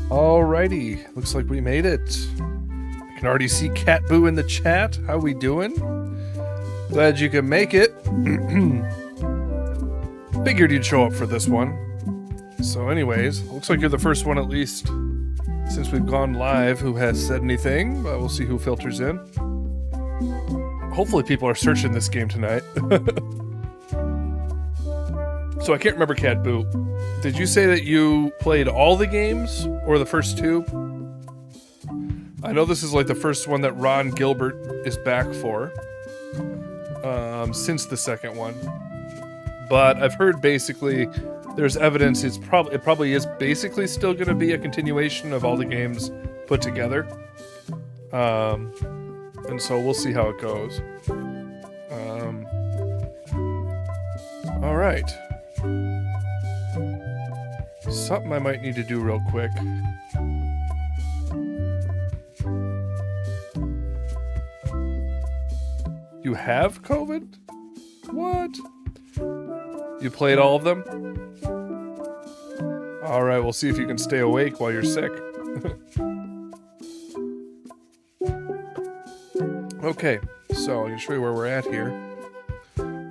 Alrighty, looks like we made it. I can already see Cat Boo in the chat. How we doing? Glad you can make it. Figured you'd show up for this one. So anyways, looks like you're the first one at least since we've gone live who has said anything, but we'll see who filters in. Hopefully people are searching this game tonight. So I can't remember, Cat Boo. Did you say that you played all the games or the first two? I know this is like the first one that Ron Gilbert is back for, since the second one. But I've heard basically there's evidence it probably is basically still going to be a continuation of all the games put together. And so we'll see how it goes. All right. Something I might need to do real quick. You have COVID? What? You played all of them? Alright, we'll see if you can stay awake while you're sick. Okay, so I can show you where we're at here.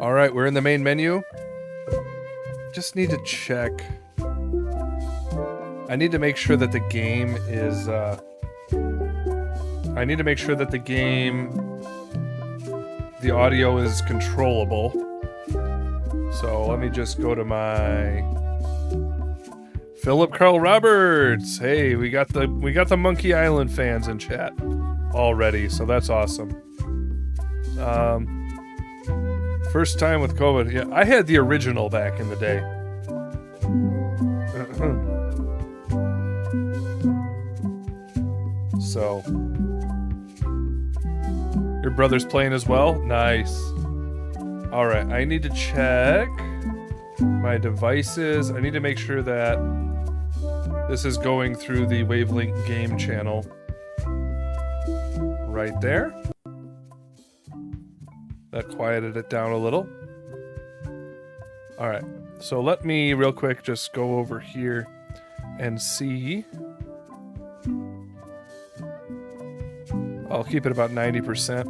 Alright, we're in the main menu. Just need to check. I need to make sure that the game is, I need to make sure that the audio is controllable. So let me just go to my Philip Carl Roberts. Hey, we got the Monkey Island fans in chat already, so that's awesome. First time with COVID. Yeah, I had the original back in the day. So your brother's playing as well? Nice. Alright, I need to check my devices. I need to make sure that this is going through the Wavelength game channel. Right there. That quieted it down a little. Alright, so let me real quick just go over here and see. I'll keep it about 90%.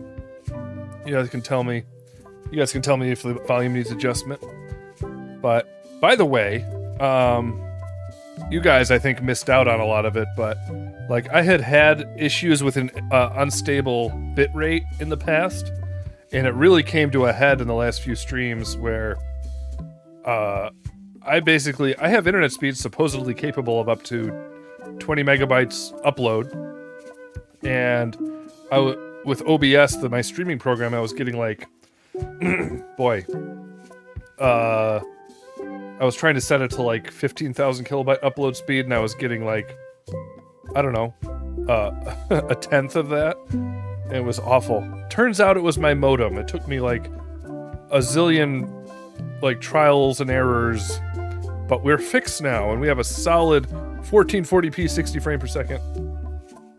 You guys can tell me if the volume needs adjustment. But by the way, you guys I think missed out on a lot of it, but like I had issues with an unstable bitrate in the past, and it really came to a head in the last few streams where I have internet speeds supposedly capable of up to 20 megabytes upload, and with OBS, my streaming program, I was getting like, boy, I was trying to set it to like 15,000 kilobyte upload speed, and I was getting like, I don't know, a tenth of that. And it was awful. Turns out it was my modem. It took me like a zillion like trials and errors, but we're fixed now, and we have a solid 1440p 60 frame per second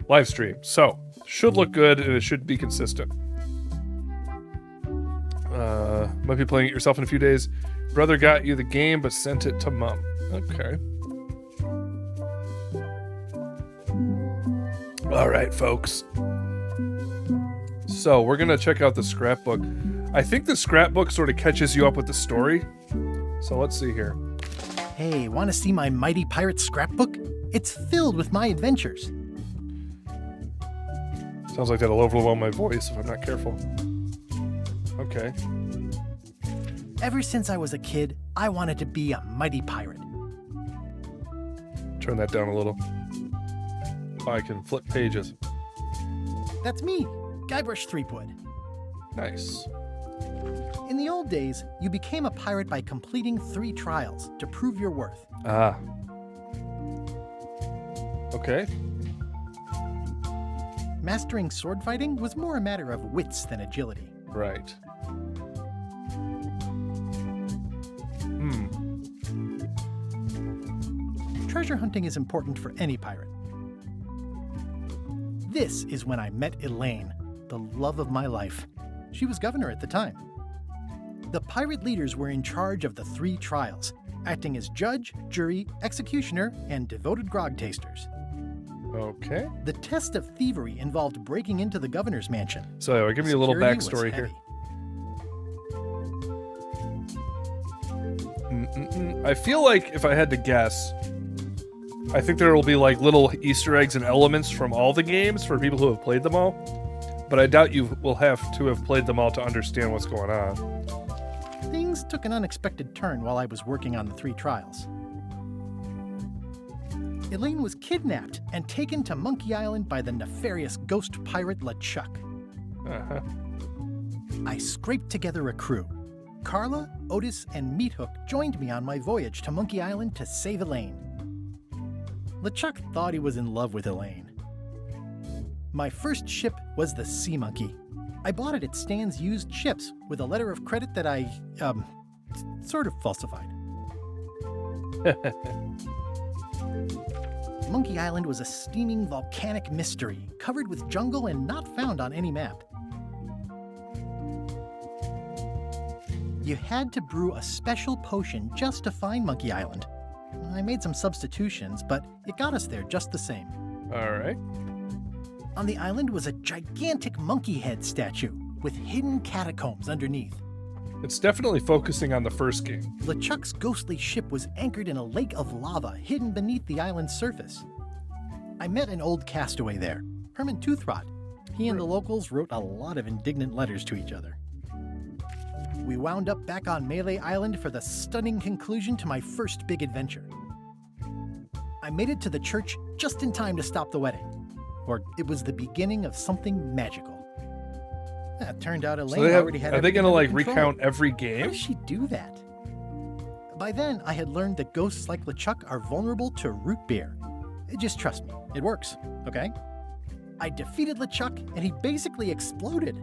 live stream. So should look good, and it should be consistent. Might be playing it yourself in a few days. Brother got you the game, but sent it to mom. Okay. All right, folks. So we're gonna check out the scrapbook. I think the scrapbook sort of catches you up with the story. So let's see here. Hey, want to see my mighty pirate scrapbook? It's filled with my adventures. Sounds like that'll overwhelm my voice if I'm not careful. Okay. Ever since I was a kid, I wanted to be a mighty pirate. Turn that down a little. Oh, I can flip pages. That's me, Guybrush Threepwood. Nice. In the old days, you became a pirate by completing 3 trials to prove your worth. Ah. Okay. Mastering sword fighting was more a matter of wits than agility. Right. Treasure hunting is important for any pirate. This is when I met Elaine, the love of my life. She was governor at the time. The pirate leaders were in charge of the 3 trials, acting as judge, jury, executioner, and devoted grog tasters. Okay. The test of thievery involved breaking into the governor's mansion. So I'll give you a little Security was backstory here. heavy. I feel like if I had to guess, I think there will be like little Easter eggs and elements from all the games for people who have played them all. But I doubt you will have to have played them all to understand what's going on. Things took an unexpected turn while I was working on the 3 trials. Elaine was kidnapped and taken to Monkey Island by the nefarious ghost pirate LeChuck. Uh-huh. I scraped together a crew. Carla, Otis, and Meathook joined me on my voyage to Monkey Island to save Elaine. LeChuck thought he was in love with Elaine. My first ship was the Sea Monkey. I bought it at Stan's used ships with a letter of credit that I, sort of falsified. Monkey Island was a steaming volcanic mystery, covered with jungle and not found on any map. You had to brew a special potion just to find Monkey Island. I made some substitutions, but it got us there just the same. All right. On the island was a gigantic monkey head statue with hidden catacombs underneath. It's definitely focusing on the first game. LeChuck's ghostly ship was anchored in a lake of lava hidden beneath the island's surface. I met an old castaway there, Herman Toothrot. He and the locals wrote a lot of indignant letters to each other. We wound up back on Melee Island for the stunning conclusion to my first big adventure. I made it to the church just in time to stop the wedding, or it was the beginning of something magical. It turned out Elaine already had. Are they gonna like everything under recount control. every How game? does she do that? By then, I had learned that ghosts like LeChuck are vulnerable to root beer. Just trust me, it works, okay? I defeated LeChuck, and he basically exploded.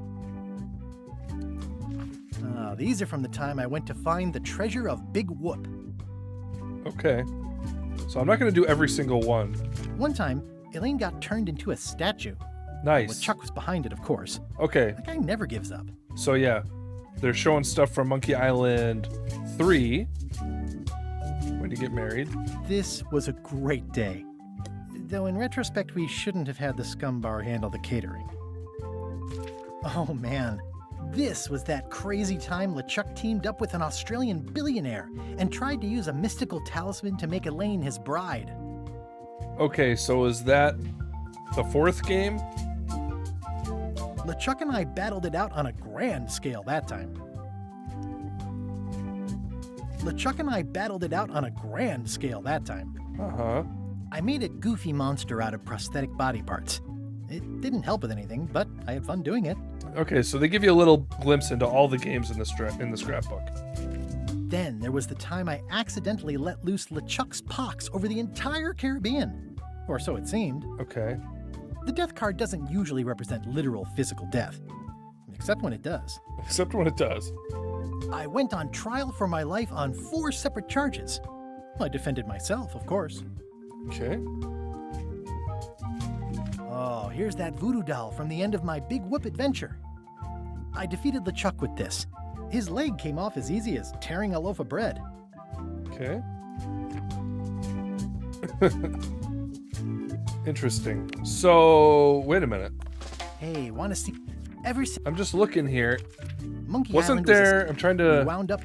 These are from the time I went to find the treasure of Big Whoop. Okay. So I'm not gonna do every single one. One time, Elaine got turned into a statue. Nice. LeChuck was behind it, of course. Okay. That guy never gives up. So yeah, they're showing stuff from Monkey Island 3. When you get married. This was a great day. Though in retrospect, we shouldn't have had the scum bar handle the catering. Oh man, this was that crazy time LeChuck teamed up with an Australian billionaire and tried to use a mystical talisman to make Elaine his bride. Okay, so is that the 4th game? LeChuck and I battled it out on a grand scale that time. Uh-huh. I made a goofy monster out of prosthetic body parts. It didn't help with anything, but I had fun doing it. Okay, so they give you a little glimpse into all the games in the scrapbook. Then there was the time I accidentally let loose LeChuck's pox over the entire Caribbean. Or so it seemed. Okay. The death card doesn't usually represent literal physical death. Except when it does. Except when it does. I went on trial for my life on 4 separate charges. I defended myself, of course. Okay. Oh, here's that voodoo doll from the end of my Big Whoop adventure. I defeated LeChuck with this. His leg came off as easy as tearing a loaf of bread. Okay. Interesting. So, wait a minute. Hey, want to see every I'm just looking here. Monkey Wasn't Island was there? I'm trying we to. wound up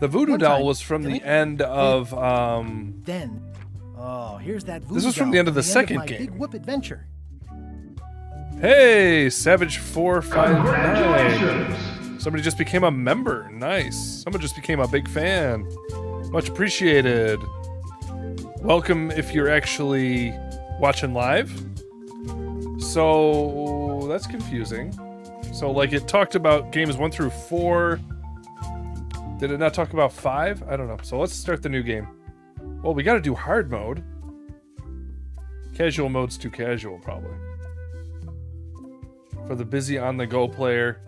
The voodoo one doll time, was from the Elaine- end of. then. Oh, here's that voodoo This was from doll the end of the my second Big game. Whoop adventure. Hey, Savage 459. Somebody just became a member. Nice. Someone just became a big fan. Much appreciated. Welcome if you're actually watching live. So that's confusing. So like it talked about games 1 through 4. Did it not talk about 5? I don't know. So let's start the new game. Well, we got to do hard mode. Casual mode's too casual, probably. For the busy on-the-go player.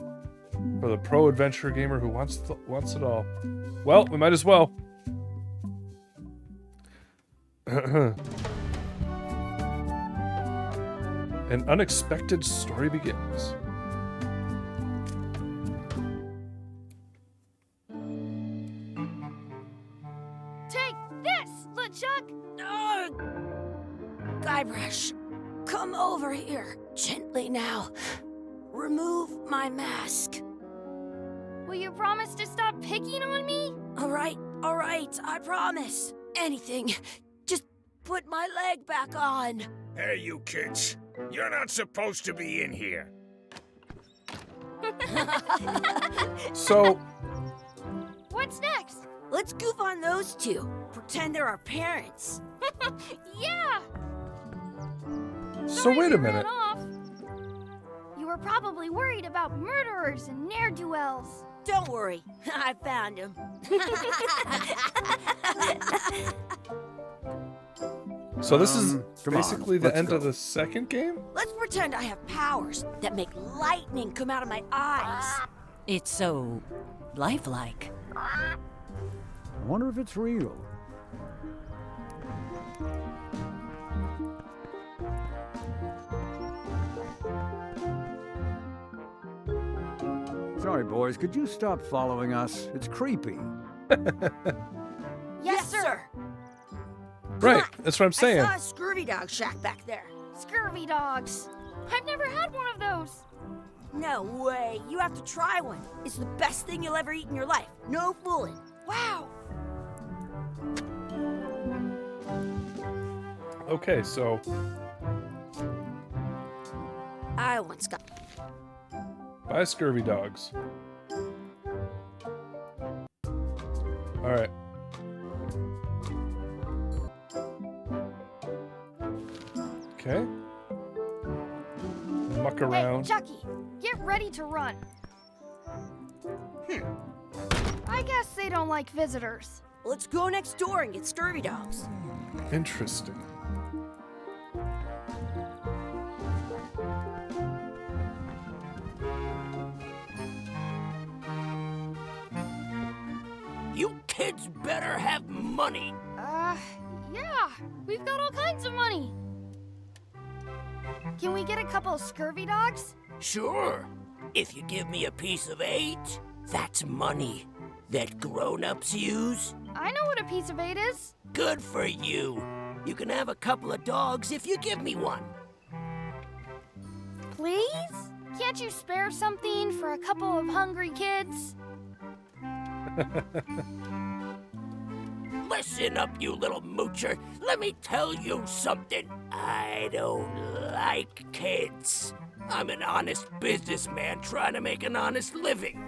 For the pro adventure gamer who wants it all. Well, we might as well. An unexpected story begins. Take this, LeChuck! Guybrush, Come over here, gently now. Remove my mask. Will you promise to stop picking on me? All right, I promise. Anything. Just put my leg back on. Hey, you kids. You're not supposed to be in here. So, What's next? Let's goof on those two. Pretend they're our parents. Yeah! so Sorry wait we a ran minute. off. You were probably worried about murderers and ne'er-do-wells. Don't worry, I found him. So this is come on, basically the let's end of go. the second game? Let's pretend I have powers that make lightning come out of my eyes. It's so lifelike. I wonder if it's real. Sorry, boys, could you stop following us? It's creepy. Yes, sir. Right, that's what I'm saying. I saw a scurvy dog shack back there. Scurvy dogs. I've never had one of those. No way. You have to try one. It's the best thing you'll ever eat in your life. No fooling. Wow. Okay, so I once got... buy scurvy dogs. Alright. Okay. Muck around. Hey, Chucky, get ready to run. I guess they don't like visitors. Let's go next door and get scurvy dogs. Interesting. You kids better have money. Yeah, we've got all kinds of money. Can we get a couple scurvy dogs? Sure. If you give me a piece of 8, that's money that grown-ups use. I know what a piece of 8 is. Good for you. You can have a couple of dogs if you give me one. Please? Can't you spare something for a couple of hungry kids? Listen up, you little moocher. Let me tell you something. I don't like kids. I'm an honest businessman trying to make an honest living.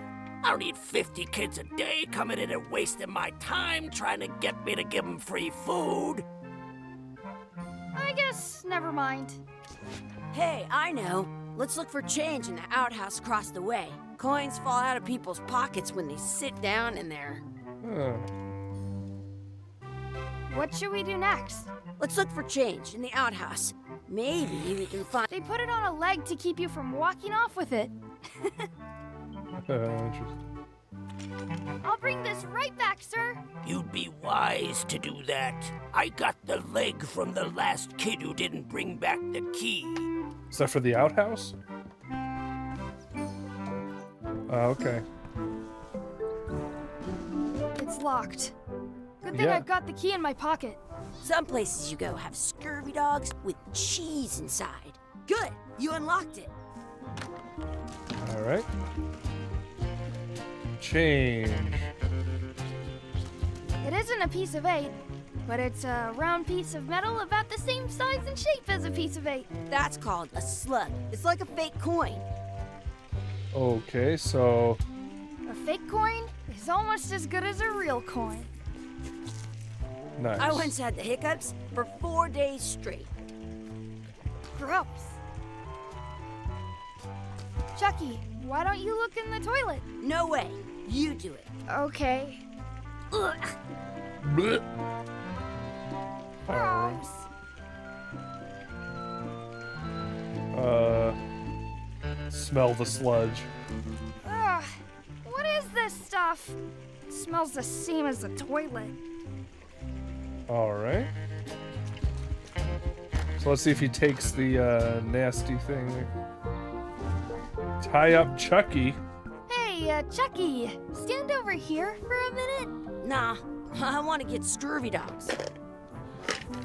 I don't need 50 kids a day coming in and wasting my time trying to get me to give them free food. I guess never mind. Hey, I know. Let's look for change in the outhouse across the way. Coins fall out of people's pockets when they sit down in there. Huh. What should we do next? Let's look for change in the outhouse. Maybe we can find... They put it on a leg to keep you from walking off with it. Interesting. I'll bring this right back, sir. You'd be wise to do that. I got the leg from the last kid who didn't bring back the key. Is that for the outhouse? Okay. It's locked. Good thing Yeah. I've got the key in my pocket. Some places you go have scurvy dogs with cheese inside. Good, you unlocked it. Alright. Change. It isn't a piece of 8, but it's a round piece of metal about the same size and shape as a piece of 8. That's called a slug. It's like a fake coin. Okay, so A fake coin is almost as good as a real coin. nice. I once had the hiccups for 4 days straight. Gross. Chucky, why don't you look in the toilet? No way, you do it. Okay. Ugh. Blech. Alright. Gross. Smell the sludge. Ugh. What is this stuff? It smells the same as the toilet. Alright. So let's see if he takes the nasty thing. Tie up Chucky. Hey, Chucky, stand over here for a minute. Nah, I want to get scurvy dogs.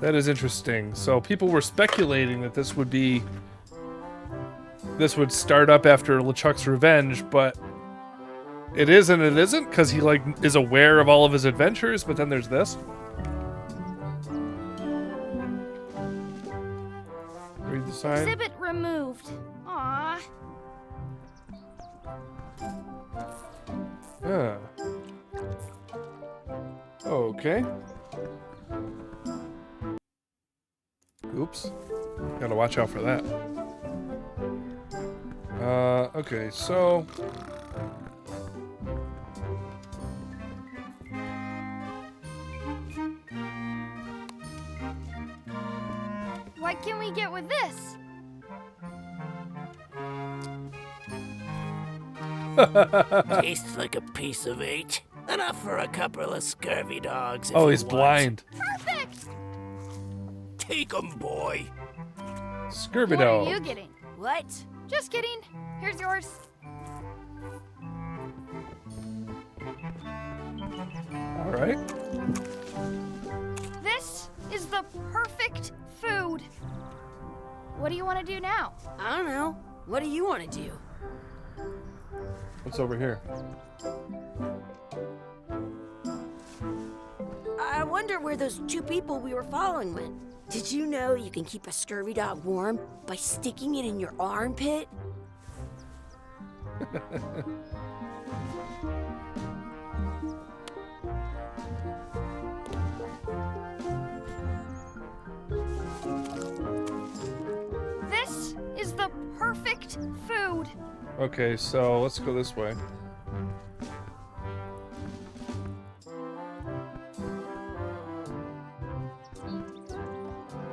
That is interesting. So people were speculating that this would start up after LeChuck's revenge, but it is and it isn't, because he like is aware of all of his adventures, but then there's this. Read the sign. Exhibit removed. Aww. Yeah. Okay. Oops. Gotta watch out for that. Okay, so... What can we get with this? Tastes like a piece of eight. Enough for a couple of scurvy dogs. If Oh, you he's want. blind. Perfect! Take 'em, boy. Scurvy What dog. are you getting? What? Just kidding. Here's yours. All right. This is the perfect food. What do you want to do now? I don't know. What do you want to do? What's over here? I wonder where those two people we were following went. Did you know you can keep a scurvy dog warm by sticking it in your armpit? This is the perfect food. Okay, so let's go this way.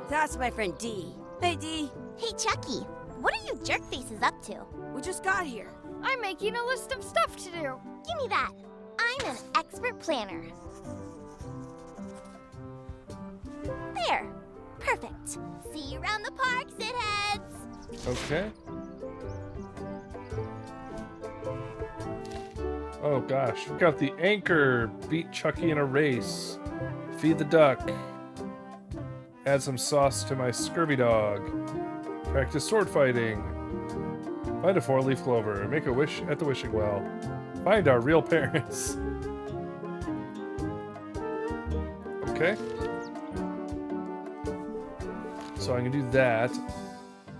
That's my friend Dee. Hey, Dee. Hey, Chucky, what are you jerk faces up to? We just got here. I'm making a list of stuff to do. Give me that. I'm an expert planner. There. Perfect. See you around the park, shitheads. Okay. Oh gosh, we got the anchor. Beat Chucky in a race. Feed the duck. Add some sauce to my scurvy dog. Practice sword fighting. Find a 4-leaf clover. Make a wish at the wishing well. Find our real parents. Okay. So I can do that.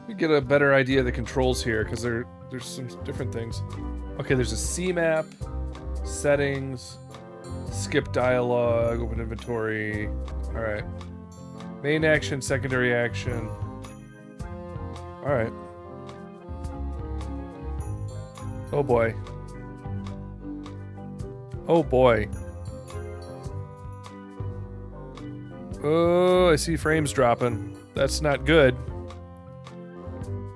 We get a better idea of the controls here, because there's some different things. Okay, there's a C map, settings, skip dialogue, open inventory. All right. Main action, secondary action. All right. Oh boy. Oh boy. Oh, I see frames dropping. That's not good.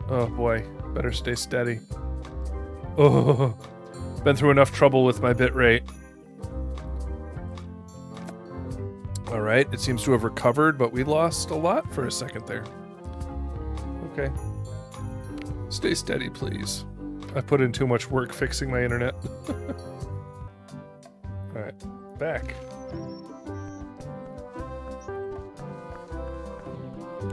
Oh boy. Better stay steady. Oh, been through enough trouble with my bitrate. All right, it seems to have recovered, but we lost a lot for a second there. Okay. Stay steady, please. I put in too much work fixing my internet. All right, back.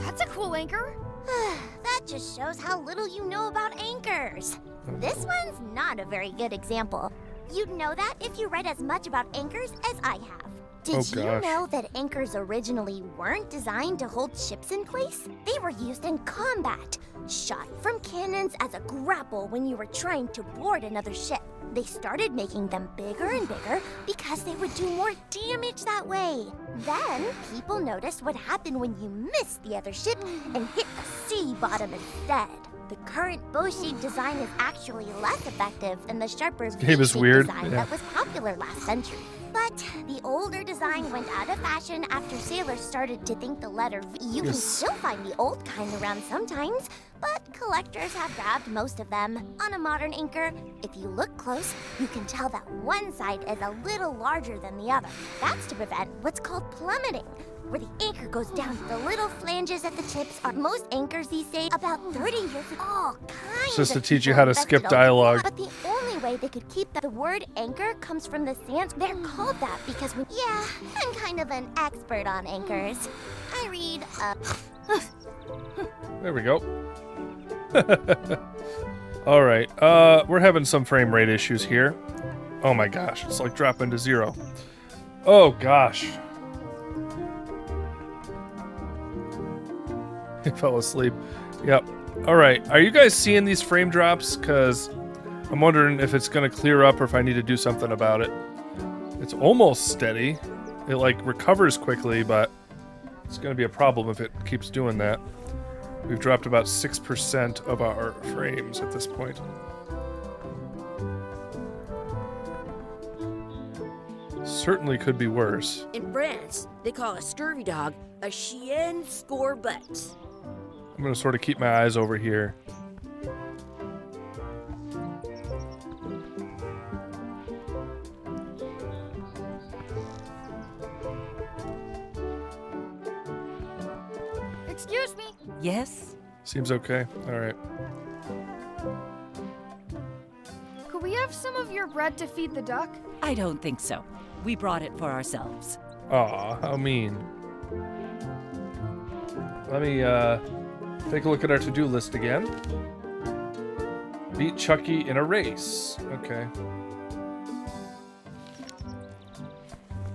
That's a cool anchor. That just shows how little you know about anchors. This one's not a very good example. You'd know that if you read as much about anchors as I have. Did you know that anchors originally weren't designed to hold ships in place? They were used in combat, shot from cannons as a grapple when you were trying to board another ship. They started making them bigger and bigger because they would do more damage that way. Then, people noticed what happened when you missed the other ship and hit the sea bottom instead. The current bow-shaped design is actually less effective than the sharper V-shaped design that was popular last century. But the older design went out of fashion after sailors started to think the letter V. You can still find the old kind around sometimes, but collectors have grabbed most of them. On a modern anchor, if you look close, you can tell that one side is a little larger than the other. That's to prevent what's called plummeting, where the anchor goes down. The little flanges at the tips are most anchors these days about 30 years ago. All kinds Just to of teach you people how to invested skip a dialogue. lot. But the only way they could keep the word anchor comes from the Sans. They're called that because when... Yeah, I'm kind of an expert on anchors. I read, There we go. All right. We're having some frame rate issues here. Oh my gosh, it's like dropping to 0. Oh gosh. He fell asleep. Yep. All right. Are you guys seeing these frame drops? Because I'm wondering if it's going to clear up or if I need to do something about it. It's almost steady. It like recovers quickly, but it's going to be a problem if it keeps doing that. We've dropped about 6% of our frames at this point. Certainly could be worse. In France, they call a scurvy dog a chien scorbut. I'm going to sort of keep my eyes over here. Excuse me. Yes? Seems okay. All right. Could we have some of your bread to feed the duck? I don't think so. We brought it for ourselves. Aw, how mean. Let me take a look at our to-do list again. Beat Chucky in a race. Okay.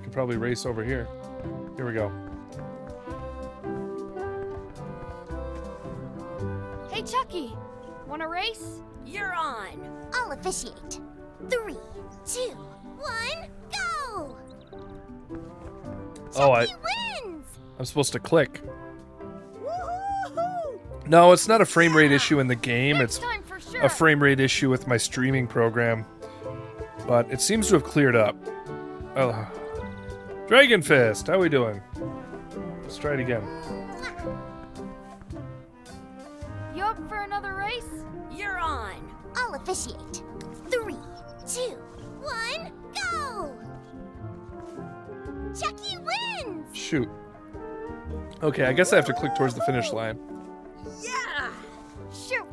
Could probably race over here. Here we go. Hey, Chucky. Want a race? You're on. I'll officiate. 3, 2, 1, go! Oh, Chucky wins! I'm supposed to click. Woohoo! No, it's not a frame rate issue in the game. Next It's time for sure. a frame rate issue with my streaming program. But it seems to have cleared up. Oh. Dragon Fist, how we doing? Let's try it again. You up for another race? You're on. I'll officiate. 3, 2, 1, go! Chucky wins! Shoot. Okay, I guess I have to click towards the finish line. Yeah! Shoot.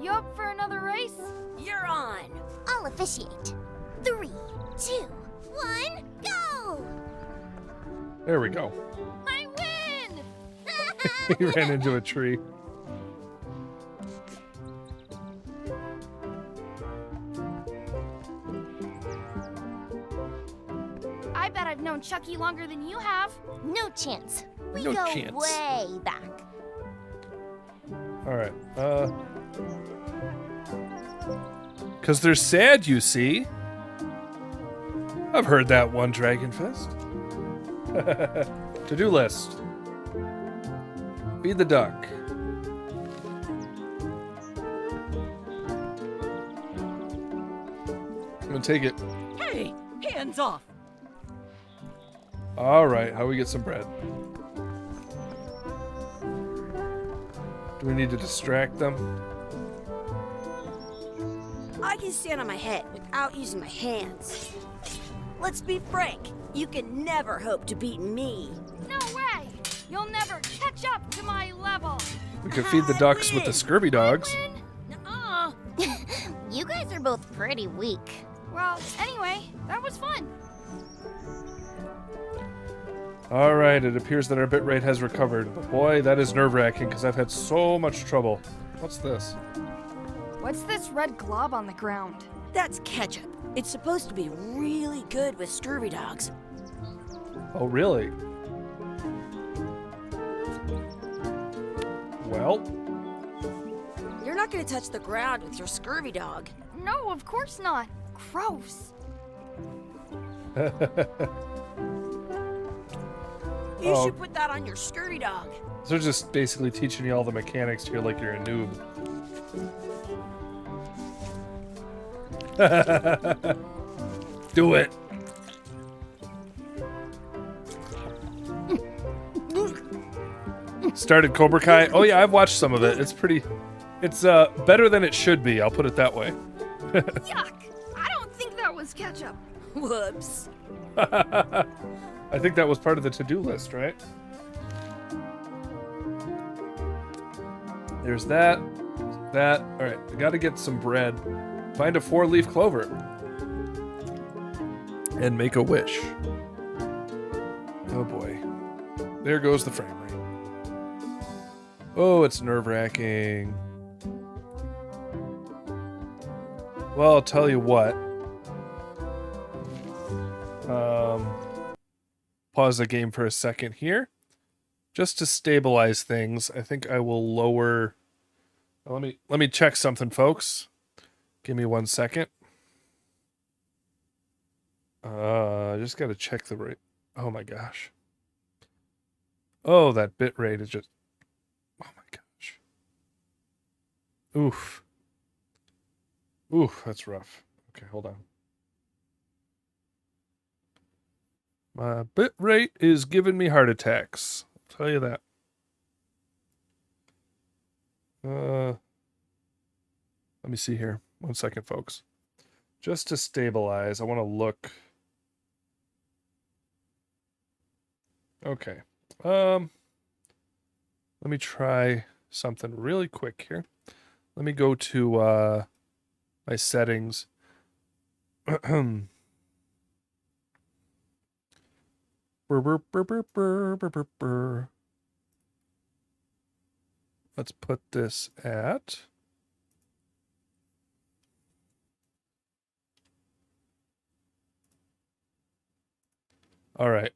You up for another race? You're on. I'll officiate. 3, 2, 1, go! There we go. I win! He ran into a tree. I bet I've known Chucky longer than you have. No chance. We No go chance. way back. All right. Because they're sad, you see. I've heard that one, Dragon Fist. To-do list. Feed the duck. I'm gonna take it. Hey, hands off. All right, how do we get some bread? Do we need to distract them? I can stand on my head without using my hands. Let's be frank. You can never hope to beat me. No way! You'll never catch up to my level. We could feed the ducks with the scurvy dogs. Nuh-uh. You guys are both pretty weak. Well, anyway, that was fun. All right, it appears that our bitrate has recovered. But boy, that is nerve-wracking because I've had so much trouble. What's this? What's this red glob on the ground? That's ketchup. It's supposed to be really good with scurvy dogs. Oh, really? Well, You're not going to touch the ground with your scurvy dog. No, of course not. Gross. You Oh. should put that on your scurvy dog. they're just basically teaching you all the mechanics here like you're a noob. Do it. Started Cobra Kai. Oh yeah, I've watched some of it. It's pretty. It's better than it should be. I'll put it that way. Yuck! I don't think that was ketchup. Whoops. I think that was part of the to-do list, right? There's that. That. All right, I got to get some bread. Find a 4-leaf clover. and make a wish. Oh boy. There goes the frame rate. Oh, it's nerve-wracking. Well, I'll tell you what. Pause the game for a second here. Just to stabilize things, I think I will lower... Let me check something, folks. Give me 1 second. I just got to check the rate. Oh my gosh. Oh, that bit rate is just... Oh my gosh. Oof. Oof, that's rough. Okay, hold on. My bit rate is giving me heart attacks. I'll tell you that. Let me see here. 1 second, folks. Just to stabilize, I want to look. Okay. Let me try something really quick here. Let me go to my settings. Let's put this at... All right.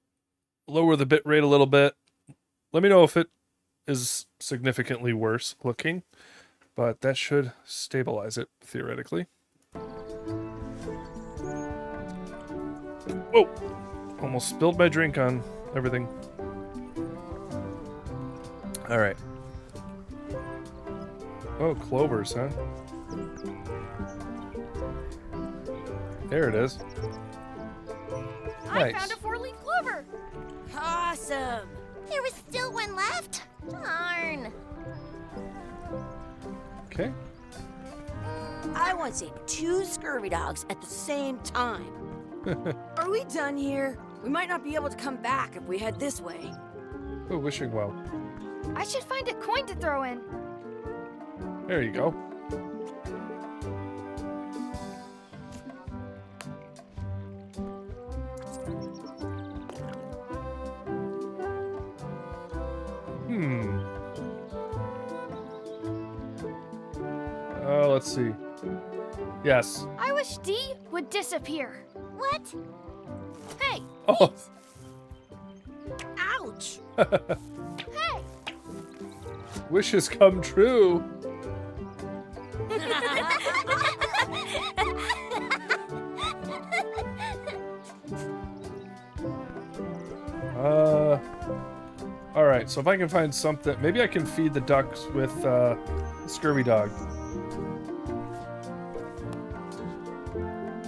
Lower the bit rate a little bit. Let me know if it is significantly worse looking, but that should stabilize it theoretically. Whoa! Almost spilled my drink on everything. All right. Oh, clovers, huh? There it is. I Nice. found a 4-leaf clover. Awesome. There was still one left. Darn. Okay. I want to save 2 scurvy dogs at the same time. Are we done here? We might not be able to come back if we head this way. Oh, wishing well. I should find a coin to throw in. There you go. Let's see. Yes. I wish D would disappear. What? Hey, Oh. Ouch! hey! Wishes come true. All right. So if I can find something, maybe I can feed the ducks with scurvy dog.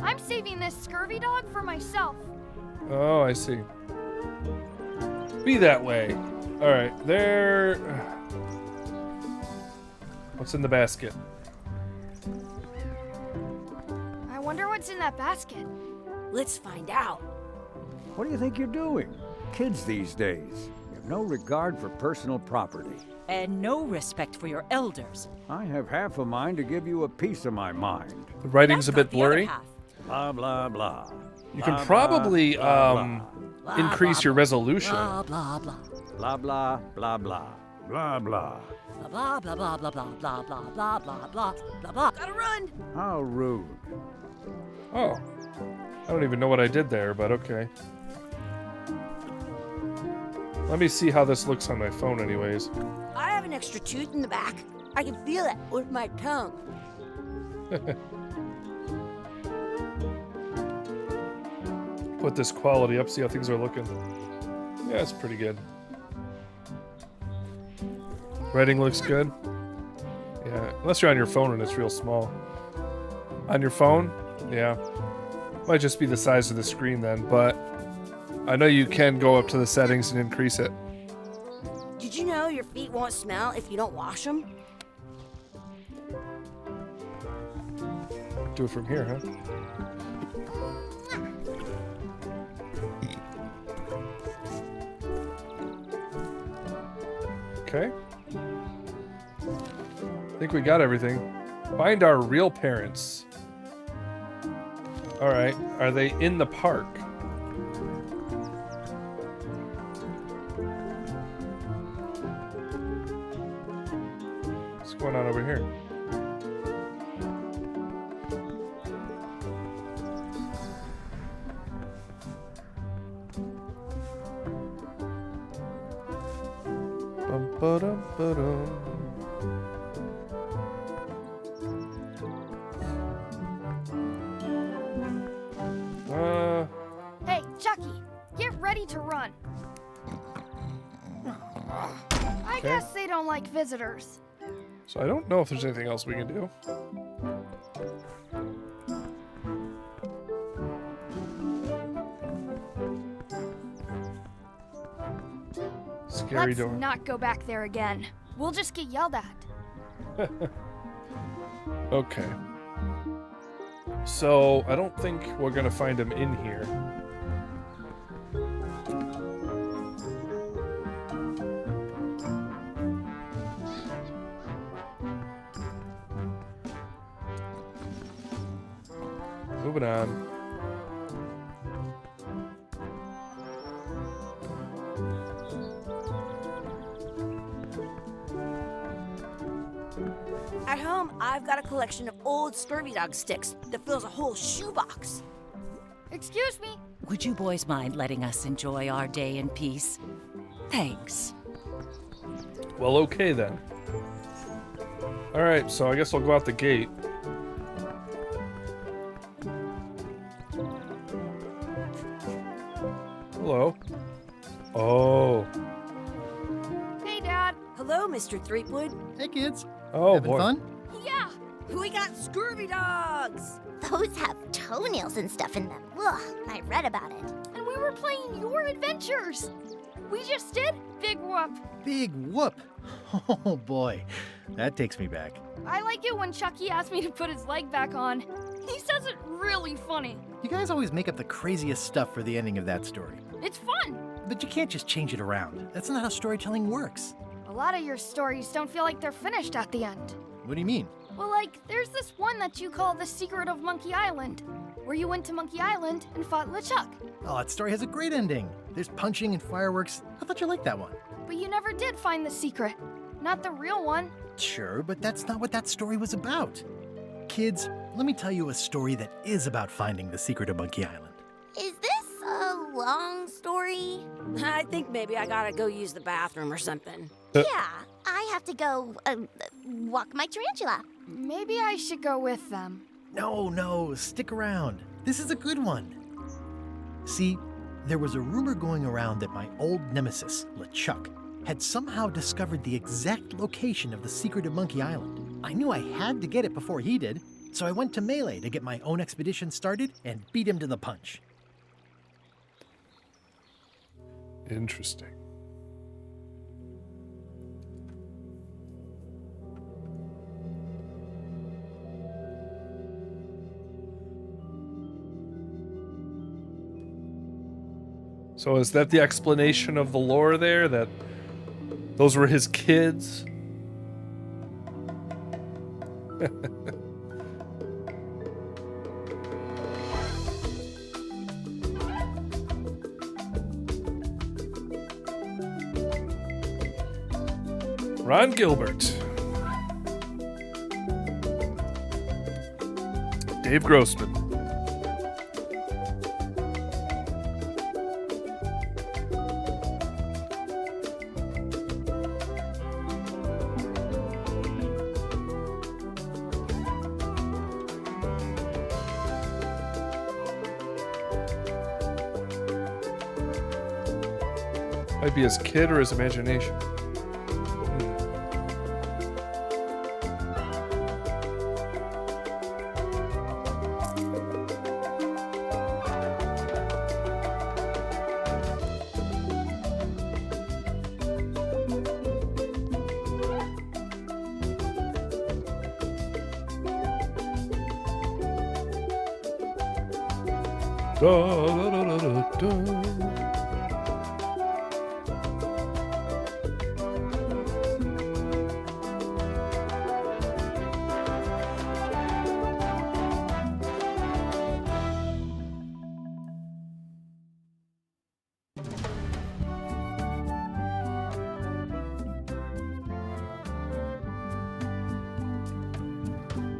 I'm saving this scurvy dog for myself. Oh, I see. Be that way. All right, there. What's in the basket? I wonder what's in that basket. Let's find out. What do you think you're doing? Kids these days. You have no regard for personal property. And no respect for your elders. I have half a mind to give you a piece of my mind. The writing's That's a bit got the other blurry. half. Blah, blah, blah. You can Blah, probably blah, blah, Blah, increase blah, your blah. resolution. Blah, blah, blah. blah, blah, blah, blah. Blah, blah. Blah, blah, blah, blah, blah, blah, blah, blah, blah, blah, blah, blah. Gotta run! How rude. Oh, I don't even know what I did there, but okay. Let me see how this looks on my phone anyways. I have an extra tooth in the back. I can feel it with my tongue. Put this quality up, see how things are looking. Yeah, it's pretty good. Writing looks good. Yeah, unless you're on your phone and it's real small. On your phone? Yeah. Might just be the size of the screen then, but I know you can go up to the settings and increase it. Did you know your feet won't smell if you don't wash them? Do it from here, huh? Okay. I think we got everything. Find our real parents. All right. Are they in the park? Ba-dum, ba-dum. Hey, Chucky, get ready to run. I guess they don't like visitors. So I don't know if there's anything else we can do. Scary Let's door. not go back there again. We'll just get yelled at. Okay. So I don't think we're gonna find him in here. Moving on. At home, I've got a collection of old scurvy dog sticks that fills a whole shoebox. Excuse me. Would you boys mind letting us enjoy our day in peace? Thanks. Well, okay then. Alright, so I guess I'll go out the gate. Hello. Oh. Hey, Dad. Hello, Mr. Threepwood. Hey, kids. Oh, Having boy. fun? Yeah. We got scurvy dogs. Those have toenails and stuff in them. Ugh, I read about it. And we were playing your adventures. We just did Big Whoop. Big whoop. Oh, boy. That takes me back. I like it when Chucky asked me to put his leg back on. He says it really funny. You guys always make up the craziest stuff for the ending of that story. It's fun. But you can't just change it around. That's not how storytelling works. A lot of your stories don't feel like they're finished at the end. What do you mean? Well, like, there's this one that you call The Secret of Monkey Island, where you went to Monkey Island and fought LeChuck. Oh, that story has a great ending. There's punching and fireworks. I thought you liked that one. But you never did find the secret. Not the real one. Sure, but that's not what that story was about. Kids, let me tell you a story that is about finding the secret of Monkey Island. Is this a long story? I think maybe I gotta go use the bathroom or something. Yeah, I have to go walk my tarantula. Maybe I should go with them. No, stick around. This is a good one. See, there was a rumor going around that my old nemesis, LeChuck, had somehow discovered the exact location of the secret of Monkey Island. I knew I had to get it before he did, so I went to Melee to get my own expedition started and beat him to the punch. Interesting. So is that the explanation of the lore there? That those were his kids? Ron Gilbert. Dave Grossman. Might be his kid or his imagination. Da, da, da, da, da.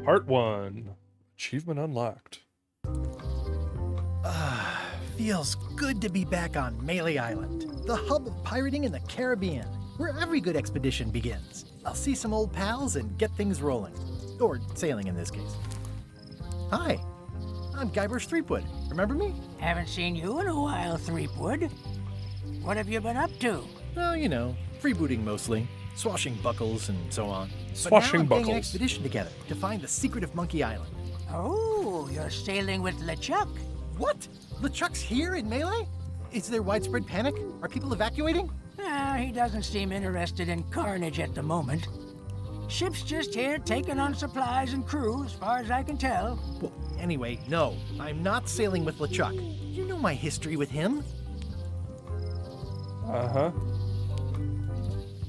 Part 1. Achievement unlocked. Feels good to be back on Melee Island, the hub of pirating in the Caribbean. where every good expedition begins. I'll see some old pals and get things rolling. Or sailing in this case. Hi, I'm Guybrush Threepwood. Remember me? Haven't seen you in a while, Threepwood. What have you been up to? Oh, you know, freebooting mostly. Swashing buckles and so on. Swashing but now I'm getting an buckles. expedition together to find the secret of Monkey Island. Oh, you're sailing with LeChuck. What? LeChuck's here in Melee? Is there widespread panic? Are people evacuating? He doesn't seem interested in carnage at the moment. Ship's just here taking on supplies and crew, as far as I can tell. Well, anyway, no. I'm not sailing with LeChuck. You know my history with him. Uh-huh.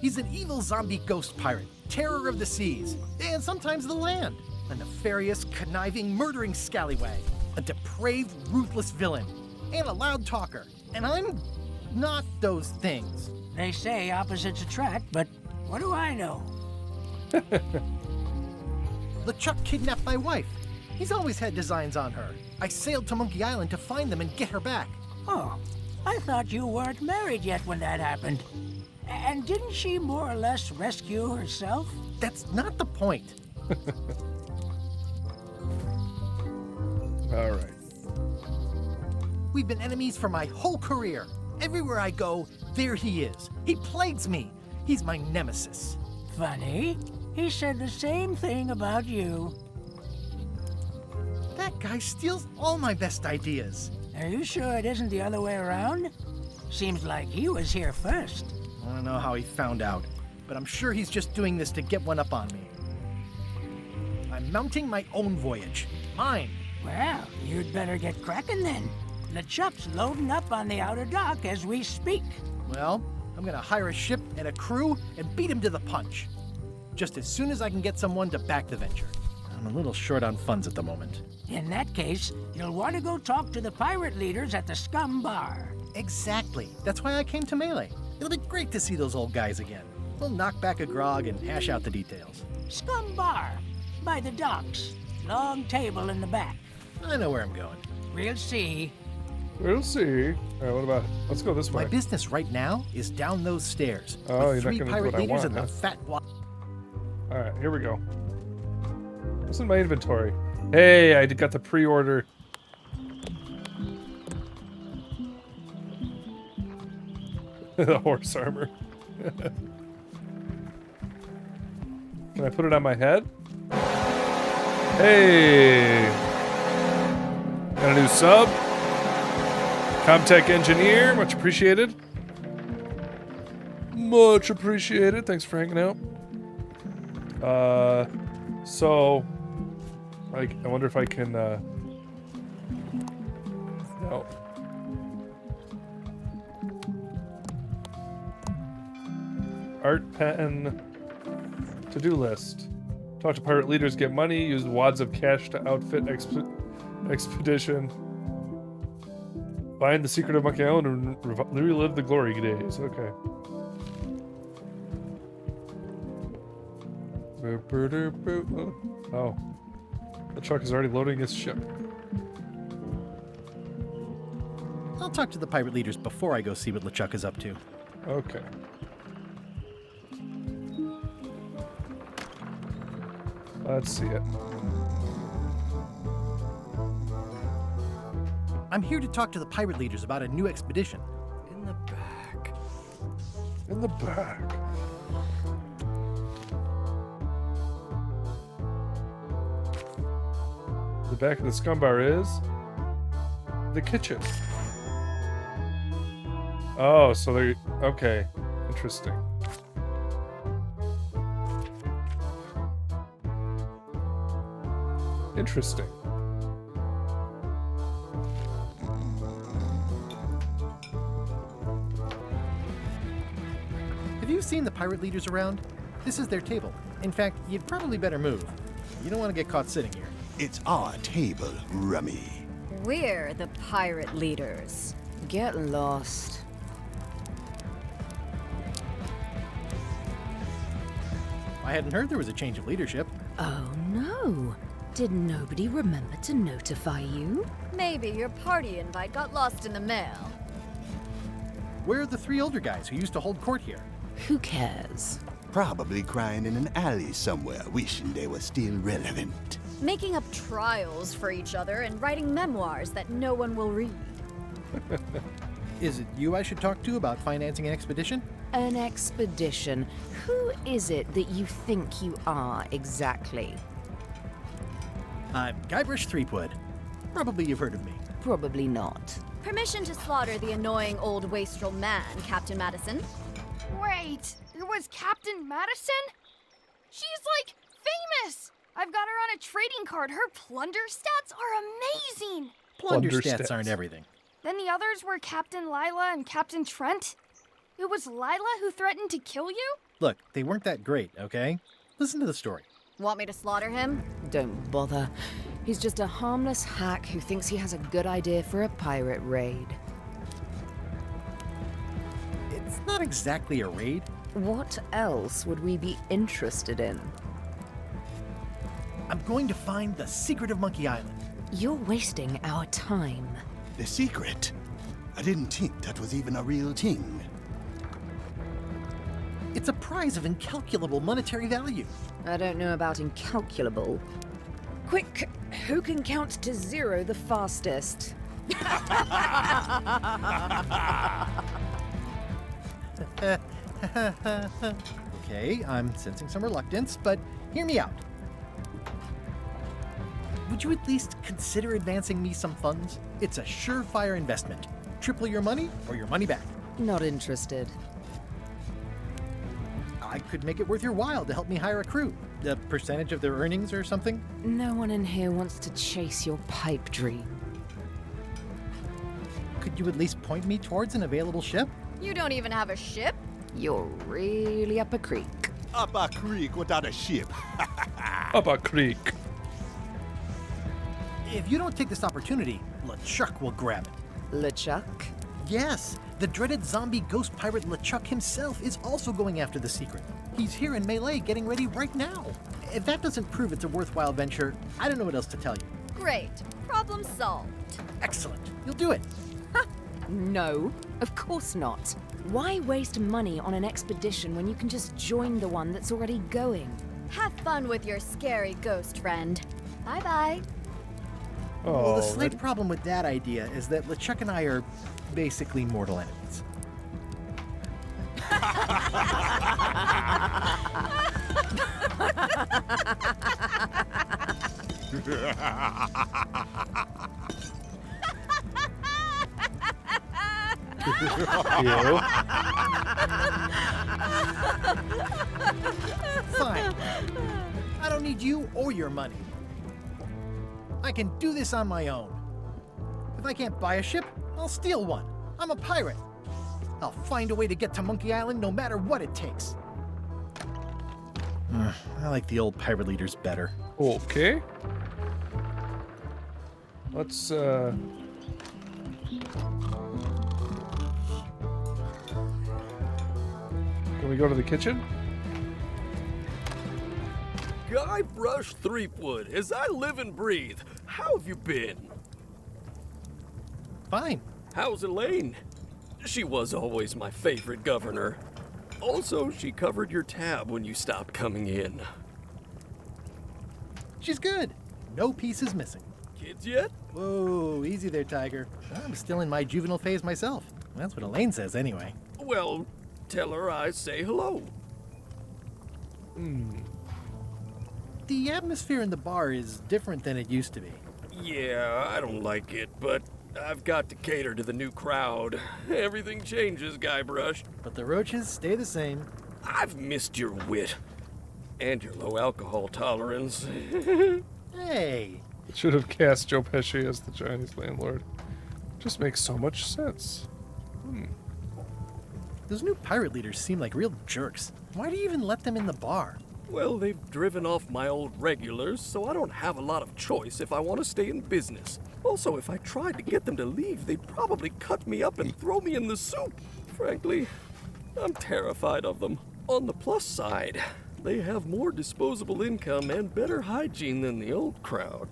He's an evil zombie ghost pirate, terror of the seas, and sometimes the land. A nefarious, conniving, murdering scallywag. A depraved, ruthless villain. And a loud talker. And I'm not those things. They say opposites attract, but what do I know? LeChuck kidnapped my wife. He's always had designs on her. I sailed to Monkey Island to find them and get her back. Oh, I thought you weren't married yet when that happened. And didn't she more or less rescue herself? That's not the point. All right. We've been enemies for my whole career. Everywhere I go, there he is. He plagues me. He's my nemesis. Funny. He said the same thing about you. That guy steals all my best ideas. Are you sure it isn't the other way around? Seems like he was here first. I don't know how he found out, but I'm sure he's just doing this to get one up on me. I'm mounting my own voyage. Mine. Well, you'd better get cracking then. LeChuck's loading up on the outer dock as we speak. Well, I'm gonna hire a ship and a crew and beat him to the punch. Just as soon as I can get someone to back the venture. I'm a little short on funds at the moment. In that case, you'll want to go talk to the pirate leaders at the Scum Bar. Exactly. That's why I came to Melee. It'll be great to see those old guys again. We'll knock back a grog and hash out the details. Scum Bar, by the docks. Long table in the back. I know where I'm going. We'll see. We'll see. All right, what about it? Let's go this way. My business right now is down those stairs. Oh, with you're 3 not gonna do pirate what I leaders want, and huh? the fat All right, here we go. What's in my inventory? Hey, I got the pre-order. The horse armor. Can I put it on my head? Hey! Got a new sub. Comtech engineer, much appreciated. Much appreciated. Thanks for hanging out. So, like, I wonder if I can, no. Art pen. To-do list. Talk to pirate leaders, get money, use wads of cash to outfit expedition. Find the secret of Monkey Island and relive the glory days. Okay. Oh. The truck is already loading his ship. I'll talk to the pirate leaders before I go see what LeChuck is up to. Okay. Let's see it. I'm here to talk to the pirate leaders about a new expedition. In the back. In the back. The back of the scum bar is the kitchen. Oh, so they okay. Interesting. Interesting. Have you seen the pirate leaders around? This is their table. In fact, you'd probably better move. You don't want to get caught sitting here. It's our table, Rummy. We're the pirate leaders. Get lost. I hadn't heard there was a change of leadership. Oh no. Did nobody remember to notify you? Maybe your party invite got lost in the mail. Where are the 3 older guys who used to hold court here? Who cares? Probably crying in an alley somewhere, wishing they were still relevant. Making up trials for each other and writing memoirs that no one will read. Is it you I should talk to about financing an expedition? An expedition? Who is it that you think you are exactly? I'm Guybrush Threepwood. Probably you've heard of me. Probably not. Permission to slaughter the annoying old wastrel man, Captain Madison. Wait, it was Captain Madison? She's like famous! I've got her on a trading card. Her plunder stats are amazing! Plunder stats aren't everything. Then the others were Captain Lila and Captain Trent. It was Lila who threatened to kill you? Look, they weren't that great, okay? Listen to the story. Want me to slaughter him? Don't bother. He's just a harmless hack who thinks he has a good idea for a pirate raid. It's not exactly a raid. What else would we be interested in? I'm going to find the secret of Monkey Island. You're wasting our time. The secret? I didn't think that was even a real thing. It's a prize of incalculable monetary value. I don't know about incalculable. Quick, who can count to 0 the fastest? Okay, I'm sensing some reluctance, but hear me out. Would you at least consider advancing me some funds? It's a surefire investment. Triple your money or your money back. Not interested. I could make it worth your while to help me hire a crew. A percentage of their earnings or something? No one in here wants to chase your pipe dream. Could you at least point me towards an available ship? You don't even have a ship? You're really up a creek. Up a creek without a ship. Up a creek. If you don't take this opportunity, LeChuck will grab it. LeChuck? Yes, the dreaded zombie ghost pirate LeChuck himself is also going after the secret. He's here in Melee getting ready right now. If that doesn't prove it's a worthwhile venture, I don't know what else to tell you. Great. Problem solved. Excellent. You'll do it. No, of course not. Why waste money on an expedition when you can just join the one that's already going? Have fun with your scary ghost friend. Bye-bye. Oh, Well, the slight problem with that idea is that LeChuck and I are basically mortal enemies. Fine. I don't need you or your money. I can do this on my own. If I can't buy a ship, I'll steal one. I'm a pirate. I'll find a way to get to Monkey Island no matter what it takes. I like the old pirate leaders better. Okay. Let's, Can we go to the kitchen? Guybrush Threepwood, as I live and breathe, how have you been? Fine. How's Elaine? She was always my favorite governor. Also, she covered your tab when you stopped coming in. She's good. No pieces missing. Kids yet? Whoa, easy there, Tiger. I'm still in my juvenile phase myself. That's what Elaine says anyway. Well, tell her I say hello. The atmosphere in the bar is different than it used to be. Yeah, I don't like it, but I've got to cater to the new crowd. Everything changes, Guybrush. But the roaches stay the same. I've missed your wit. And your low alcohol tolerance. Hey! Should have cast Joe Pesci as the Chinese landlord. Just makes so much sense. Those new pirate leaders seem like real jerks. Why do you even let them in the bar? Well, they've driven off my old regulars, so I don't have a lot of choice if I want to stay in business. Also, if I tried to get them to leave, they'd probably cut me up and throw me in the soup. Frankly, I'm terrified of them. On the plus side, they have more disposable income and better hygiene than the old crowd.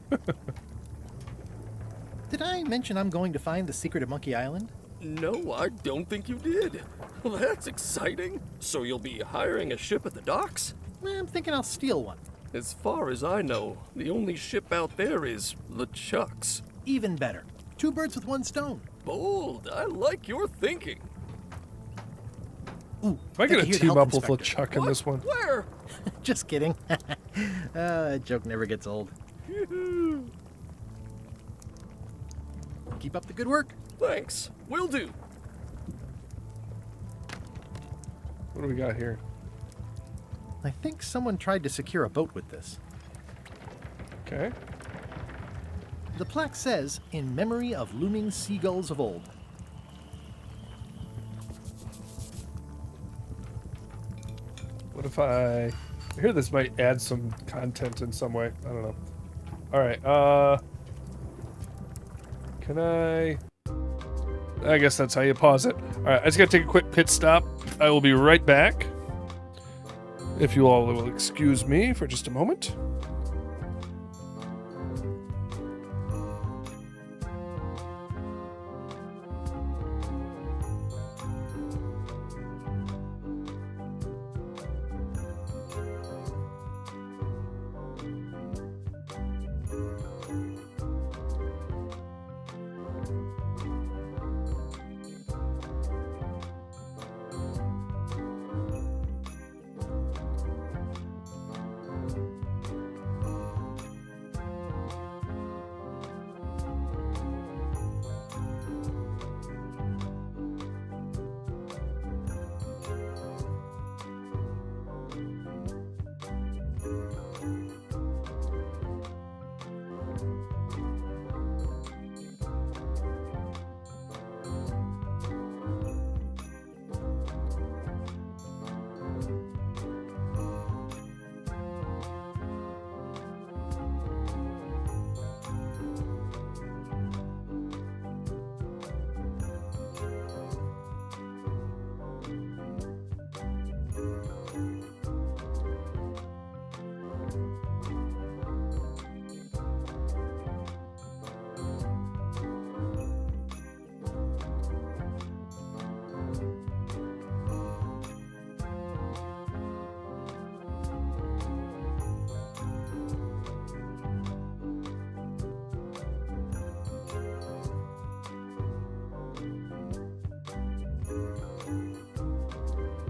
Did I mention I'm going to find the secret of Monkey Island? No, I don't think you did. Well, that's exciting. So you'll be hiring a ship at the docks? I'm thinking I'll steal one. As far as I know, the only ship out there is LeChuck's. Even better. 2 birds with 1 stone. Bold. I like your thinking. Ooh, Am I gonna team up with LeChuck in this one? Where? Just kidding. That joke never gets old. Keep up the good work. Thanks. Will do. What do we got here? I think someone tried to secure a boat with this. Okay. The plaque says, in memory of looming seagulls of old. What if I hear this might add some content in some way? I don't know. All right. Can I guess that's how you pause it. All right. I just got to take a quick pit stop. I will be right back. If you all will excuse me for just a moment.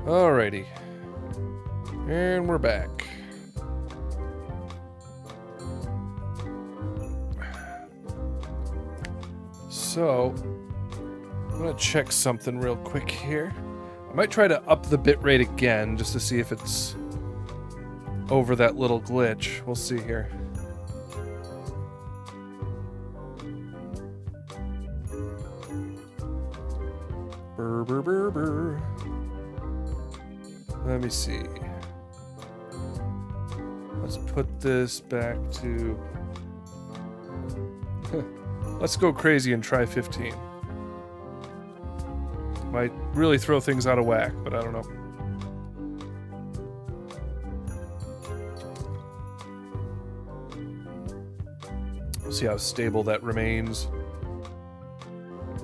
Alrighty. And we're back. So, I'm going to check something real quick here. I might try to up the bitrate again just to see if it's over that little glitch. We'll see here. Brr, brr, brr, brr. Let me see. Let's put this back to... Let's go crazy and try 15. Might really throw things out of whack, but I don't know. We'll see how stable that remains.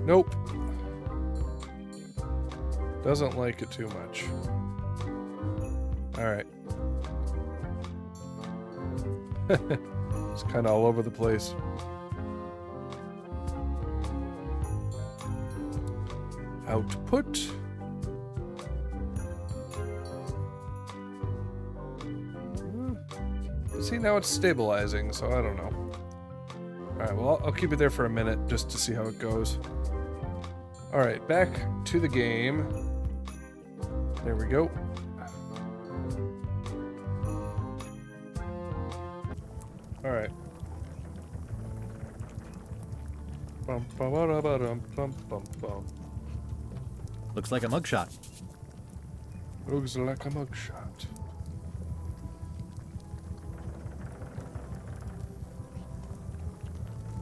Nope. Doesn't like it too much. Alright. It's kind of all over the place. Output. See, now it's stabilizing, so I don't know. Alright, well, I'll keep it there for a minute just to see how it goes. Alright, back to the game. There we go. Alright. Looks like a mugshot. Looks like a mugshot.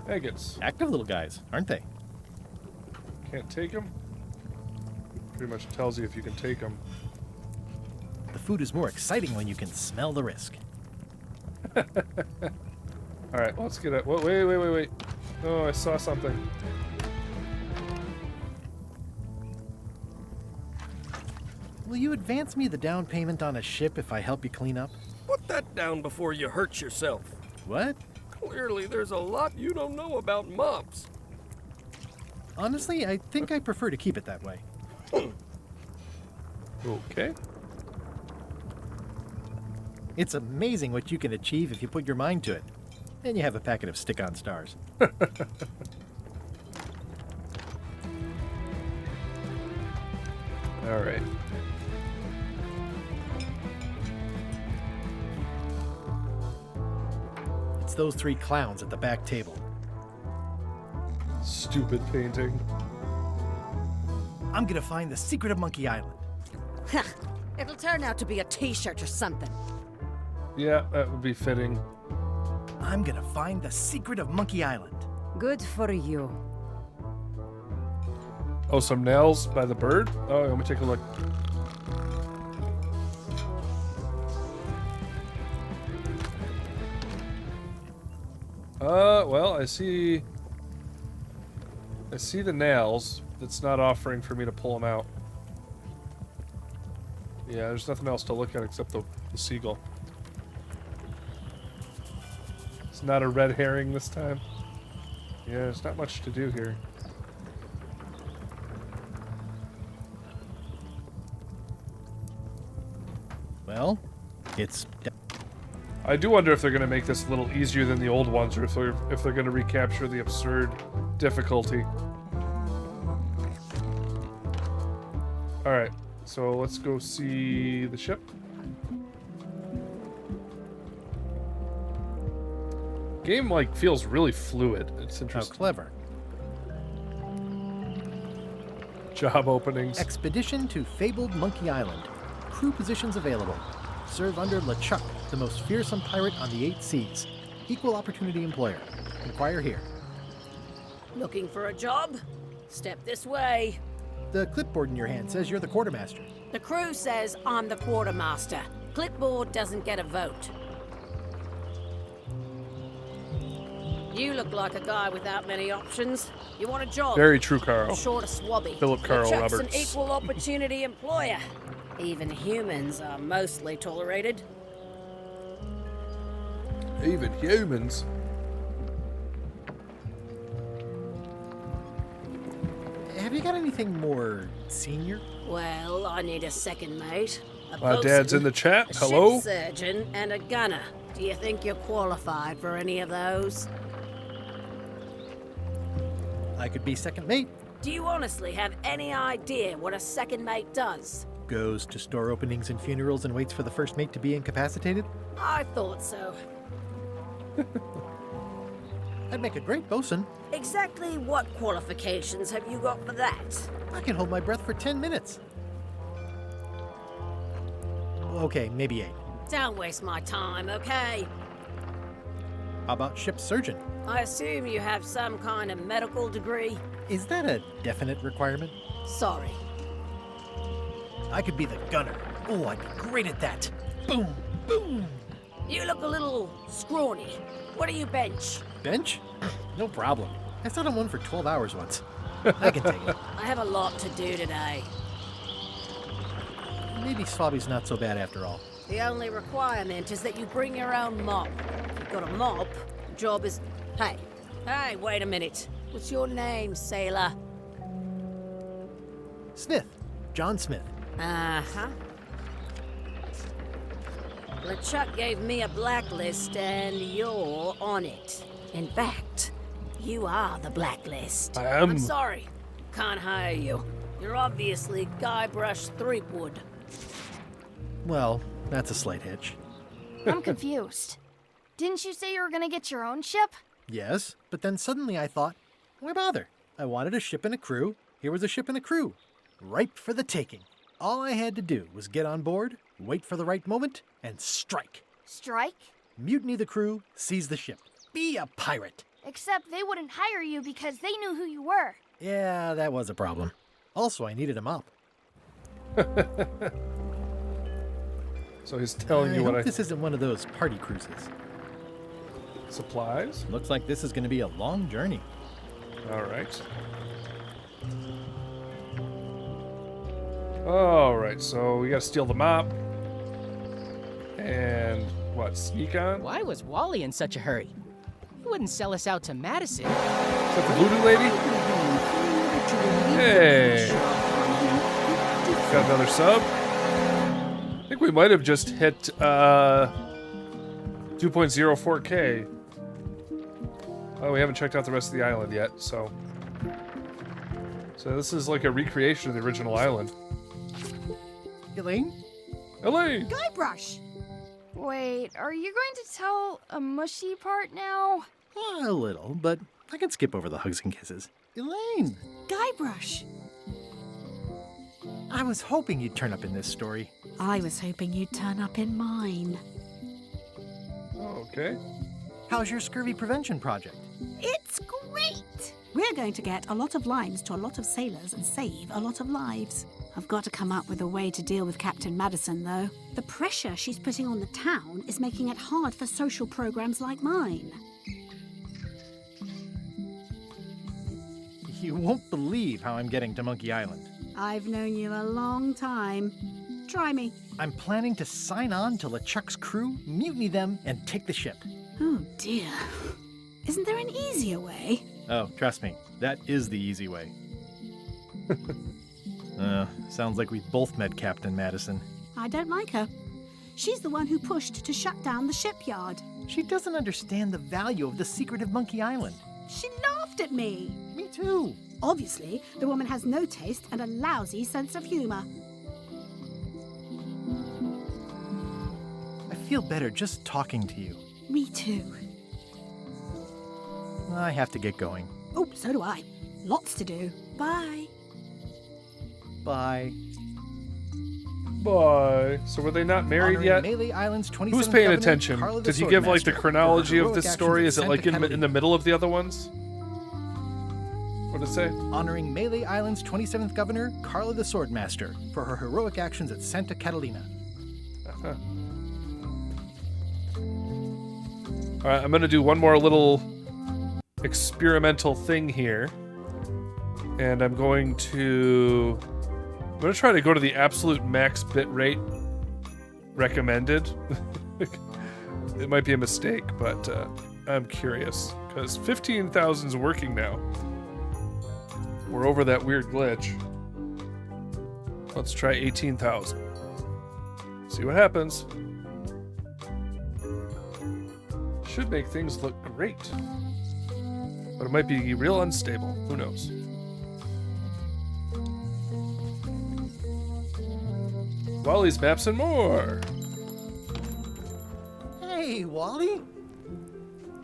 Agates. Active little guys, aren't they? Can't take them? Pretty much tells you if you can take them. The food is more exciting when you can smell the risk. Alright, let's get it. Wait. Oh, I saw something. Will you advance me the down payment on a ship if I help you clean up? Put that down before you hurt yourself. What? Clearly, there's a lot you don't know about mobs. Honestly, I think I prefer to keep it that way. Okay. It's amazing what you can achieve if you put your mind to it. And you have a packet of stick-on stars. All right. It's those 3 clowns at the back table. Stupid painting. I'm gonna find the secret of Monkey Island. It'll turn out to be a t-shirt or something. Yeah, that would be fitting. I'm gonna find the secret of Monkey Island. Good for you. Oh, some nails by the bird? Oh, let me take a look. Well, I see the nails. It's not offering for me to pull them out. Yeah, there's nothing else to look at except the seagull. It's not a red herring this time. Yeah, there's not much to do here. Well, it's... I do wonder if they're going to make this a little easier than the old ones, or if they're going to recapture the absurd difficulty. All right, so let's go see the ship. Game like feels really fluid. It's How interesting. clever. Job openings. Expedition to fabled Monkey Island. Crew positions available. Serve under LeChuck, the most fearsome pirate on the 8 seas. Equal opportunity employer. Inquire here. Looking for a job? Step this way. The clipboard in your hand says you're the quartermaster. The crew says I'm the quartermaster. Clipboard doesn't get a vote. You look like a guy without many options. You want a job? Very true, Carl. Short of swabby. Philip Carl LeChuck's Roberts. an equal opportunity employer. Even humans are mostly tolerated. Even humans. Have you got anything more senior? Well, I need a second mate. A My dad's in the chat. a Hello. ship surgeon, and a gunner. Do you think you're qualified for any of those? I could be second mate. Do you honestly have any idea what a second mate does? Goes to store openings and funerals and waits for the first mate to be incapacitated? I thought so. I'd make a great bosun. Exactly what qualifications have you got for that? I can hold my breath for 10 minutes. Okay, maybe 8. Don't waste my time, okay? How about ship surgeon? I assume you have some kind of medical degree? Is that a definite requirement? Sorry. I could be the gunner. Oh, I'd be great at that. Boom, boom. You look a little scrawny. What do you bench? Bench? No problem. I sat on one for 12 hours once. I can take it. I have a lot to do today. Maybe Swabby's not so bad after all. The only requirement is that you bring your own mop. If you've got a mop, the job is... Hey, wait a minute. What's your name, sailor? Smith. John Smith. Uh-huh. LeChuck gave me a blacklist, and you're on it. In fact, you are the blacklist. I am. I'm sorry. Can't hire you. You're obviously Guybrush Threepwood. Well, that's a slight hitch. I'm confused. Didn't you say you were gonna get your own ship? Yes, but then suddenly I thought, why bother? I wanted a ship and a crew. Here was a ship and a crew. Ripe for the taking. All I had to do was get on board, wait for the right moment, and strike. Strike? Mutiny the crew, seize the ship. Be a pirate. Except they wouldn't hire you because they knew who you were. Yeah, that was a problem. Also, I needed a mop. So he's telling you I what hope this isn't one of those party cruises. Supplies? Looks like this is going to be a long journey. All right. Alright, so we gotta steal the mop. And what, sneak on? Why was Wally in such a hurry? He wouldn't sell us out to Madison. Is that the voodoo lady? Hey! Got another sub? I think we might have just hit 2.04K. Oh, we haven't checked out the rest of the island yet, so... So this is like a recreation of the original island. Elaine? Elaine! Guybrush! Wait, are you going to tell a mushy part now? A little, but I can skip over the hugs and kisses. Elaine! Guybrush! I was hoping you'd turn up in this story. I was hoping you'd turn up in mine. Okay. How's your scurvy prevention project? It's great! We're going to get a lot of limes to a lot of sailors and save a lot of lives. I've got to come up with a way to deal with Captain Madison, though. The pressure she's putting on the town is making it hard for social programs like mine. You won't believe how I'm getting to Monkey Island. I've known you a long time. Try me. I'm planning to sign on to LeChuck's crew, mutiny them, and take the ship. Oh, dear. Isn't there an easier way? Oh, trust me, that is the easy way. Sounds like we've both met Captain Madison. I don't like her. She's the one who pushed to shut down the shipyard. She doesn't understand the value of the secret of Monkey Island. She laughed at me. Me too. Obviously, the woman has no taste and a lousy sense of humor. I feel better just talking to you. Me too. I have to get going. Oh, so do I. Lots to do. Bye. Bye. Bye. So were they not married Honoring yet? Melee Island's 27th Who's paying Governor, attention? Carla the Did he give like the Swordmaster, chronology for her of this heroic story? actions Is at it like Santa in the Catalina. middle of the other ones? What did it say? Honoring Melee Island's 27th Governor, Carla the Swordmaster, for her heroic actions at Santa Catalina. Uh-huh. Alright, I'm gonna do one more little experimental thing here. And I'm going to try to go to the absolute max bit rate recommended. It might be a mistake, but I'm curious because 15,000 is working now. We're over that weird glitch. Let's try 18,000. See what happens. Should make things look great. But it might be real unstable. Who knows? Wally's Maps and More! Hey, Wally!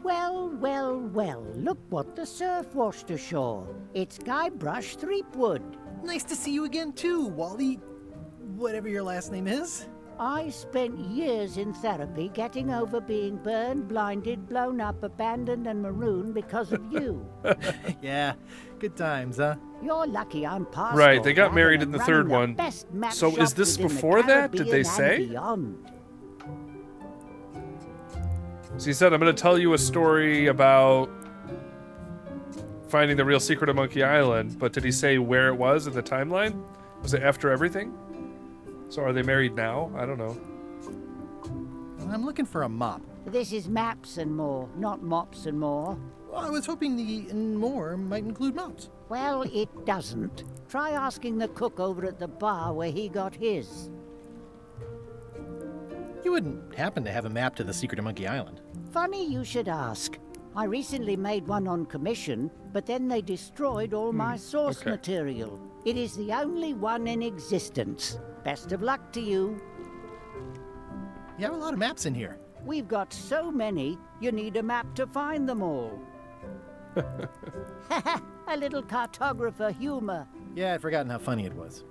Well, well, well, look what the surf washed ashore. It's Guybrush Threepwood. Nice to see you again too, Wally. Whatever your last name is. I spent years in therapy getting over being burned, blinded, blown up, abandoned, and marooned because of you. Yeah, good times, huh? You're lucky I'm past Right, all they got that married and in the running third one. best map So is shop this within the before that? Did they Caribbean and say? beyond. So he said, I'm going to tell you a story about finding the real secret of Monkey Island, but did he say where it was in the timeline? Was it after everything? So are they married now? I don't know. I'm looking for a mop. This is Maps and More, not Mops and More. Well, I was hoping the and more might include mops. Well, it doesn't. Try asking the cook over at the bar where he got his. You wouldn't happen to have a map to the secret of Monkey Island. Funny you should ask. I recently made one on commission, but then they destroyed all my source material. It is the only one in existence. Best of luck to you. You have a lot of maps in here. We've got so many, you need a map to find them all. A little cartographer humor. Yeah, I'd forgotten how funny it was.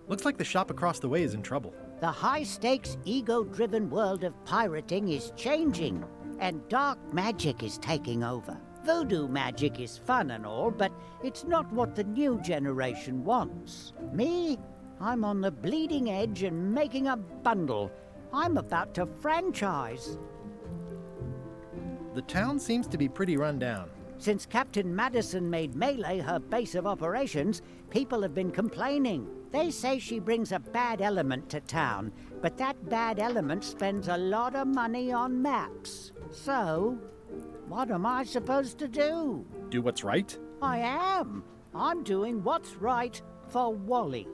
Looks like the shop across the way is in trouble. The high-stakes, ego-driven world of pirating is changing, and dark magic is taking over. Voodoo magic is fun and all, but it's not what the new generation wants. Me? I'm on the bleeding edge and making a bundle. I'm about to franchise. The town seems to be pretty run down. Since Captain Madison made Melee her base of operations, people have been complaining. They say she brings a bad element to town, but that bad element spends a lot of money on maps. So, what am I supposed to do? Do what's right? I am. I'm doing what's right for Wally.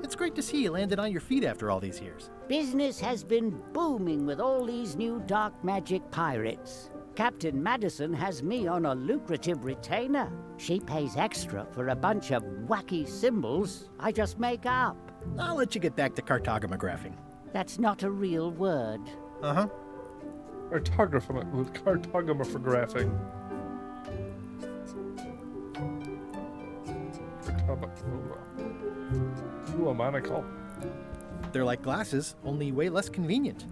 It's great to see you landed on your feet after all these years. Business has been booming with all these new dark magic pirates. Captain Madison has me on a lucrative retainer. She pays extra for a bunch of wacky symbols I just make up. I'll let you get back to cartographing. That's not a real word. Uh-huh. Cartographing. Ooh, a monocle. They're like glasses, only way less convenient.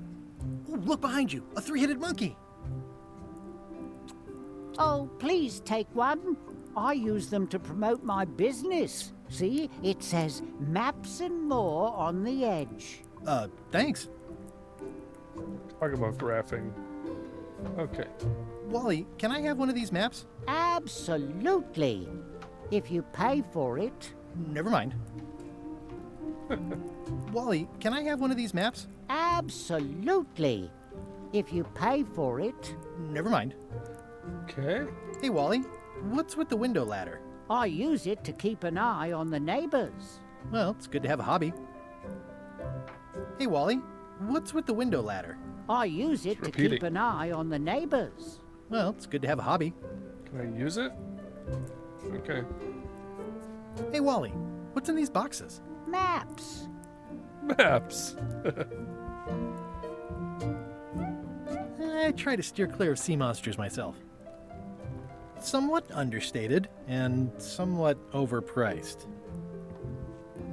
Ooh, look behind you, a three-headed monkey. Oh, please take one. I use them to promote my business. See, it says maps and more on the edge. Thanks. Talk about graphing. Okay. Wally, can I have one of these maps? Absolutely. If you pay for it. Never mind. Wally, can I have one of these maps? Absolutely. If you pay for it. Never mind. Okay. Hey, Wally, what's with the window ladder? I use it to keep an eye on the neighbors. Well, it's good to have a hobby. Hey, Wally, what's with the window ladder? I use it to keep an eye on the neighbors. Well, it's good to have a hobby. Can I use it? Okay. Hey, Wally, what's in these boxes? Maps. Maps. I try to steer clear of sea monsters myself. Somewhat understated and somewhat overpriced.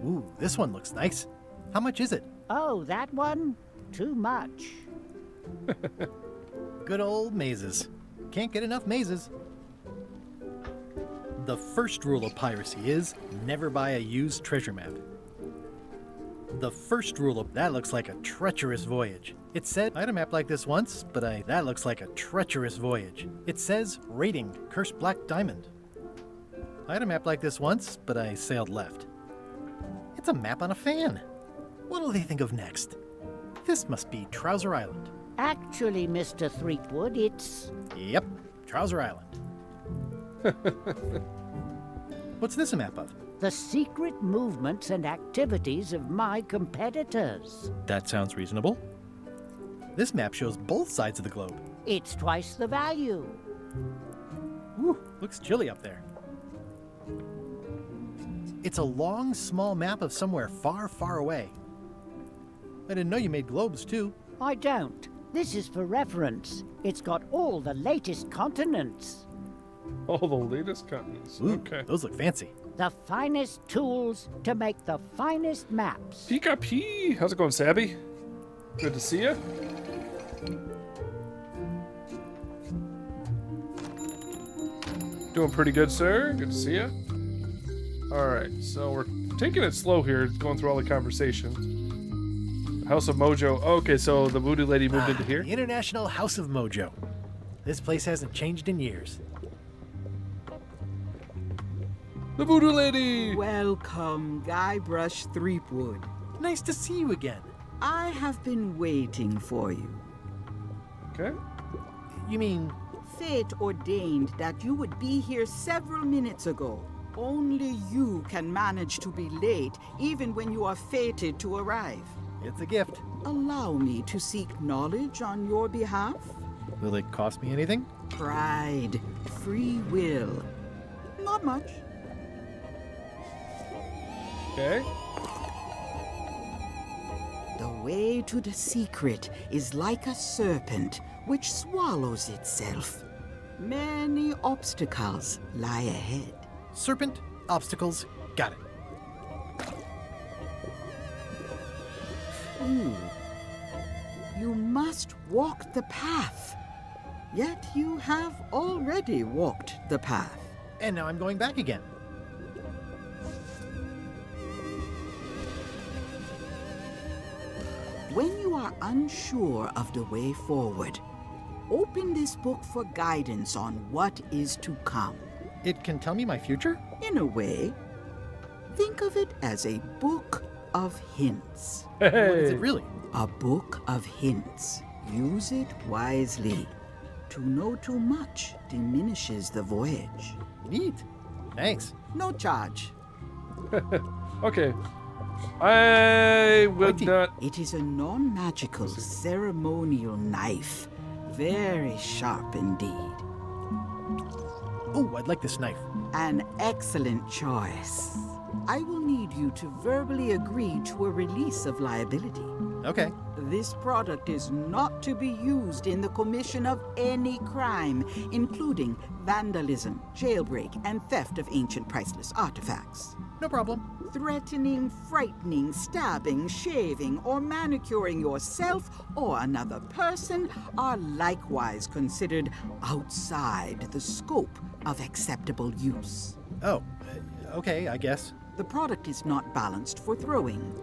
Ooh, this one looks nice. How much is it? Oh, that one? Too much. Good old mazes. Can't get enough mazes. The first rule of piracy is never buy a used treasure map. The first rule of that looks like a treacherous voyage. It said, I had a map like this once, but that looks like a treacherous voyage. It says, rating, cursed black diamond. I had a map like this once, but I sailed left. It's a map on a fan. What'll they think of next? This must be Trouser Island. Actually, Mr. Threepwood, it's... Yep, Trouser Island. What's this a map of? The secret movements and activities of my competitors. That sounds reasonable. This map shows both sides of the globe. It's twice the value. Ooh, looks chilly up there. It's a long, small map of somewhere far, far away. I didn't know you made globes, too. I don't. This is for reference. It's got all the latest continents. All the latest continents. Ooh, okay. Those look fancy. The finest tools to make the finest maps. Pika P. How's it going, Sabby? Good to see you. Doing pretty good, sir. Good to see you. All right, so we're taking it slow here, going through all the conversations. House of Mojo. Okay, so the voodoo lady moved into here. The International House of Mojo. This place hasn't changed in years. The voodoo lady! Welcome, Guybrush Threepwood. Nice to see you again. I have been waiting for you. Okay. You mean... Fate ordained that you would be here several minutes ago. Only you can manage to be late, even when you are fated to arrive. It's a gift. Allow me to seek knowledge on your behalf. Will it cost me anything? Pride, free will. Not much. Okay. The way to the secret is like a serpent which swallows itself. Many obstacles lie ahead. Serpent, obstacles, got it. Ooh. You must walk the path. Yet you have already walked the path. And now I'm going back again. When you are unsure of the way forward, Open this book for guidance on what is to come. It can tell me my future? In a way, think of it as a book of hints. What is it really? A book of hints. Use it wisely. To know too much diminishes the voyage. Neat. Thanks. No charge. Okay. I will not. It is a non-magical ceremonial knife. Very sharp indeed. Oh, I'd like this knife. An excellent choice. I will need you to verbally agree to a release of liability. Okay. This product is not to be used in the commission of any crime, including vandalism, jailbreak, and theft of ancient priceless artifacts. No problem. Threatening, frightening, stabbing, shaving, or manicuring yourself or another person are likewise considered outside the scope of acceptable use. Oh, okay, I guess. The product is not balanced for throwing.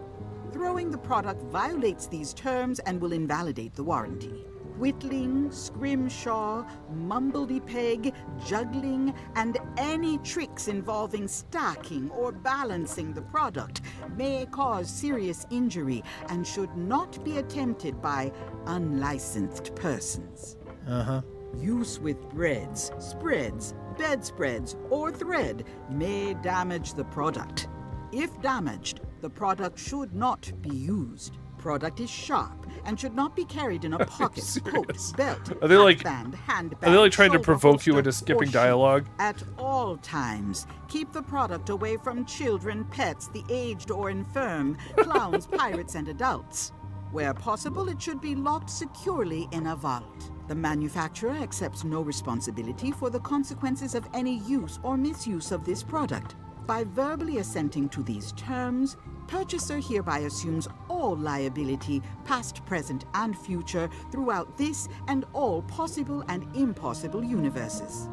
Throwing the product violates these terms and will invalidate the warranty. Whittling, scrimshaw, mumbledy-peg, juggling, and any tricks involving stacking or balancing the product may cause serious injury and should not be attempted by unlicensed persons. Uh-huh. Use with breads, spreads, bedspreads, or thread may damage the product. If damaged, the product should not be used. Product is sharp and should not be carried in a pocket, coat, belt, Are they like hatband, handbag, Are they like trying to shoulder provoke you holster, into skipping or sheath. dialogue? At all times, keep the product away from children, pets, the aged or infirm, clowns, pirates, and adults. Where possible, it should be locked securely in a vault. The manufacturer accepts no responsibility for the consequences of any use or misuse of this product. By verbally assenting to these terms, purchaser hereby assumes all liability, past, present, and future, throughout this and all possible and impossible universes.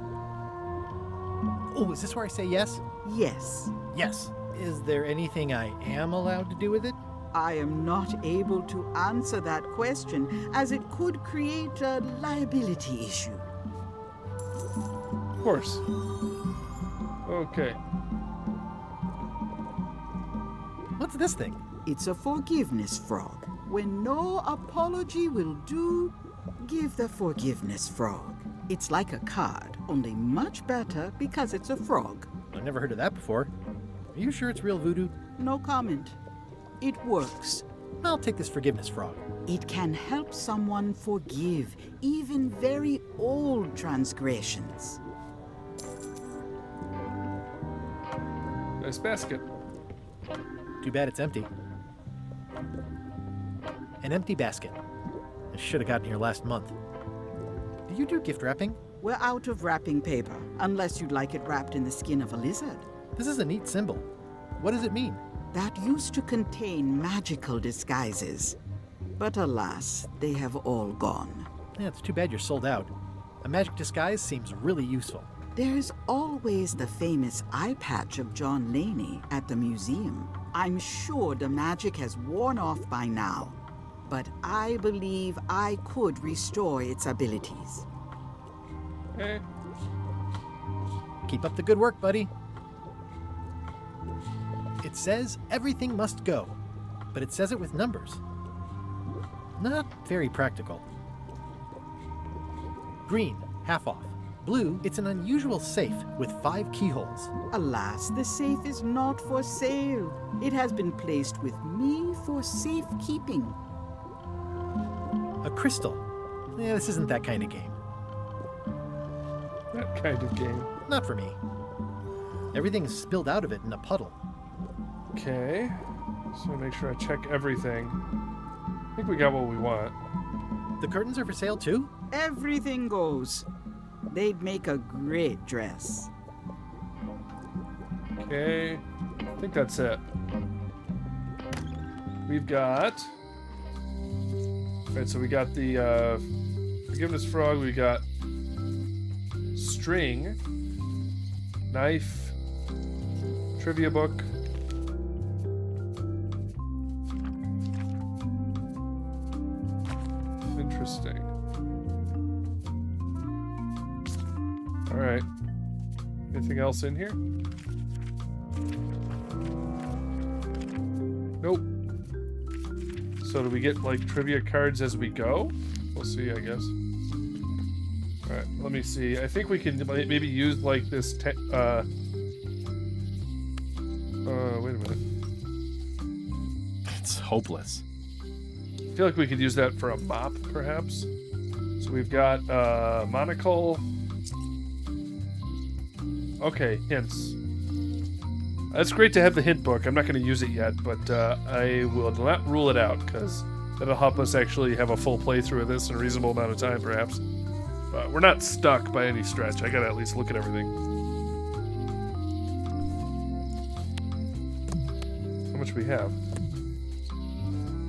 Oh, is this where I say yes? Yes. Yes. Is there anything I am allowed to do with it? I am not able to answer that question, as it could create a liability issue. Of course. Okay. What's this thing? It's a forgiveness frog. When no apology will do, give the forgiveness frog. It's like a card, only much better because it's a frog. I've never heard of that before. Are you sure it's real voodoo? No comment. It works. I'll take this forgiveness frog. It can help someone forgive even very old transgressions. Nice basket. Too bad it's empty. An empty basket. I should have gotten here last month. Do you do gift wrapping? We're out of wrapping paper, unless you'd like it wrapped in the skin of a lizard. This is a neat symbol. What does it mean? That used to contain magical disguises. But alas, they have all gone. Yeah, it's too bad you're sold out. A magic disguise seems really useful. There's always the famous eye patch of John Laney at the museum. I'm sure the magic has worn off by now, but I believe I could restore its abilities. Okay. Keep up the good work, buddy. It says everything must go, but it says it with numbers. Not very practical. Green, half off. Blue, it's an unusual safe with 5 keyholes. Alas, the safe is not for sale. It has been placed with me for safekeeping. A crystal. Yeah, this isn't that kind of game. That kind of game. Not for me. Everything's spilled out of it in a puddle. Okay. So make sure I check everything. I think we got what we want. The curtains are for sale too? Everything goes. They'd make a great dress. Okay. I think that's it. We've got... Alright, so we got the forgiveness frog, we got string, knife, trivia book. Interesting. right. Anything else in here? Nope. So do we get like trivia cards as we go? We'll see, I guess. Alright, let me see. I think we can maybe use like this wait a minute. It's hopeless. I feel like we could use that for a mop, perhaps. So we've got monocle. Okay, hints. It's great to have the hint book. I'm not going to use it yet, but I will not rule it out, because that'll help us actually have a full playthrough of this in a reasonable amount of time, perhaps. But we're not stuck by any stretch. I got to at least look at everything. How much we have?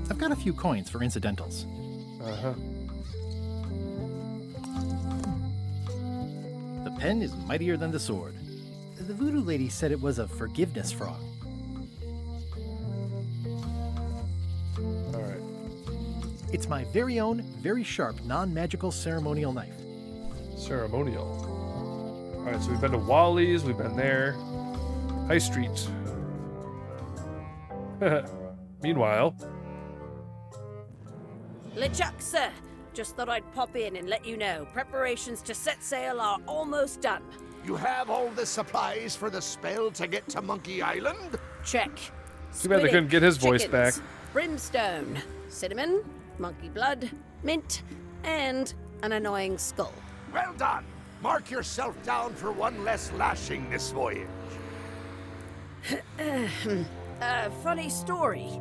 I've got a few coins for incidentals. Uh-huh. The pen is mightier than the sword. The voodoo lady said it was a forgiveness frog. Alright. It's my very own, very sharp, non-magical ceremonial knife. Ceremonial. Alright, so we've been to Wally's, we've been there. High Street. Meanwhile... LeChuck, sir. Just thought I'd pop in and let you know. Preparations to set sail are almost done. You have all the supplies for the spell to get to Monkey Island? Check. Too bad they couldn't get his voice back. Brimstone, cinnamon, monkey blood, mint, and an annoying skull. Well done. Mark yourself down for one less lashing this voyage. Funny story.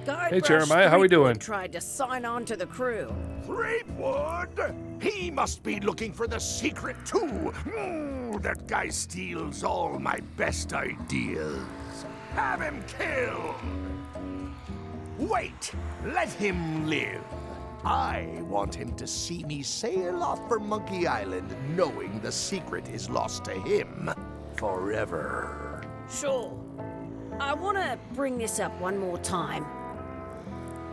Hey Jeremiah, how we doing? Tried to sign on to the crew. Threepwood? He must be looking for the secret too. That guy steals all my best ideas. Have him killed. Wait, let him live. I want him to see me sail off for Monkey Island knowing the secret is lost to him forever. Sure. I want to bring this up one more time.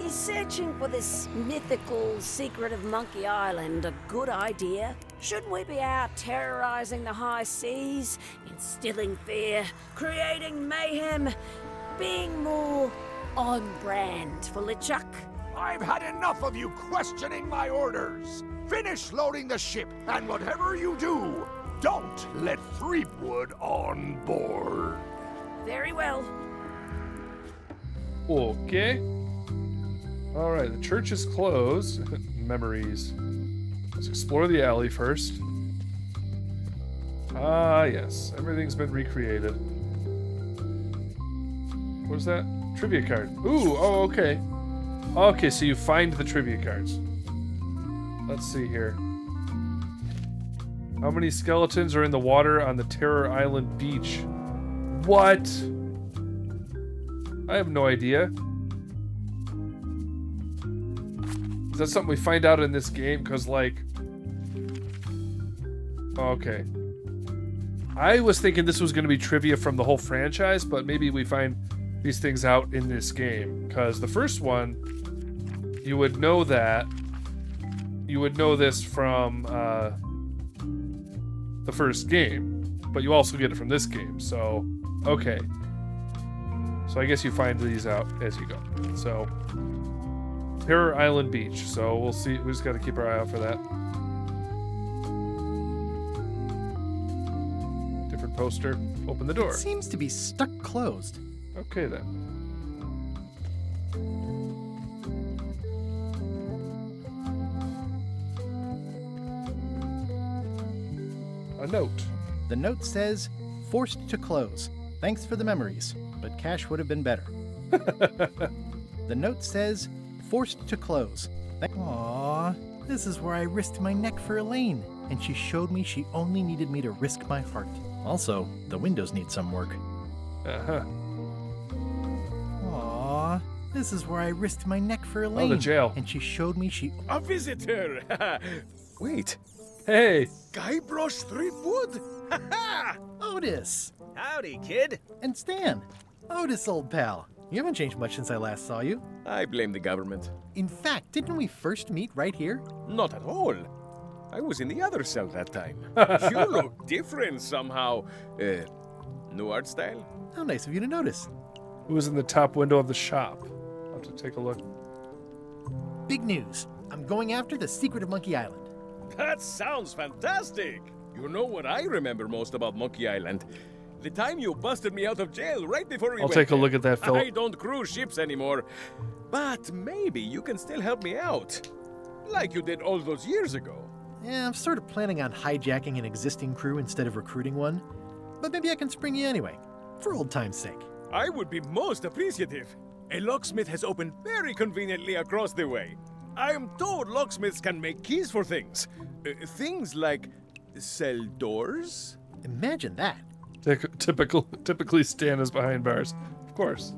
Is searching for this mythical secret of Monkey Island a good idea? Shouldn't we be out terrorizing the high seas, instilling fear, creating mayhem, being more on brand for LeChuck? I've had enough of you questioning my orders. Finish loading the ship, and whatever you do, don't let Threepwood on board. Very well. Okay. Alright, the church is closed. Memories. Let's explore the alley first. Ah, yes. Everything's been recreated. What is that? Trivia card. Ooh, oh, okay. Okay, so you find the trivia cards. Let's see here. How many skeletons are in the water on the Terror Island beach? What? I have no idea. Is that something we find out in this game? Because, like... Okay. I was thinking this was going to be trivia from the whole franchise, but maybe we find these things out in this game. Because the first one, you would know that. You would know this from the first game. But you also get it from this game, so... Okay. So I guess you find these out as you go. So... Terror Island Beach, so we'll see. We just got to keep our eye out for that. Different poster. Open the door. It seems to be stuck closed. Okay then. A note. The note says, "Forced to close. Thanks for the memories, but cash would have been better." The note says, "Forced to close. Aww, this is where I risked my neck for Elaine, and she showed me she only needed me to risk my heart. Also, the windows need some work." Uh-huh. Aww, this is where I risked my neck for Elaine. Oh, the jail. And she showed me she... A visitor! Wait. Hey! Guybrush Threepwood? Otis! Howdy, kid. And Stan. Otis, old pal. You haven't changed much since I last saw you. I blame the government. In fact, didn't we first meet right here? Not at all. I was in the other cell that time. You look different somehow. New art style? How nice of you to notice. Who was in the top window of the shop? I'll have to take a look. Big news. I'm going after the secret of Monkey Island. That sounds fantastic! You know what I remember most about Monkey Island? The time you busted me out of jail right before we I'll went take a there. look at that, Phil. I don't cruise ships anymore. But maybe you can still help me out. Like you did all those years ago. Yeah, I'm sort of planning on hijacking an existing crew instead of recruiting one. But maybe I can spring you anyway, for old time's sake. I would be most appreciative. A locksmith has opened very conveniently across the way. I am told locksmiths can make keys for things. Things like cell doors. Imagine that. Typically Stan is behind bars. Of course.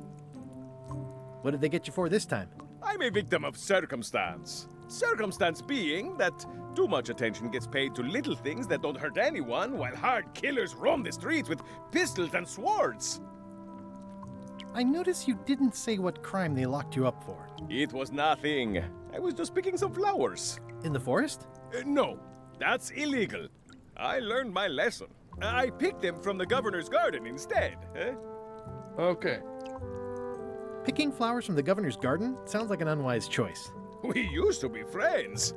What did they get you for this time? I'm a victim of circumstance. Circumstance being that too much attention gets paid to little things that don't hurt anyone, while hard killers roam the streets with pistols and swords. I notice you didn't say what crime they locked you up for. It was nothing. I was just picking some flowers. In the forest? No, that's illegal. I learned my lesson. I picked them from the governor's garden instead. Okay. Picking flowers from the governor's garden sounds like an unwise choice. We used to be friends.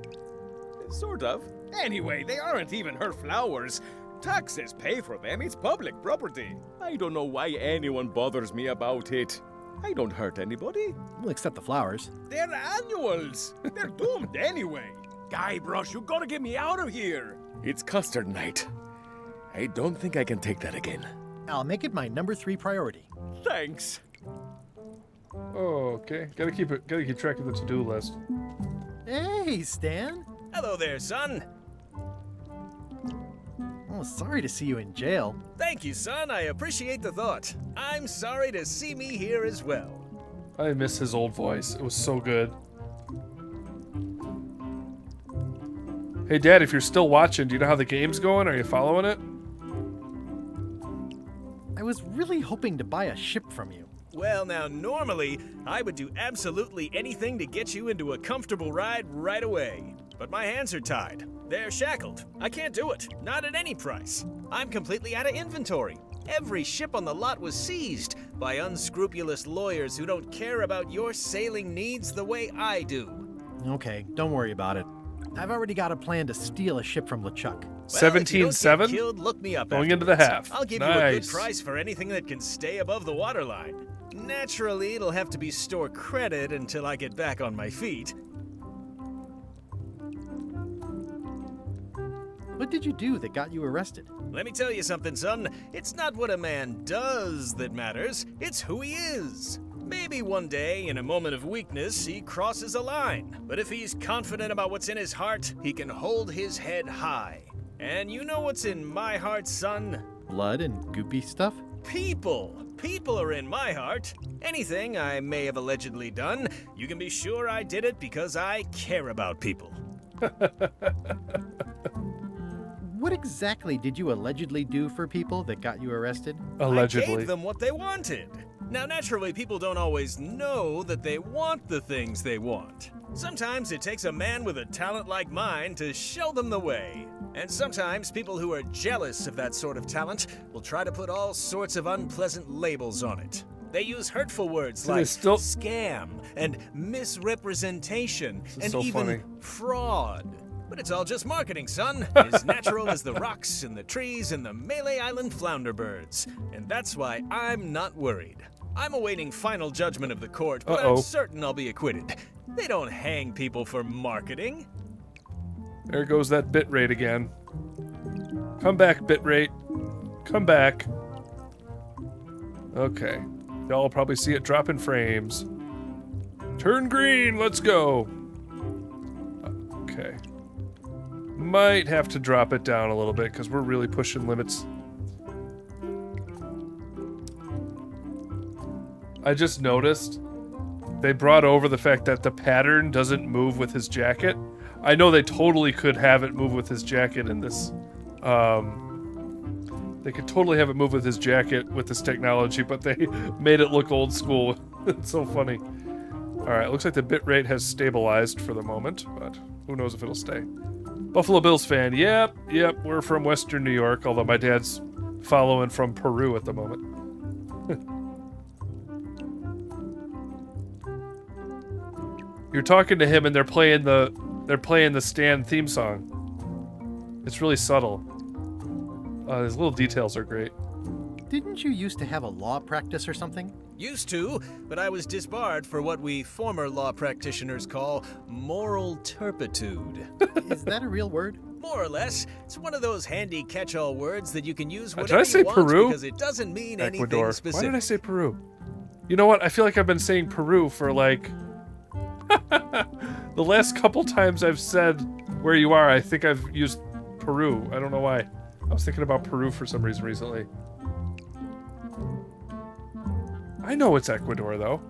Sort of. Anyway, they aren't even her flowers. Taxes pay for them. It's public property. I don't know why anyone bothers me about it. I don't hurt anybody. We'll accept the flowers. They're annuals. They're doomed anyway. Guybrush, you gotta get me out of here. It's custard night. I don't think I can take that again. I'll make it my number 3 priority. Thanks. Oh, okay. Gotta keep track of the to-do list. Hey, Stan. Hello there, son. Oh, sorry to see you in jail. Thank you, son. I appreciate the thought. I'm sorry to see me here as well. I miss his old voice. It was so good. Hey, Dad, if you're still watching, do you know how the game's going? Are you following it? I was really hoping to buy a ship from you. Well, now, normally, I would do absolutely anything to get you into a comfortable ride right away. But my hands are tied. They're shackled. I can't do it. Not at any price. I'm completely out of inventory. Every ship on the lot was seized by unscrupulous lawyers who don't care about your sailing needs the way I do. Okay, don't worry about it. I've already got a plan to steal a ship from LeChuck. 17-7? Look me up Going into the afterwards. half. I'll give you a good price for anything that can stay above the waterline. Naturally, it'll have to be store credit until I get back on my feet. What did you do that got you arrested? Let me tell you something, son. It's not what a man does that matters, it's who he is. Maybe one day, in a moment of weakness, he crosses a line. But if he's confident about what's in his heart, he can hold his head high. And you know what's in my heart, son? Blood and goopy stuff? People. People are in my heart. Anything I may have allegedly done, you can be sure I did it because I care about people. What exactly did you allegedly do for people that got you arrested? Allegedly. I gave them what they wanted. Now, naturally, people don't always know that they want the things they want. Sometimes it takes a man with a talent like mine to show them the way. And sometimes people who are jealous of that sort of talent will try to put all sorts of unpleasant labels on it. They use hurtful words like scam and misrepresentation and even fraud. But it's all just marketing, son. As natural as the rocks and the trees and the Melee Island flounder birds. And that's why I'm not worried. I'm awaiting final judgment of the court, but I'm certain I'll be acquitted. They don't hang people for marketing. There goes that bitrate again. Come back, bitrate. Come back. Okay. Y'all probably see it drop in frames. Turn green, let's go. Okay. Might have to drop it down a little bit because we're really pushing limits. I just noticed they brought over the fact that the pattern doesn't move with his jacket. I know they totally could have it move with his jacket in this. They could totally have it move with his jacket with this technology, but they made it look old school. It's so funny. All right, looks like the bitrate has stabilized for the moment, but who knows if it'll stay. Buffalo Bills fan. Yep. We're from Western New York, although my dad's following from Peru at the moment. You're talking to him and they're playing the Stan theme song. It's really subtle. His little details are great. Didn't you used to have a law practice or something? Used to, but I was disbarred for what we former law practitioners call moral turpitude. Is that a real word? More or less. It's one of those handy catch-all words that you can use whenever Did I say you want Peru? because it doesn't mean Ecuador. anything specific. Why did I say Peru? You know what? I feel like I've been saying Peru for like the last couple times I've said where you are. I think I've used Peru. I don't know why. I was thinking about Peru for some reason recently. I know it's Ecuador though.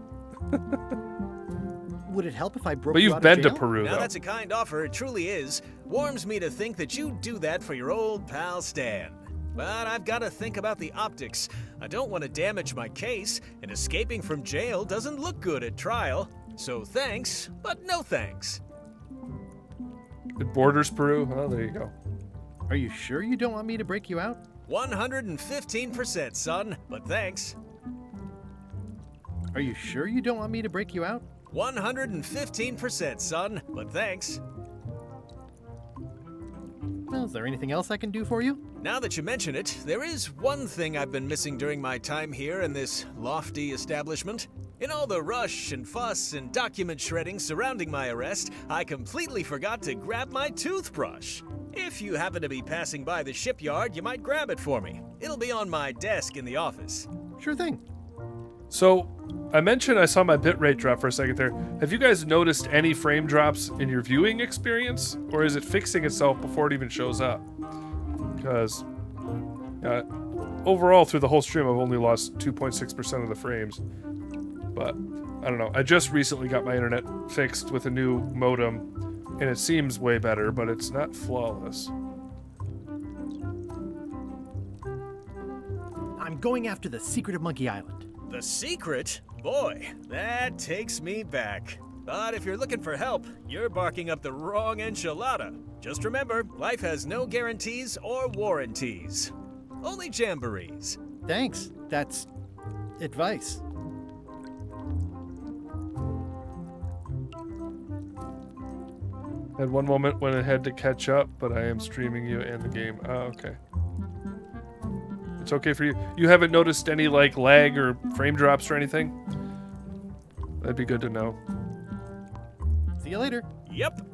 Would it help if I broke But you you've out been of to jail? Peru Now though. that's a kind offer, it truly is. Warms me to think that you'd do that for your old pal Stan. But I've got to think about the optics. I don't want to damage my case, and escaping from jail doesn't look good at trial. So thanks, but no thanks. It borders Peru. Oh, there you go. Are you sure you don't want me to break you out? 115%, son, but thanks. Are you sure you don't want me to break you out? 115%, son, but thanks. Well, is there anything else I can do for you? Now that you mention it, there is one thing I've been missing during my time here in this lofty establishment. In all the rush and fuss and document shredding surrounding my arrest, I completely forgot to grab my toothbrush. If you happen to be passing by the shipyard, you might grab it for me. It'll be on my desk in the office. Sure thing. So, I mentioned I saw my bitrate drop for a second there. Have you guys noticed any frame drops in your viewing experience? Or is it fixing itself before it even shows up? Because overall, through the whole stream, I've only lost 2.6% of the frames. But, I don't know. I just recently got my internet fixed with a new modem, and it seems way better, but it's not flawless. I'm going after the secret of Monkey Island. The secret? Boy, that takes me back. But if you're looking for help, you're barking up the wrong enchilada. Just remember, life has no guarantees or warranties. Only jamborees. Thanks. That's advice. Had one moment when it had to catch up, but I am streaming you and the game. Oh, okay. It's okay for you. You haven't noticed any like lag or frame drops or anything? That'd be good to know. See you later. Yep.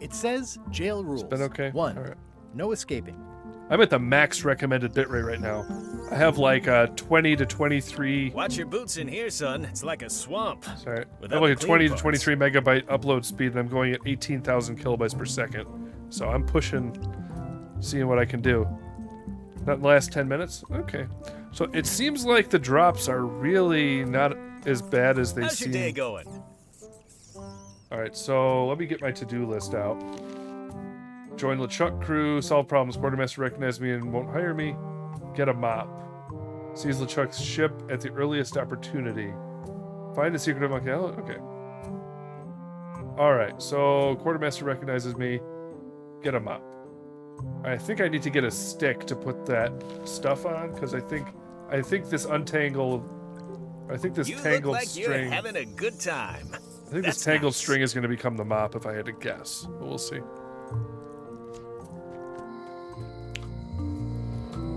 It says jail rules. It's been okay? 1. All right. No escaping. I'm at the max recommended bitrate right now. I have like 20 to 23. Watch your boots in here, son. It's like a swamp. Sorry. I Without have like a the 20 clean to 23 megabyte upload speed, and I'm going at 18,000 kilobytes per second. So I'm pushing, seeing what I can do. Not in the last 10 minutes? Okay. So it seems like the drops are really not as bad as they How's seem. your day going? Alright, so let me get my to-do list out. Join LeChuck crew, solve problems, quartermaster recognize me and won't hire me, get a mop. Seize LeChuck's ship at the earliest opportunity. Find the secret of Monkey Island? Okay. Alright, so quartermaster recognizes me, get a mop. I think I need to get a stick to put that stuff on, because I think this tangled You look like string. you're having a good time. I think this tangled string is going to become the mop if I had to guess. But we'll see.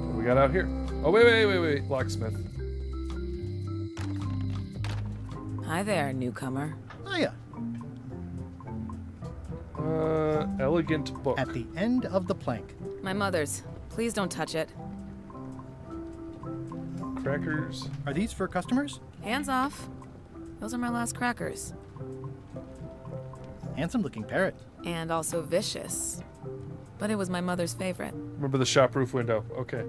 What do we got out here? Oh, wait. Locksmith. Hi there, newcomer. Hiya. Elegant book. At the end of the plank. My mother's. Please don't touch it. Crackers. Are these for customers? Hands off. Those are my last crackers. Handsome looking parrot. And also vicious. But it was my mother's favorite. Remember the shop roof window. Okay.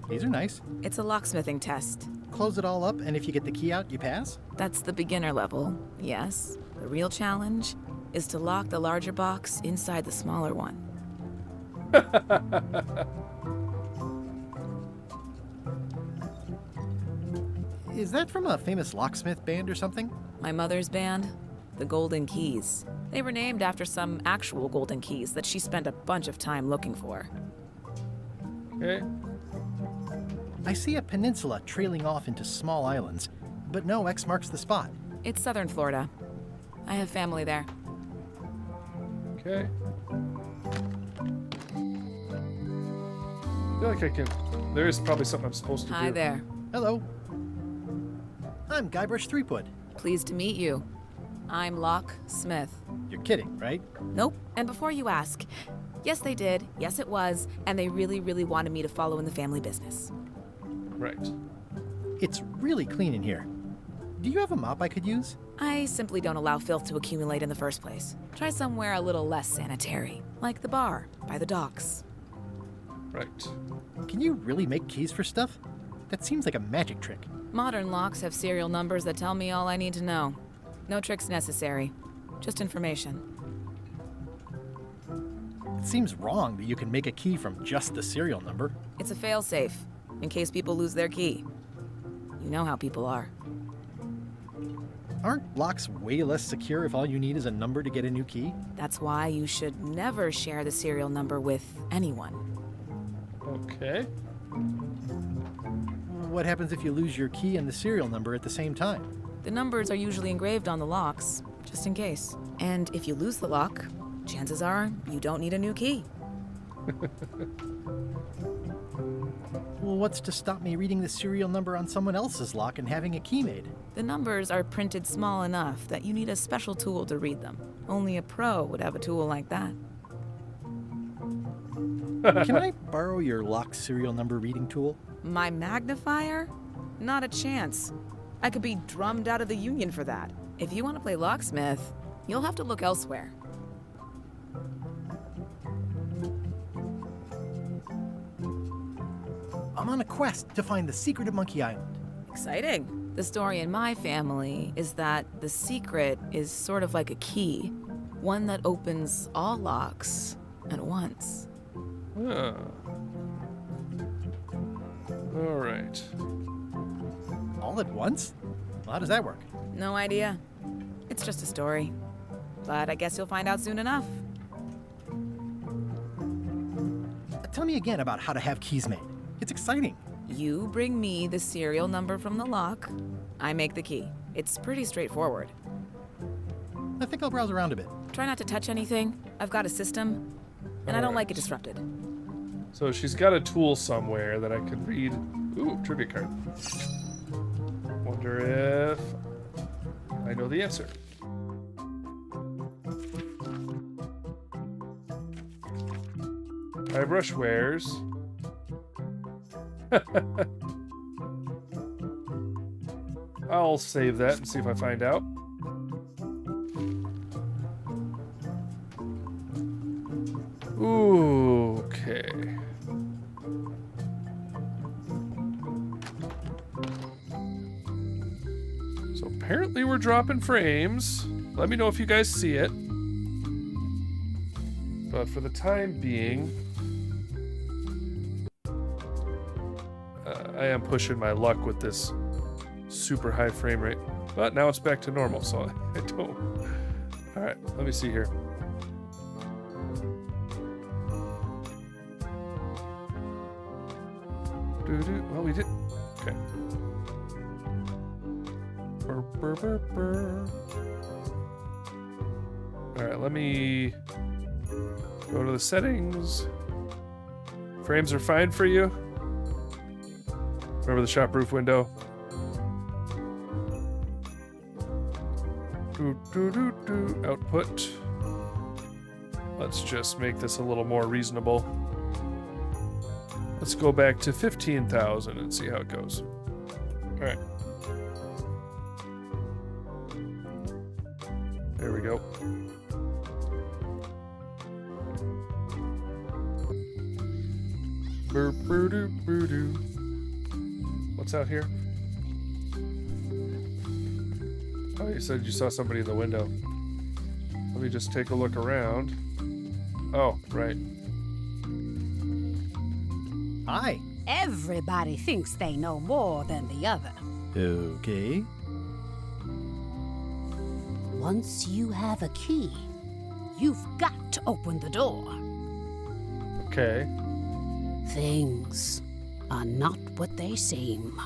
These are nice. It's a locksmithing test. Close it all up, and if you get the key out, you pass? That's the beginner level, yes. The real challenge is to lock the larger box inside the smaller one. Is that from a famous locksmith band or something? My mother's band, the Golden Keys. They were named after some actual golden keys that she spent a bunch of time looking for. Okay. I see a peninsula trailing off into small islands, but no X marks the spot. It's southern Florida. I have family there. Okay. I feel like I can... There is probably something I'm supposed to do. Hi there. Hello. I'm Guybrush Threepwood. Pleased to meet you. I'm Locke Smith. You're kidding, right? Nope. And before you ask, yes they did, yes it was, and they really, really wanted me to follow in the family business. Right. It's really clean in here. Do you have a mop I could use? I simply don't allow filth to accumulate in the first place. Try somewhere a little less sanitary, like the bar by the docks. Right. Can you really make keys for stuff? That seems like a magic trick. Modern locks have serial numbers that tell me all I need to know. No tricks necessary, just information. It seems wrong that you can make a key from just the serial number. It's a failsafe, in case people lose their key. You know how people are. Aren't locks way less secure if all you need is a number to get a new key? That's why you should never share the serial number with anyone. Okay. What happens if you lose your key and the serial number at the same time? The numbers are usually engraved on the locks, just in case. And if you lose the lock, chances are you don't need a new key. Well, what's to stop me reading the serial number on someone else's lock and having a key made? The numbers are printed small enough that you need a special tool to read them. Only a pro would have a tool like that. Can I borrow your lock serial number reading tool? My magnifier? Not a chance. I could be drummed out of the union for that. If you want to play locksmith, you'll have to look elsewhere. I'm on a quest to find the secret of Monkey Island. Exciting. The story in my family is that the secret is sort of like a key, one that opens all locks at once. Ah. All right. All at once? Well, how does that work? No idea. It's just a story. But I guess you'll find out soon enough. Tell me again about how to have keys made. It's exciting. You bring me the serial number from the lock. I make the key. It's pretty straightforward. I think I'll browse around a bit. Try not to touch anything. I've got a system, and I don't like it disrupted. So she's got a tool somewhere that I could read. Ooh, trivia card. Wonder if I know the answer. Guybrush wears. I'll save that and see if I find out. Ooh, okay. So apparently we're dropping frames. Let me know if you guys see it. But for the time being, I am pushing my luck with this super high frame rate. But now it's back to normal, so I don't. All right, let me see here. Well, we did. Okay. Burr, burr, burr, burr. All right, let me go to the settings. Frames are fine for you. Remember the shop roof window. Output. Let's just make this a little more reasonable. Let's go back to 15,000 and see how it goes. All right. There we go. What's out here? Oh, you said you saw somebody in the window. Let me just take a look around. Oh, right. Hi. Everybody thinks they know more than the other. Okay. Once you have a key, you've got to open the door. Okay. Things are not what they seem.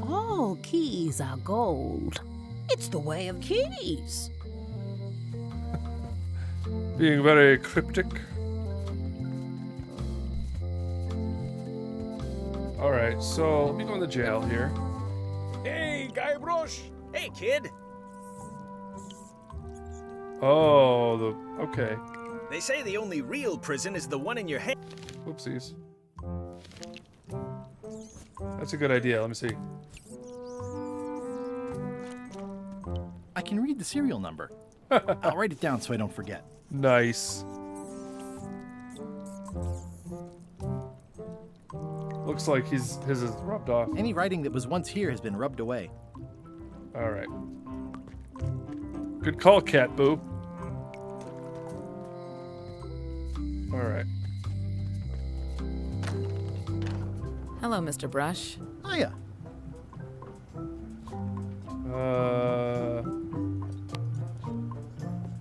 All keys are gold. It's the way of keys. Being very cryptic. Alright, so let me go in the jail here. Hey, Guybrush! Hey, kid! Oh, okay. They say the only real prison is the one in your head. Whoopsies. That's a good idea. Let me see. I can read the serial number. I'll write it down so I don't forget. Nice. Looks like his is rubbed off. Any writing that was once here has been rubbed away. All right. Good call, Cat Boo. All right. Hello, Mr. Brush. Hiya.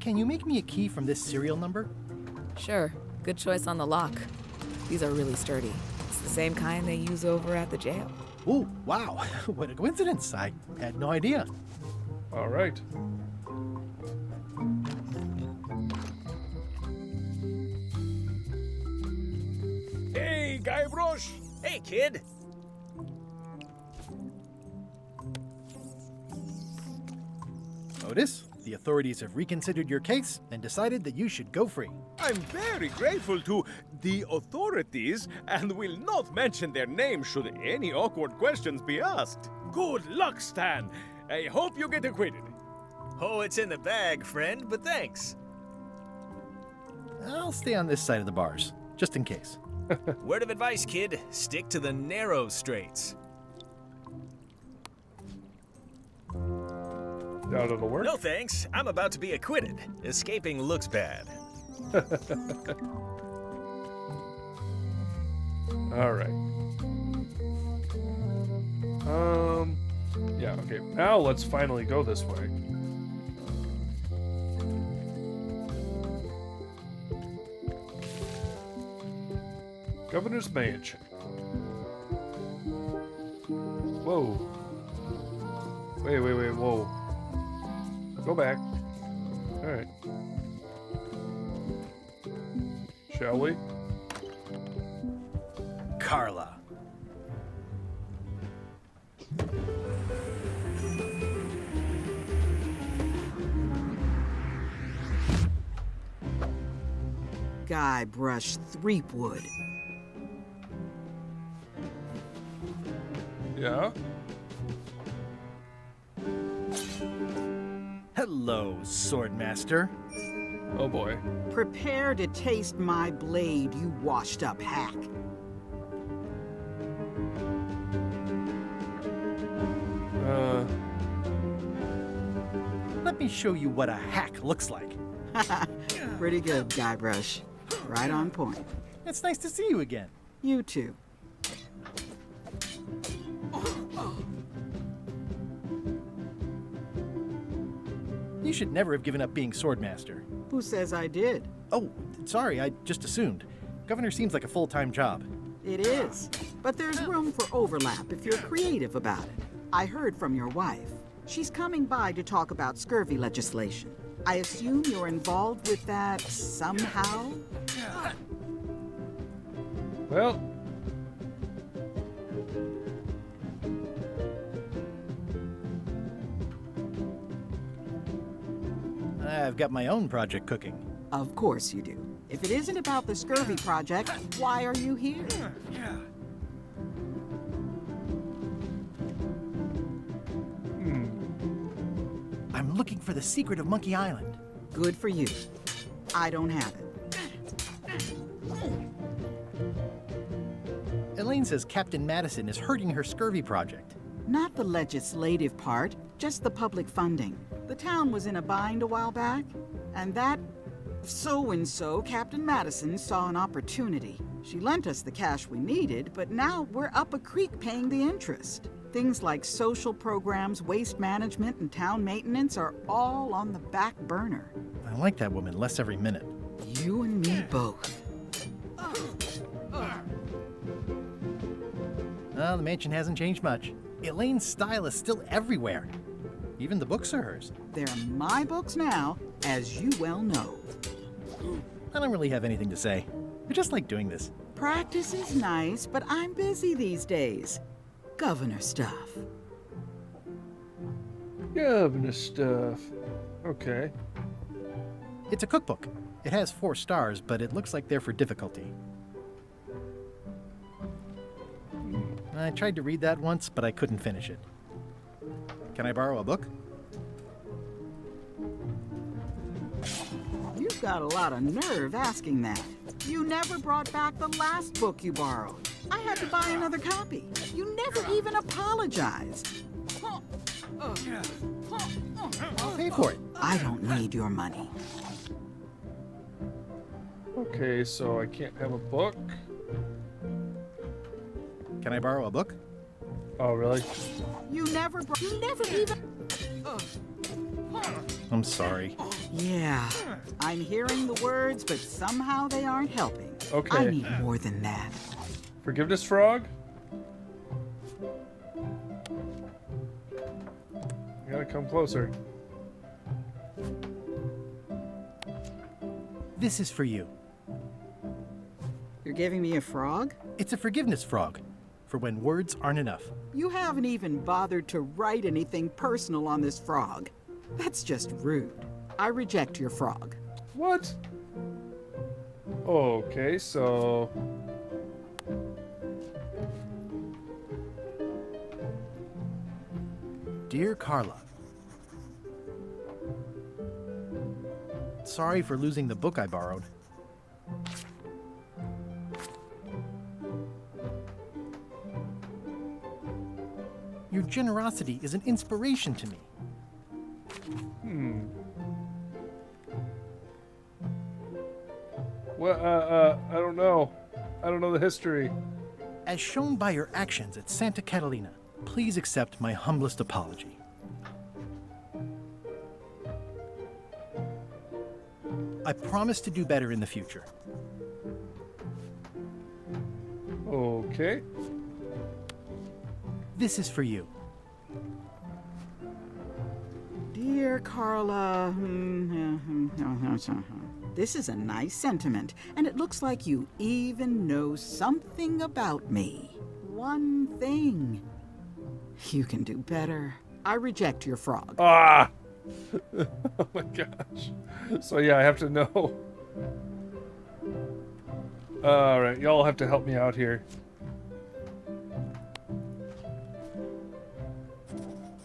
Can you make me a key from this serial number? Sure. Good choice on the lock. These are really sturdy. It's the same kind they use over at the jail. Ooh, wow. What a coincidence. I had no idea. All right. Hey, Guybrush! Hey, kid! Otis, the authorities have reconsidered your case and decided that you should go free. I'm very grateful to the authorities and will not mention their name should any awkward questions be asked. Good luck, Stan. I hope you get acquitted. Oh, it's in the bag, friend, but thanks. I'll stay on this side of the bars, just in case. Word of advice, kid. Stick to the narrow straights. Doubt it'll work. No thanks. I'm about to be acquitted. Escaping looks bad. All right. Yeah, okay. Now let's finally go this way. Governor's Mansion. Whoa. Wait, whoa. Go back. Alright. Shall we? Carla. Guybrush Threepwood. Yeah? Hello, Swordmaster. Oh boy. Prepare to taste my blade, you washed-up hack. Let me show you what a hack looks like. Pretty good, Guybrush. Right on point. It's nice to see you again. You too. You should never have given up being Swordmaster. Who says I did? Oh, sorry, I just assumed. Governor seems like a full-time job. It is. But there's room for overlap if you're creative about it. I heard from your wife. She's coming by to talk about scurvy legislation. I assume you're involved with that somehow? Well. I've got my own project cooking. Of course you do. If it isn't about the scurvy project, why are you here? I'm looking for the secret of Monkey Island. Good for you. I don't have it. Elaine says Captain Madison is hurting her scurvy project. Not the legislative part, just the public funding. The town was in a bind a while back, and that so-and-so, Captain Madison, saw an opportunity. She lent us the cash we needed, but now we're up a creek paying the interest. Things like social programs, waste management, and town maintenance are all on the back burner. I like that woman less every minute. You and me both. Well, the mansion hasn't changed much. Elaine's style is still everywhere. Even the books are hers. They're my books now, as you well know. I don't really have anything to say. I just like doing this. Practice is nice, but I'm busy these days. Governor stuff. Governor stuff. Okay. It's a cookbook. It has 4 stars, but it looks like they're for difficulty. I tried to read that once, but I couldn't finish it. Can I borrow a book? You've got a lot of nerve asking that. You never brought back the last book you borrowed. I had to buy another copy. You never even apologized. I'll pay for it. I don't need your money. Okay, so I can't have a book. Can I borrow a book? Oh, really? You never even... I'm sorry. Yeah, I'm hearing the words, but somehow they aren't helping. Okay. I need more than that. Forgiveness frog? You gotta come closer. This is for you. You're giving me a frog? It's a forgiveness frog, for when words aren't enough. You haven't even bothered to write anything personal on this frog. That's just rude. I reject your frog. What? Okay, so... Dear Carla, sorry for losing the book I borrowed. Your generosity is an inspiration to me. Well, I don't know. I don't know the history. As shown by your actions at Santa Catalina, please accept my humblest apology. I promise to do better in the future. Okay. This is for you. Dear Carla, this is a nice sentiment, and it looks like you even know something about me. One thing. You can do better. I reject your frog. Ah! Oh my gosh. So yeah, I have to know. Alright, y'all have to help me out here.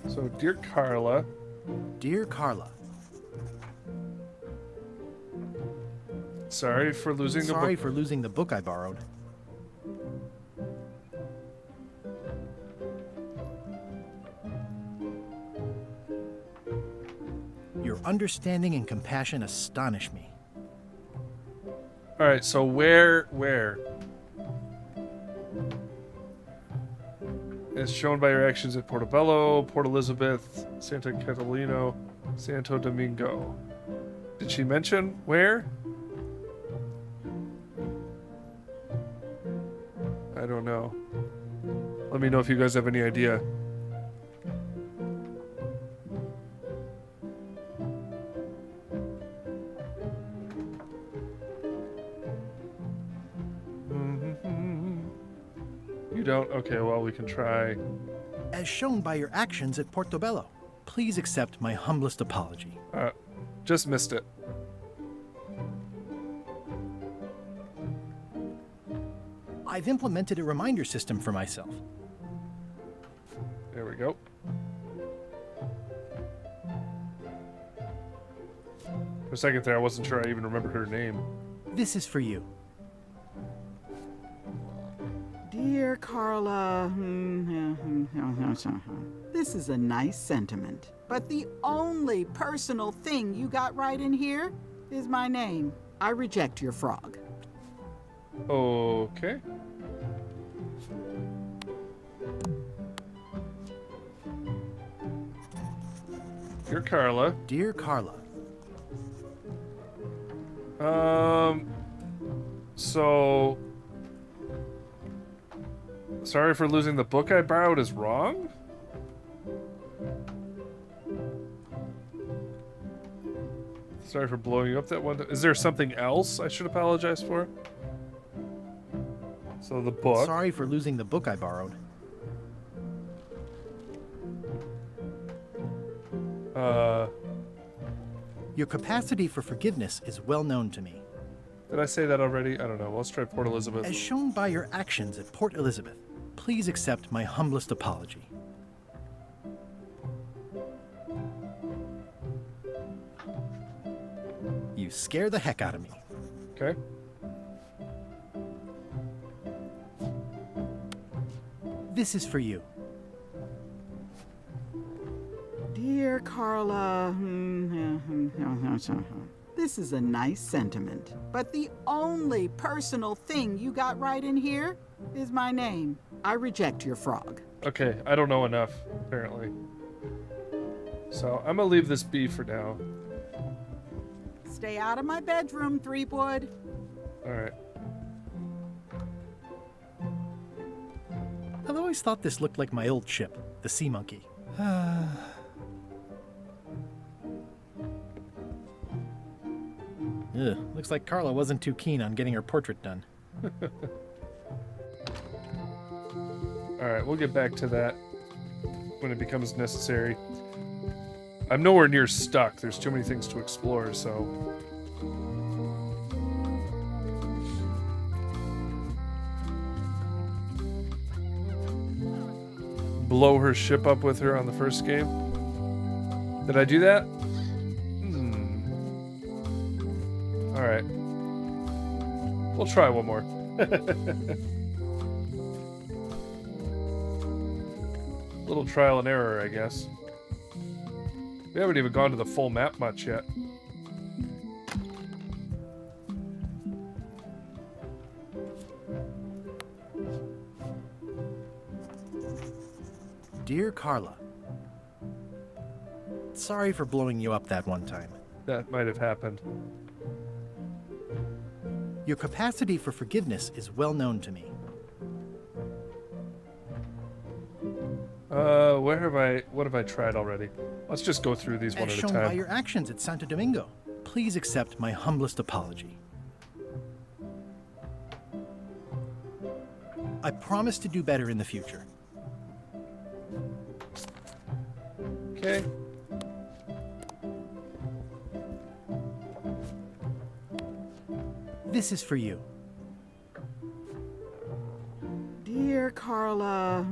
So, dear Carla. Dear Carla. Sorry for losing the book. Sorry for losing the book I borrowed. Your understanding and compassion astonish me. Alright, so where? As shown by your actions at Portobello, Port Elizabeth, Santa Catalina, Santo Domingo. Did she mention where? I don't know. Let me know if you guys have any idea. You don't? Okay, well, we can try. As shown by your actions at Portobello, please accept my humblest apology. Just missed it. I've implemented a reminder system for myself. There we go. For a second there, I wasn't sure I even remembered her name. This is for you. Dear Carla, this is a nice sentiment, but the only personal thing you got right in here is my name. I reject your frog. Okay. Dear Carla. Dear Carla. So... Sorry for losing the book I borrowed is wrong? Sorry for blowing you up that one. Is there something else I should apologize for? So the book. Sorry for losing the book I borrowed. Your capacity for forgiveness is well known to me. Did I say that already? I don't know. Let's try Port Elizabeth. As shown by your actions at Port Elizabeth, please accept my humblest apology. You scare the heck out of me. Okay. This is for you. Dear Carla, this is a nice sentiment, but the only personal thing you got right in here is my name. I reject your frog. Okay, I don't know enough, apparently. So I'm gonna leave this be for now. Stay out of my bedroom, Threepwood. Alright. I've always thought this looked like my old ship, the Sea Monkey. Ugh, looks like Carla wasn't too keen on getting her portrait done. Alright, we'll get back to that when it becomes necessary. I'm nowhere near stuck. There's too many things to explore, so... Blow her ship up with her on the first game? Did I do that? Alright. We'll try one more. Little trial and error, I guess. We haven't even gone to the full map much yet. Dear Carla, sorry for blowing you up that one time. That might have happened. Your capacity for forgiveness is well known to me. What have I tried already? Let's just go through these one As at a shown time. by your actions at Santo Domingo, please accept my humblest apology. I promise to do better in the future. Okay. This is for you. Dear Carla,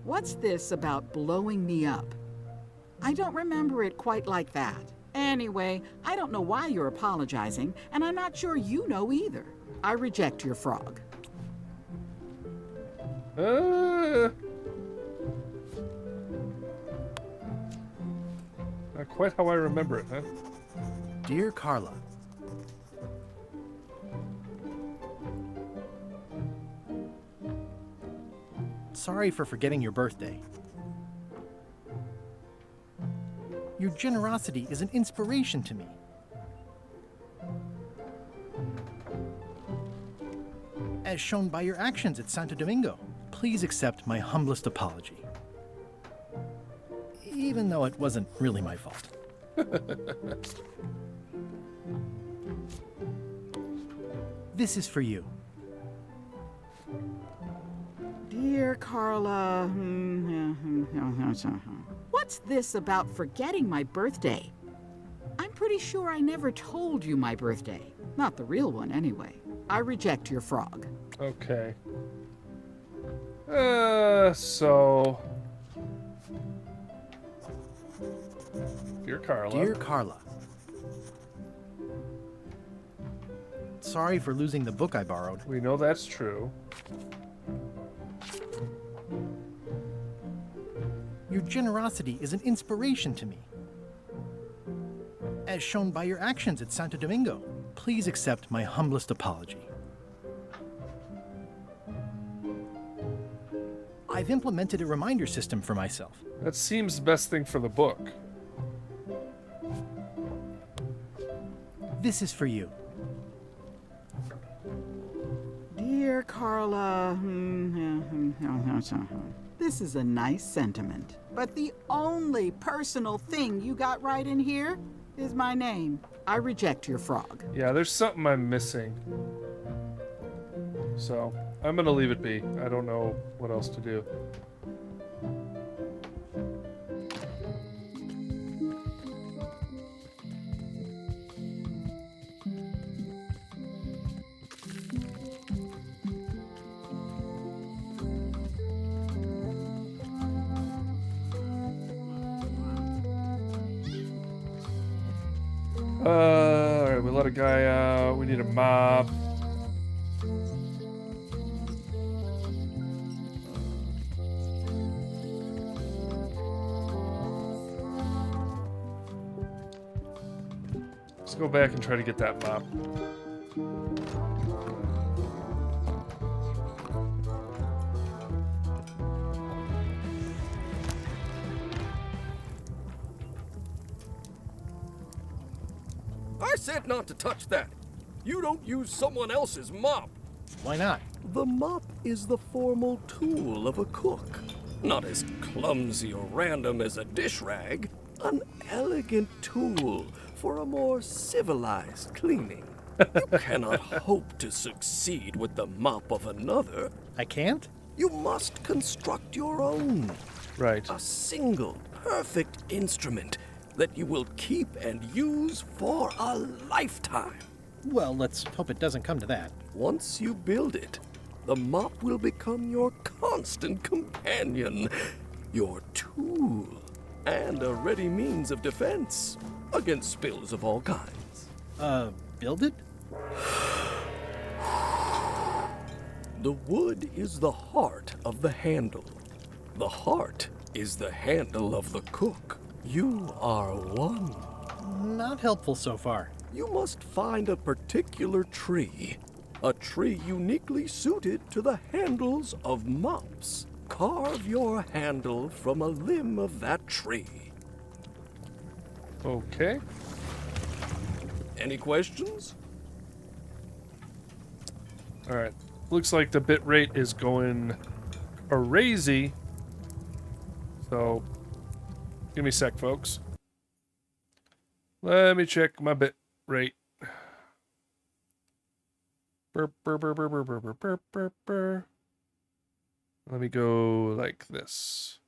what's this about blowing me up? I don't remember it quite like that. Anyway, I don't know why you're apologizing, and I'm not sure you know either. I reject your frog. Not quite how I remember it, huh? Dear Carla, sorry for forgetting your birthday. Your generosity is an inspiration to me. As shown by your actions at Santo Domingo, please accept my humblest apology. Even though it wasn't really my fault. This is for you. Dear Carla, what's this about forgetting my birthday? I'm pretty sure I never told you my birthday. Not the real one, anyway. I reject your frog. Okay. So... Dear Carla. Dear Carla, sorry for losing the book I borrowed. We know that's true. Your generosity is an inspiration to me. As shown by your actions at Santo Domingo, Please accept my humblest apology. I've implemented a reminder system for myself. That seems the best thing for the book. This is for you. Dear Carla, this is a nice sentiment, but the only personal thing you got right in here is my name. I reject your frog. Yeah, there's something I'm missing. So, I'm gonna leave it be. I don't know what else to do. Alright, we let a guy out. We need a mop. Let's go back and try to get that mop. I said not to touch that. You don't use someone else's mop. Why not? The mop is the formal tool of a cook. Not as clumsy or random as a dish rag. An elegant tool for a more civilized cleaning. You cannot hope to succeed with the mop of another. I can't? You must construct your own. Right. A single, perfect instrument that you will keep and use for a lifetime. Well, let's hope it doesn't come to that. Once you build it, the mop will become your constant companion, your tool, and a ready means of defense against spills of all kinds. Build it? The wood is the heart of the handle. The heart is the handle of the cook. You are one. Not helpful so far. You must find a particular tree. A tree uniquely suited to the handles of mops. Carve your handle from a limb of that tree. Okay. Any questions? Alright. Looks like the bit rate is going crazy. So, give me a sec, folks. Let me check my bit rate. Burr, burr, burr, burr, burr, burr, burr, burr, burr, burr. Let me go like this.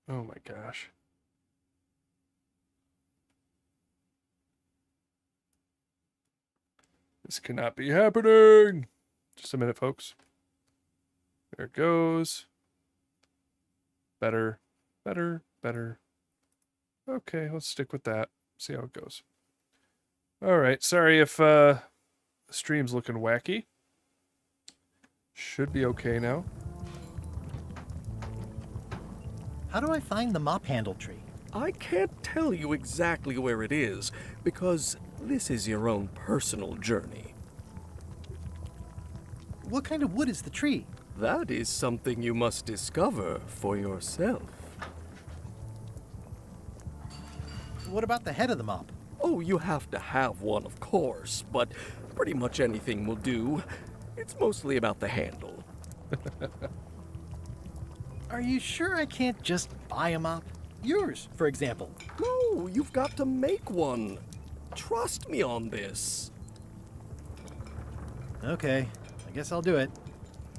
Oh my gosh. This cannot be happening. Just a minute, folks. There it goes. Better, better, better. Okay, let's stick with that. See how it goes. All right, sorry if the stream's looking wacky. Should be okay now. How do I find the mop handle tree? I can't tell you exactly where it is, because this is your own personal journey. What kind of wood is the tree? That is something you must discover for yourself. What about the head of the mop? Oh, you have to have one, of course, but pretty much anything will do. It's mostly about the handle. Are you sure I can't just buy a mop? Yours, for example. No, you've got to make one. Trust me on this. Okay, I guess I'll do it.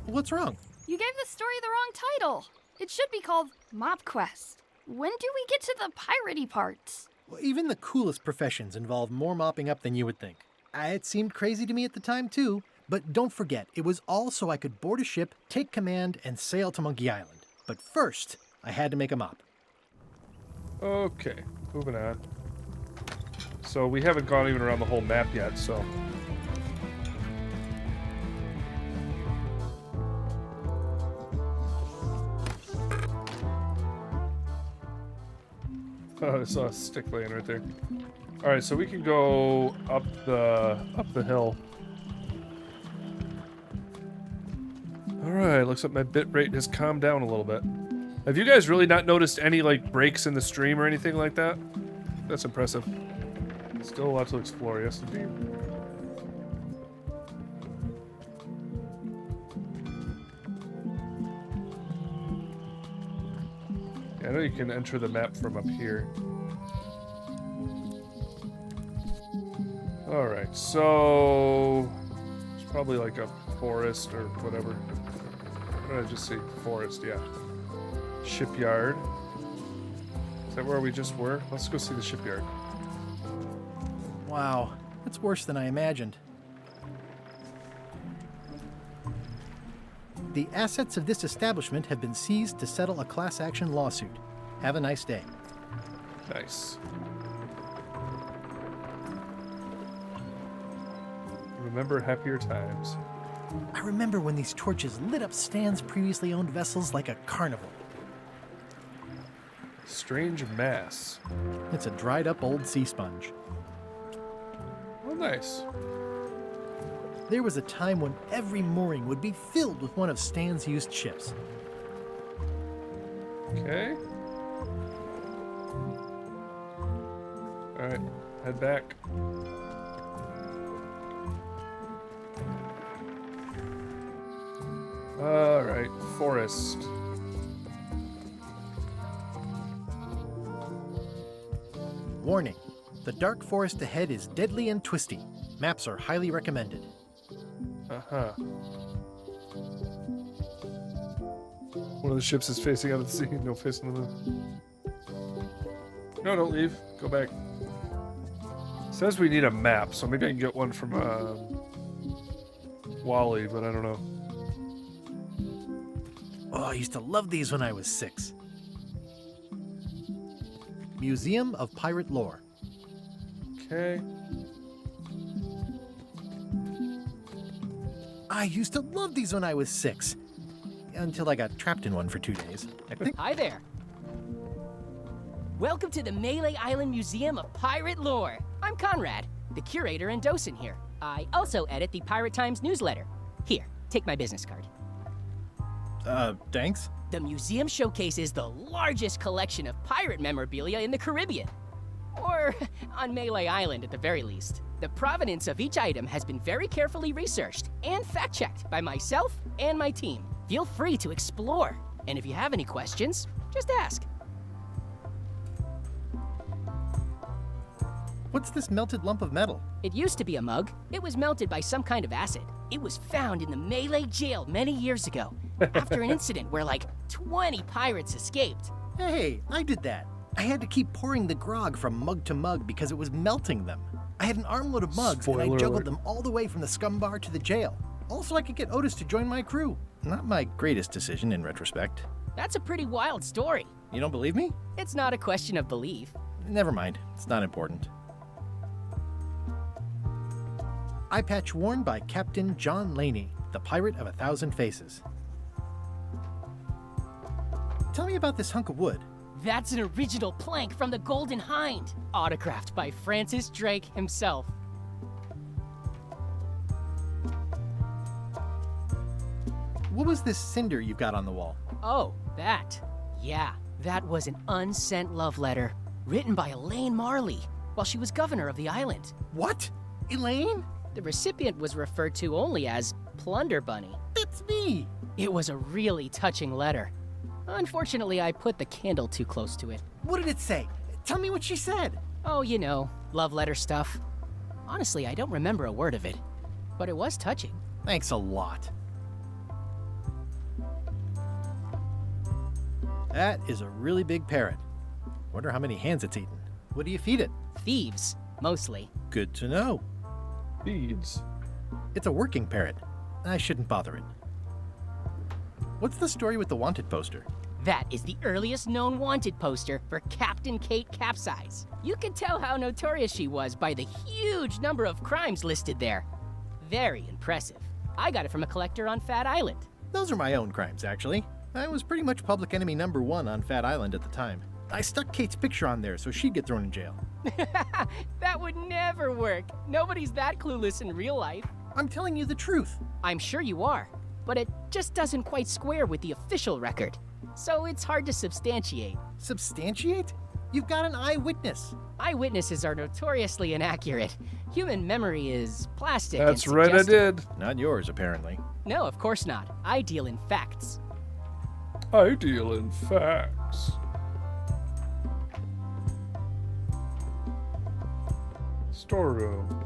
What's wrong? You gave the story the wrong title. It should be called Mop Quest. When do we get to the piratey parts? Well, even the coolest professions involve more mopping up than you would think. It seemed crazy to me at the time, too. But don't forget, it was all so I could board a ship, take command, and sail to Monkey Island. But first, I had to make a mop. Okay, moving on. So we haven't gone even around the whole map yet, so... Oh, I saw a stick laying right there. All right, so we can go up the hill. All right, looks like my bit rate has calmed down a little bit. Have you guys really not noticed any like breaks in the stream or anything like that? That's impressive. Still a lot to explore, yes indeed. I know you can enter the map from up here. Alright, so... it's probably like a forest or whatever. What did I just say? Forest, yeah. Shipyard. Is that where we just were? Let's go see the shipyard. Wow, that's worse than I imagined. The assets of this establishment have been seized to settle a class action lawsuit. Have a nice day. Nice. Remember happier times. I remember when these torches lit up Stan's previously owned vessels like a carnival. Strange mass. It's a dried up old sea sponge. Oh, nice. There was a time when every mooring would be filled with one of Stan's used ships. Okay. Alright, head back. Alright, forest. Warning. The dark forest ahead is deadly and twisty. Maps are highly recommended. Uh-huh. One of the ships is facing out of the sea, no facing the moon. No, don't leave. Go back. It says we need a map, so maybe I can get one from Wally, but I don't know. Oh, I used to love these when I was 6. Museum of Pirate Lore. Okay. I used to love these when I was 6. Until I got trapped in one for 2 days. I think. Hi there. Welcome to the Melee Island Museum of Pirate Lore. I'm Conrad, the curator and docent here. I also edit the Pirate Times newsletter. Here, take my business card. Thanks. The museum showcases the largest collection of pirate memorabilia in the Caribbean. Or on Melee Island at the very least. The provenance of each item has been very carefully researched and fact-checked by myself and my team. Feel free to explore. And if you have any questions, just ask. What's this melted lump of metal? It used to be a mug. It was melted by some kind of acid. It was found in the Melee jail many years ago, after an incident where like 20 pirates escaped. Hey, I did that. I had to keep pouring the grog from mug to mug because it was melting them. I had an armload of mugs and I juggled them all the way from the scum bar to the jail. Also, I could get Otis to join my crew. Not my greatest decision in retrospect. That's a pretty wild story. You don't believe me? It's not a question of belief. Never mind. It's not important. Eye patch worn by Captain John Laney, the Pirate of 1,000 Faces. Tell me about this hunk of wood. That's an original plank from the Golden Hind, autographed by Francis Drake himself. What was this cinder you've got on the wall? Oh, that. Yeah, that was an unsent love letter, written by Elaine Marley while she was governor of the island. What? Elaine? The recipient was referred to only as Plunder Bunny. That's me! It was a really touching letter. Unfortunately, I put the candle too close to it. What did it say? Tell me what she said. Oh, you know, love letter stuff. Honestly, I don't remember a word of it, but it was touching. Thanks a lot. That is a really big parrot. Wonder how many hands it's eaten. What do you feed it? Thieves, mostly. Good to know. Feeds. It's a working parrot. I shouldn't bother it. What's the story with the wanted poster? That is the earliest known wanted poster for Captain Kate Capsize. You can tell how notorious she was by the huge number of crimes listed there. Very impressive. I got it from a collector on Fat Island. Those are my own crimes, actually. I was pretty much public enemy #1 on Fat Island at the time. I stuck Kate's picture on there so she'd get thrown in jail. That would never work. Nobody's that clueless in real life. I'm telling you the truth. I'm sure you are, but it just doesn't quite square with the official record. So it's hard to substantiate. Substantiate? You've got an eyewitness. Eyewitnesses are notoriously inaccurate. Human memory is plastic. That's and right, I suggestive. did. Not yours, apparently. No, of course not. I deal in facts. I deal in facts. Storeroom.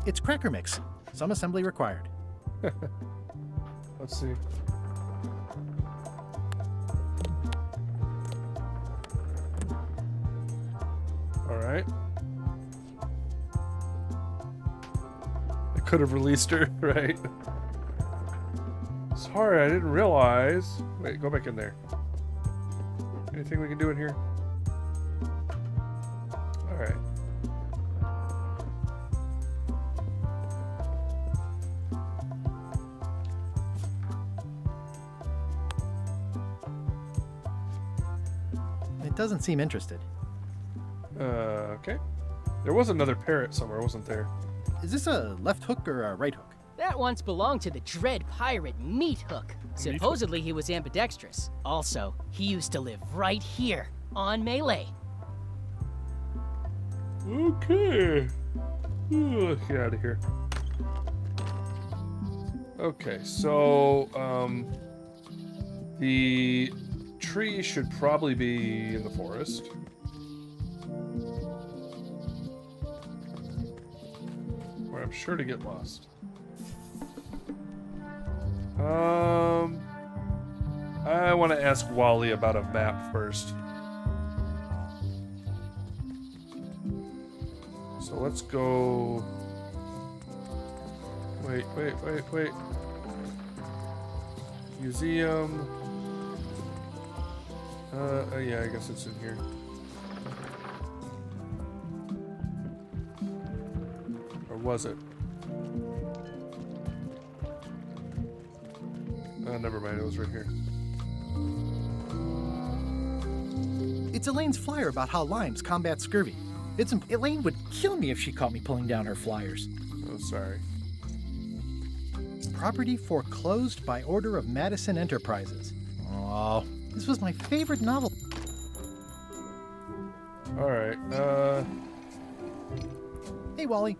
It's cracker mix. Some assembly required. Let's see. All right. I could have released her, right? Sorry, I didn't realize. Wait, go back in there. Anything we can do in here? All right. It doesn't seem interested. Okay. There was another parrot somewhere, wasn't there? Is this a left hook or a right hook? That once belonged to the dread pirate Meat Hook. Supposedly he was ambidextrous. Also, he used to live right here, on Melee. Okay. Ooh, get out of here. Okay, so, the tree should probably be in the forest. Where I'm sure to get lost. I want to ask Wally about a map first. So let's go. Wait. Museum. Yeah, I guess it's in here. Or was it? Never mind, it was right here. It's Elaine's flyer about how limes combat scurvy. Elaine would kill me if she caught me pulling down her flyers. Oh, sorry. Property foreclosed by order of Madison Enterprises. Oh, this was my favorite novel. All right. Hey, Wally.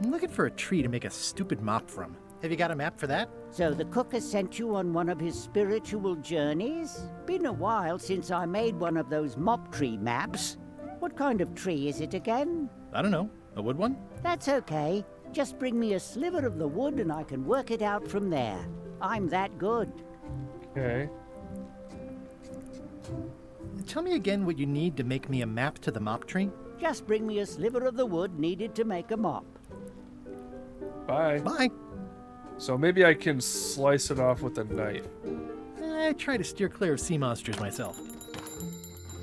I'm looking for a tree to make a stupid mop from. Have you got a map for that? So the cook has sent you on one of his spiritual journeys? Been a while since I made one of those mop tree maps. What kind of tree is it again? I don't know. A wood one? That's okay. Just bring me a sliver of the wood and I can work it out from there. I'm that good. Okay. Tell me again what you need to make me a map to the mop tree. Just bring me a sliver of the wood needed to make a mop. Bye. Bye. So maybe I can slice it off with a knife. I try to steer clear of sea monsters myself.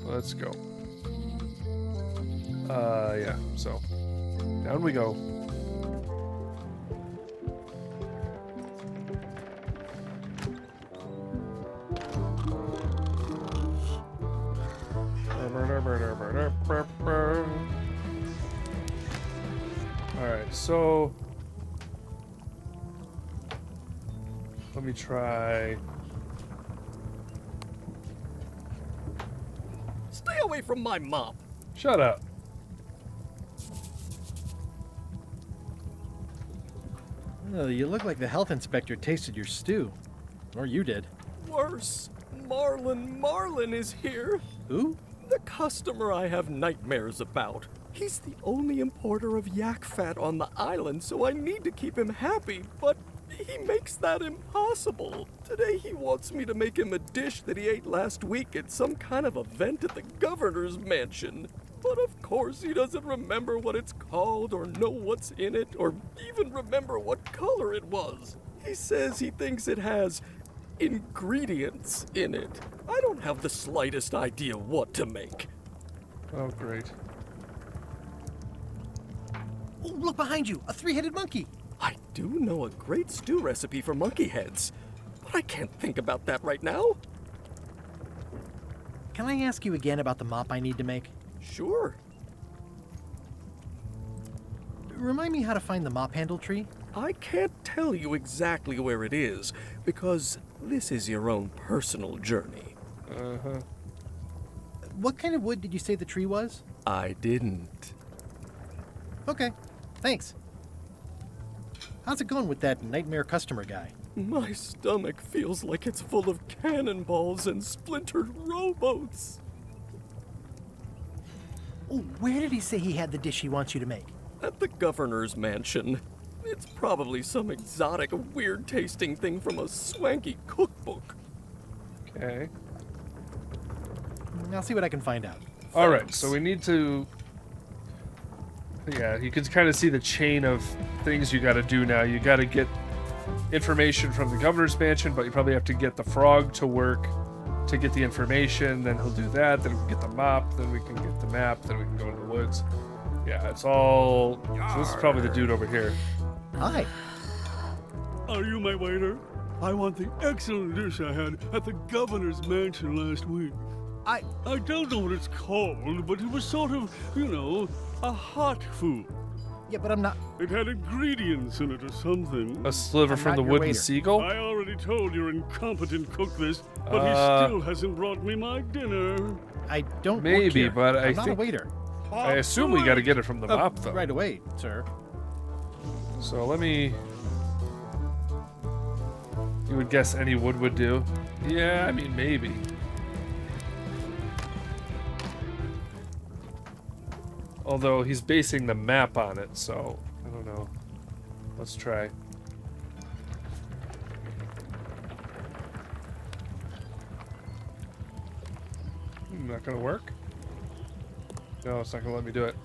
Let's go. Yeah, so down we go. Alright, so let me try. Stay away from my mop. Shut up. Oh, you look like the health inspector tasted your stew. Or you did. Worse. Marlin is here. Who? The customer I have nightmares about. He's the only importer of yak fat on the island, so I need to keep him happy, but he makes that impossible. Today he wants me to make him a dish that he ate last week at some kind of event at the governor's mansion. But of course he doesn't remember what it's called or know what's in it or even remember what color it was. He says he thinks it has ingredients in it. I don't have the slightest idea what to make. Oh, great. Oh, look behind you! A three-headed monkey! I do know a great stew recipe for monkey heads, but I can't think about that right now. Can I ask you again about the mop I need to make? Sure. Remind me how to find the mop handle tree? I can't tell you exactly where it is, because this is your own personal journey. Uh-huh. What kind of wood did you say the tree was? I didn't. Okay, thanks. How's it going with that nightmare customer guy? My stomach feels like it's full of cannonballs and splintered rowboats. Oh, where did he say he had the dish he wants you to make? At the governor's mansion. It's probably some exotic, weird-tasting thing from a swanky cookbook. Okay. I'll see what I can find out. All right, so we need to... Yeah, you can kind of see the chain of things you got to do now. You got to get information from the governor's mansion, but you probably have to get the frog to work to get the information. Then he'll do that. Then we can get the mop. Then we can get the map. Then we can go into the woods. Yeah, it's all... So this is probably the dude over here. Hi. Are you my waiter? I want the excellent dish I had at the governor's mansion last week. I don't know what it's called, but it was sort of, you know, a hot food. Yeah, but I'm not... It had ingredients in it or something. A sliver from the wooden seagull? I already told your incompetent cook this, but he still hasn't brought me my dinner. I don't Maybe, work here. but I I'm not a think... waiter. I assume we got to get it from the mop, though. Right away, sir. So let me... You would guess any wood would do? Yeah, I mean, maybe. Although he's basing the map on it, so I don't know. Let's try. Not gonna work? No, it's not gonna let me do it.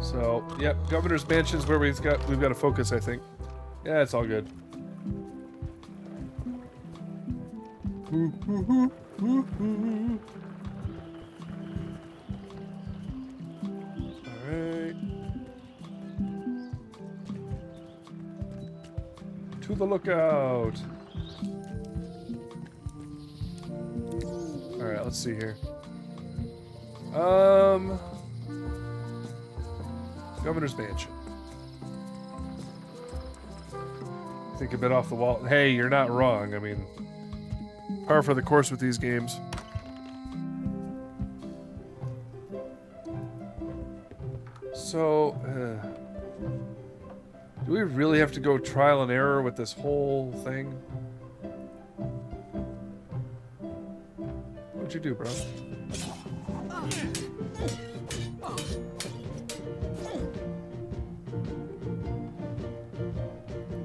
So, yep, governor's mansion's where we've got to focus, I think. Yeah, it's all good. Alright. To the lookout. Alright, let's see here. Governor's mansion. Think a bit off the wall. Hey, you're not wrong. I mean, par for the course with these games. So, do we really have to go trial and error with this whole thing? What'd you do, bro?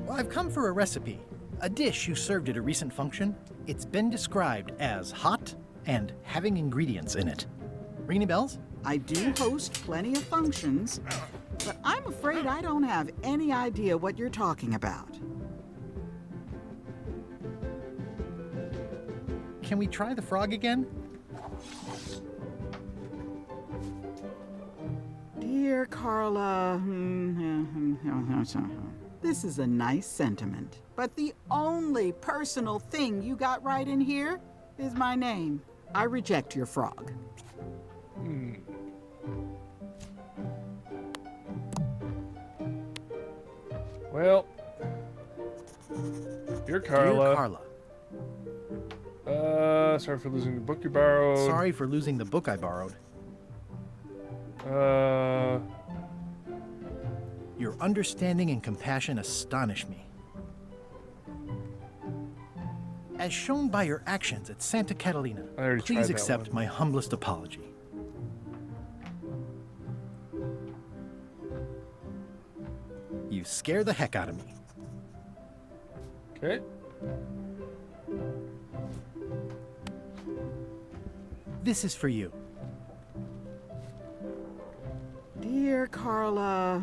I've come for a recipe. A dish you served at a recent function. It's been described as hot and having ingredients in it. Ring any bells? I do host plenty of functions, but I'm afraid I don't have any idea what you're talking about. Can we try the frog again? Dear Carla, this is a nice sentiment, but the only personal thing you got right in here is my name. I reject your frog. Well, dear Carla. Dear Carla. Sorry for losing the book you borrowed. Sorry for losing the book I borrowed. Your understanding and compassion astonish me. As shown by your actions at Santa Catalina, please accept my humblest apology. You scare the heck out of me. Okay. This is for you. Dear Carla,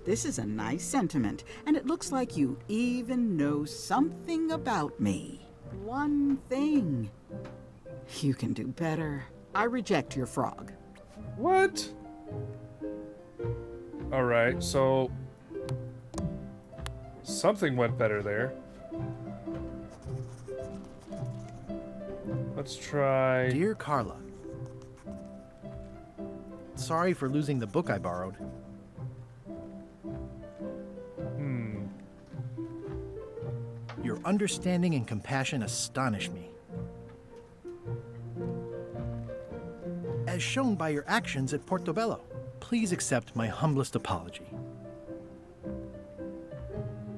this is a nice sentiment, and it looks like you even know something about me. One thing. You can do better. I reject your frog. What? Alright, so... something went better there. Let's try... Dear Carla, sorry for losing the book I borrowed. Your understanding and compassion astonish me. As shown by your actions at Portobello, please accept my humblest apology.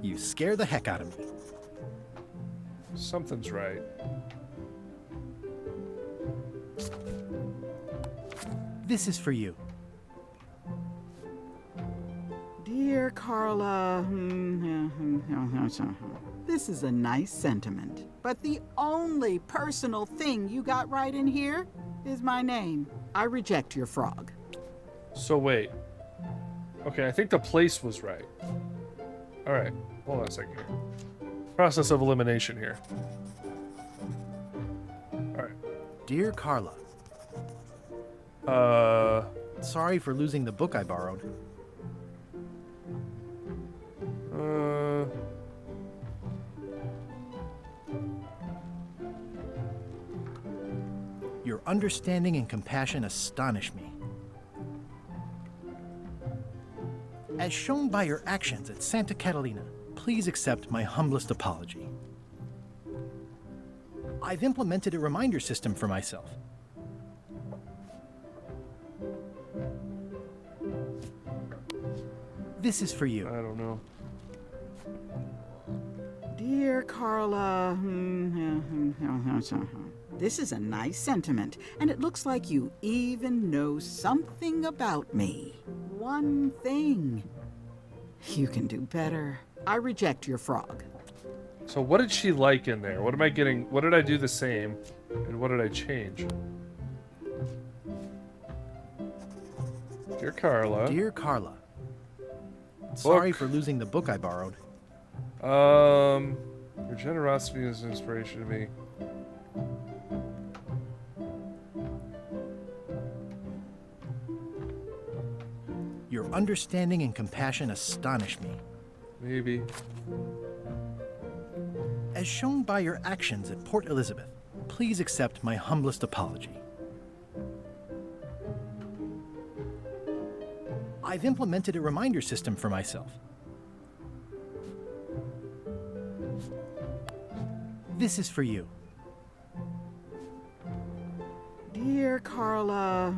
You scare the heck out of me. Something's right. This is for you. Dear Carla, this is a nice sentiment, but the only personal thing you got right in here is my name. I reject your frog. So wait. Okay, I think the place was right. Alright, hold on a second here. Process of elimination here. Alright. Dear Carla, sorry for losing the book I borrowed. Your understanding and compassion astonish me. As shown by your actions at Santa Catalina, please accept my humblest apology. I've implemented a reminder system for myself. This is for you. I don't know. Dear Carla, this is a nice sentiment, and it looks like you even know something about me. One thing. You can do better. I reject your frog. So what did she like in there? What am I getting? What did I do the same? And what did I change? Dear Carla. Dear Carla, sorry for losing the book I borrowed. Your generosity is an inspiration to me. Your understanding and compassion astonish me. Maybe. As shown by your actions at Port Elizabeth, please accept my humblest apology. I've implemented a reminder system for myself. This is for you. Dear Carla,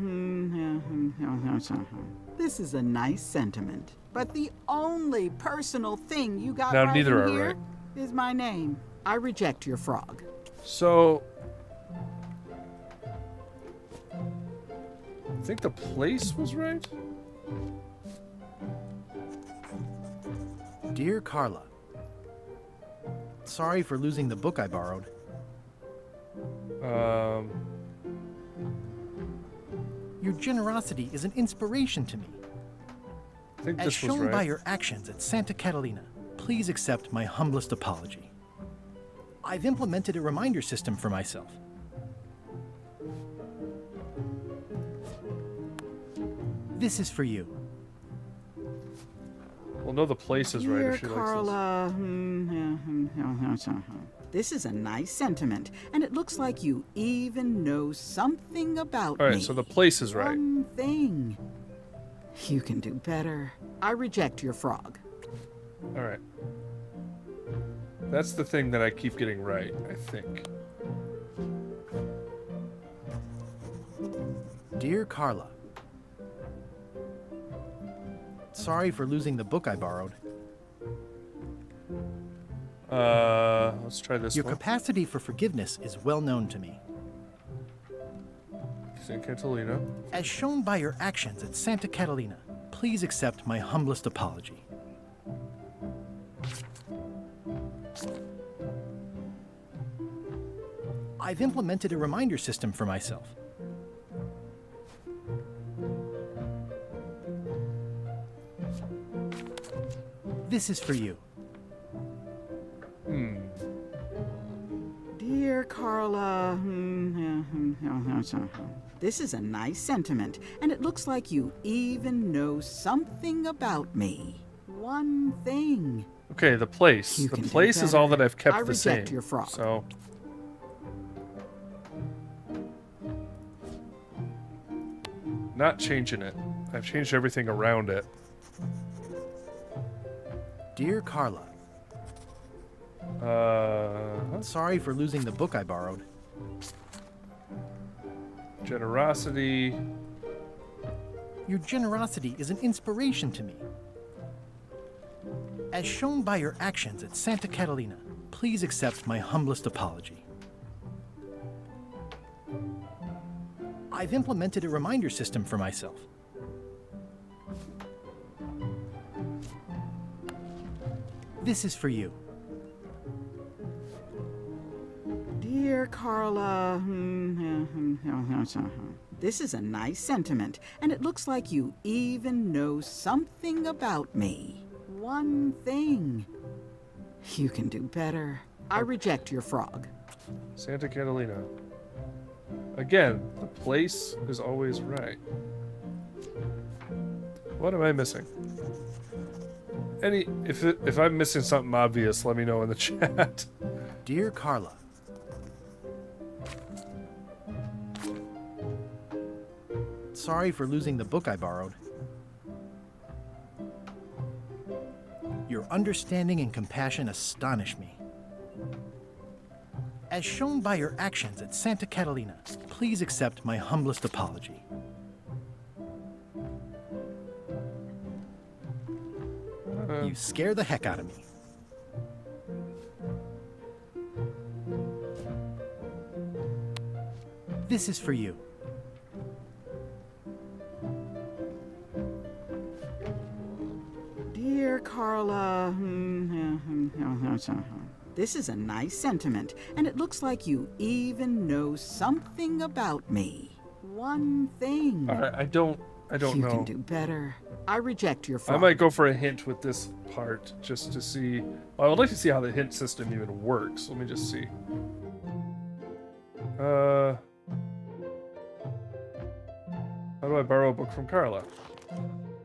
this is a nice sentiment, but the only personal thing you got Now, right neither in are here right. is my name. I reject your frog. So I think the place was right. Dear Carla, sorry for losing the book I borrowed. Your generosity is an inspiration to me. I think As this was shown by right. your actions at Santa Catalina, please accept my humblest apology. I've implemented a reminder system for myself. This is for you. Well, no, the place is right Dear if she likes Carla, this is a nice sentiment, and it looks like you even know something about All right, me. so the place is right. One thing. You can do better. I reject your frog. All right. That's the thing that I keep getting right, I think. Dear Carla, sorry for losing the book I borrowed. Let's try this Your one. capacity for forgiveness is well known to me. St. Catalina. As shown by your actions at Santa Catalina, please accept my humblest apology. I've implemented a reminder system for myself. This is for you. Dear Dear Carla, this is a nice sentiment, and it looks like you even know something about me. One thing. Okay, the place. The place is all that I've kept the same. I reject your frog. So. Not changing it. I've changed everything around it. Dear Carla. Sorry for losing the book I borrowed. Generosity. Your generosity is an inspiration to me. As shown by your actions at Santa Catalina, please accept my humblest apology. I've implemented a reminder system for myself. This is for you. Dear Carla, this is a nice sentiment, and it looks like you even know something about me. One thing. You can do better. I reject your frog. Santa Catalina. Again, the place is always right. What am I missing? If I'm missing something obvious, let me know in the chat. Dear Carla. Sorry for losing the book I borrowed. Your understanding and compassion astonish me. As shown by your actions at Santa Catalina, please accept my humblest apology. You scare the heck out of me. This is for you. Dear Carla, this is a nice sentiment, and it looks like you even know something about me. One thing. All right, I don't know. You can do better. I reject your frog. I might go for a hint with this part just to see. Well, I would like to see how the hint system even works. Let me just see. How do I borrow a book from Carla?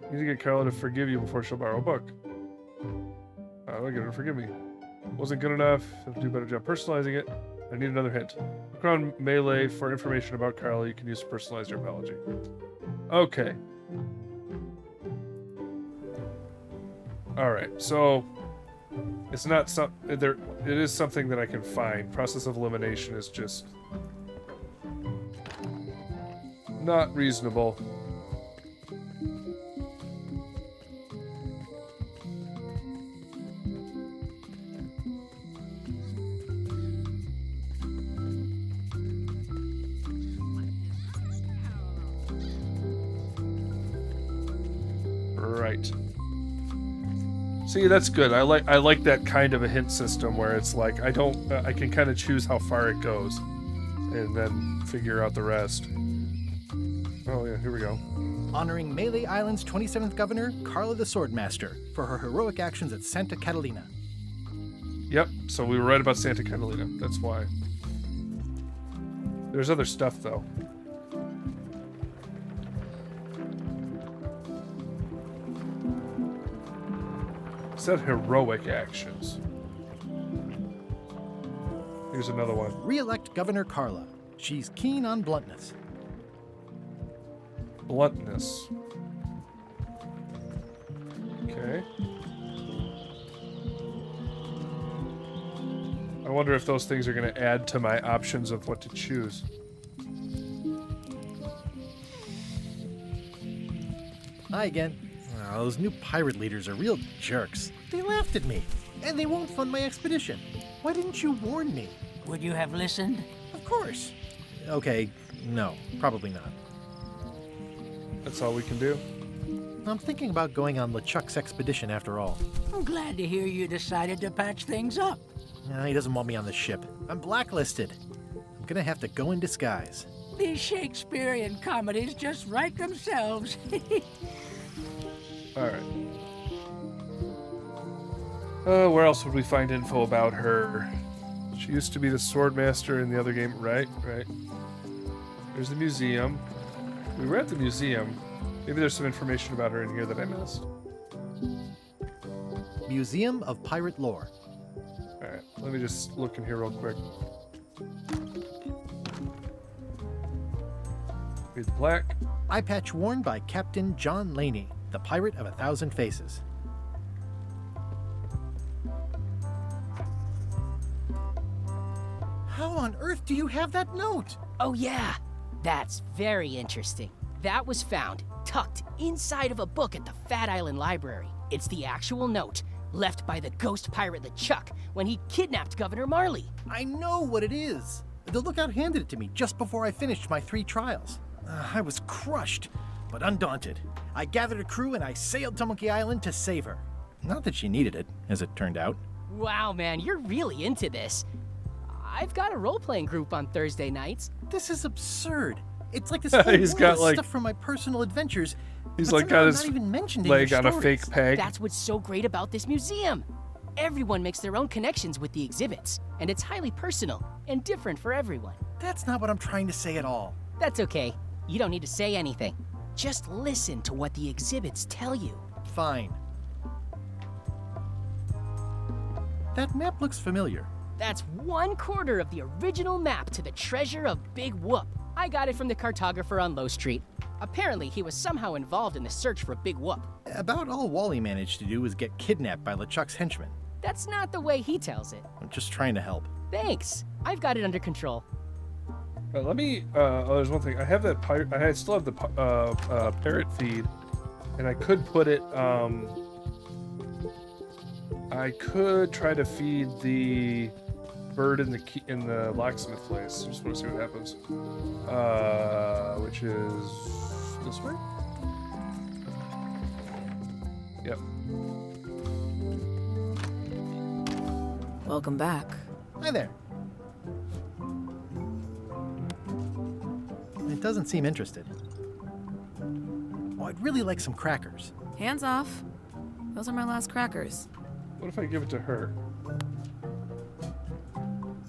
You need to get Carla to forgive you before she'll borrow a book. How do I get her to forgive me? Wasn't good enough. Have to do a better job personalizing it. I need another hint. Look on Melee for information about Carla you can use to personalize your apology. Okay. Alright, so it's not it is something that I can find. Process of elimination is just not reasonable. Right. See, that's good. I like that kind of a hint system where it's like I can kind of choose how far it goes and then figure out the rest. Oh yeah, here we go. Honoring Melee Island's 27th governor, Carla the Swordmaster, for her heroic actions at Santa Catalina. Yep, so we were right about Santa Catalina. That's why. There's other stuff though. Said heroic actions. Here's another one. Re-elect Governor Carla. She's keen on bluntness. Bluntness. Okay. I wonder if those things are going to add to my options of what to choose. Hi again. Oh, those new pirate leaders are real jerks. They laughed at me, and they won't fund my expedition. Why didn't you warn me? Would you have listened? Of course. Okay, no, probably not. That's all we can do? I'm thinking about going on LeChuck's expedition after all. I'm glad to hear you decided to patch things up. He doesn't want me on the ship. I'm blacklisted. I'm gonna have to go in disguise. These Shakespearean comedies just write themselves. Alright. Where else would we find info about her? She used to be the sword master in the other game. Right. There's the museum. We were at the museum. Maybe there's some information about her in here that I missed. Museum of Pirate Lore. Alright, let me just look in here real quick. Read the plaque. Eye patch worn by Captain John Laney, the Pirate of 1,000 Faces. How on earth do you have that note? Oh yeah, that's very interesting. That was found tucked inside of a book at the Fat Island Library. It's the actual note left by the ghost pirate LeChuck when he kidnapped Governor Marley. I know what it is. The lookout handed it to me just before I finished my 3 trials. I was crushed, but undaunted. I gathered a crew and I sailed to Monkey Island to save her. Not that she needed it, as it turned out. Wow, man, you're really into this. I've got a role-playing group on Thursday nights. This is absurd. It's like this whole He's world got, of like- stuff from my personal adventures. He's but like got somehow his not even mentioned in leg your on a stories. fake peg. That's what's so great about this museum. Everyone makes their own connections with the exhibits, and it's highly personal and different for everyone. That's not what I'm trying to say at all. That's okay. You don't need to say anything. Just listen to what the exhibits tell you. Fine. That map looks familiar. That's 1/4 of the original map to the treasure of Big Whoop. I got it from the cartographer on Low Street. Apparently, he was somehow involved in the search for Big Whoop. About all Wally managed to do was get kidnapped by LeChuck's henchmen. That's not the way he tells it. I'm just trying to help. Thanks. I've got it under control. Let me. There's one thing. I have that pirate. I still have the parrot feed, and I could put it. I could try to feed the bird in the locksmith place. Just want to see what happens. Which is this way. Yep. Welcome back. Hi there. It doesn't seem interested. Oh, I'd really like some crackers. Hands off. Those are my last crackers. What if I give it to her?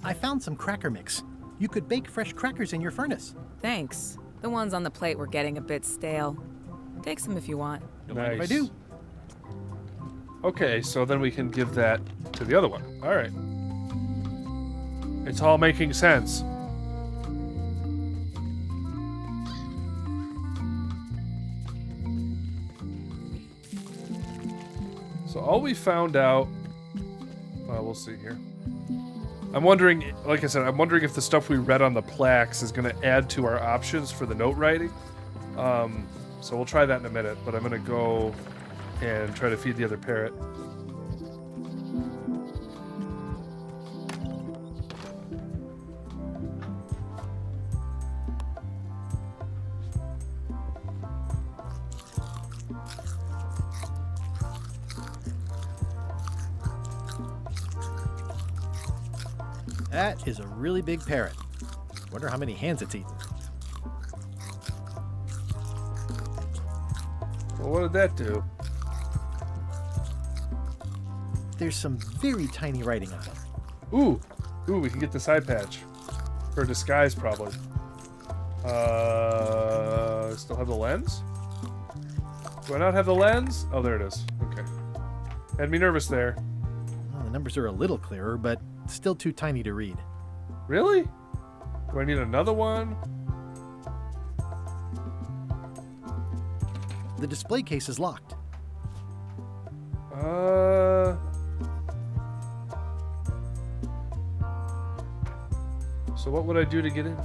I found some cracker mix. You could bake fresh crackers in your furnace. Thanks. The ones on the plate were getting a bit stale. Take some if you want. Nice. I do. Okay, so then we can give that to the other one. All right. It's all making sense. So all we found out, well, we'll see here. I'm wondering, like I said, I'm wondering if the stuff we read on the plaques is going to add to our options for the note writing. So we'll try that in a minute, but I'm going to go and try to feed the other parrot. That is a really big parrot. Wonder how many hands it's eaten. Well, what did that do? There's some very tiny writing on it. Ooh, we can get the side patch. For a disguise, probably. Still have the lens? Do I not have the lens? Oh, there it is. Okay. Had me nervous there. Well, the numbers are a little clearer, but still too tiny to read. Really? Do I need another one? The display case is locked. So what would I do to get in?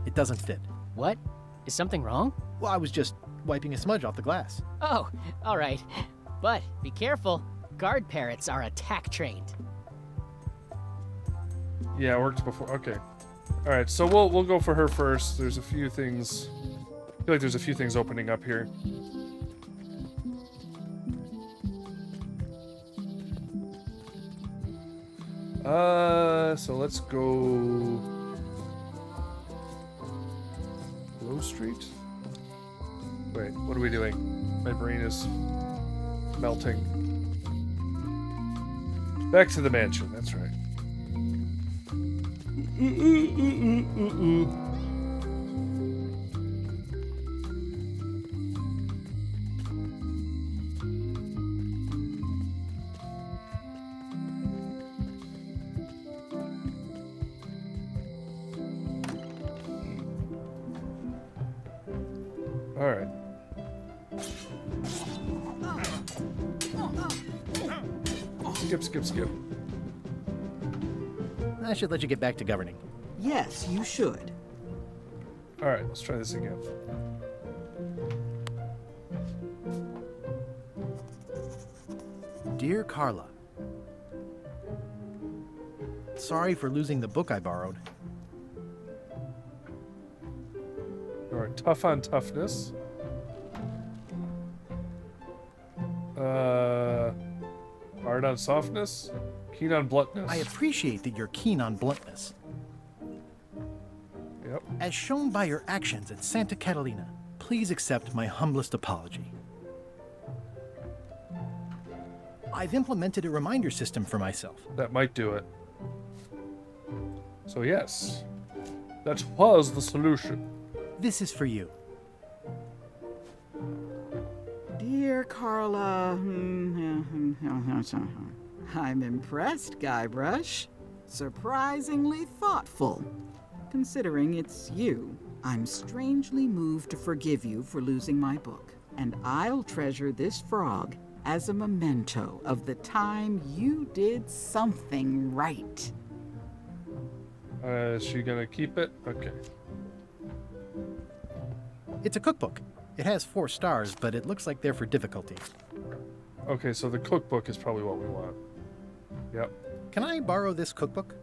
It doesn't fit. What? Is something wrong? Well, I was just wiping a smudge off the glass. Oh, all right. But be careful. Guard parrots are attack trained. Yeah, it worked before. Okay. All right, so we'll go for her first. There's a few things. I feel like there's a few things opening up here. So let's go Low Street. Wait, what are we doing? My brain is melting. Back to the mansion, that's right. All right. Skip. I should let you get back to governing. Yes, you should. All right, let's try this again. Dear Carla, sorry for losing the book I borrowed. All right, tough on toughness. Hard on softness. Keen on bluntness. I appreciate that you're keen on bluntness. Yep. As shown by your actions at Santa Catalina, please accept my humblest apology. I've implemented a reminder system for myself. That might do it. So yes, that was the solution. This is for you. Dear Carla, I'm impressed, Guybrush. Surprisingly thoughtful. Considering it's you, I'm strangely moved to forgive you for losing my book. And I'll treasure this frog as a memento of the time you did something right. Is she gonna keep it? Okay. It's a cookbook. It has 4 stars, but it looks like they're for difficulty. Okay, so the cookbook is probably what we want. Yep. Can I borrow this cookbook?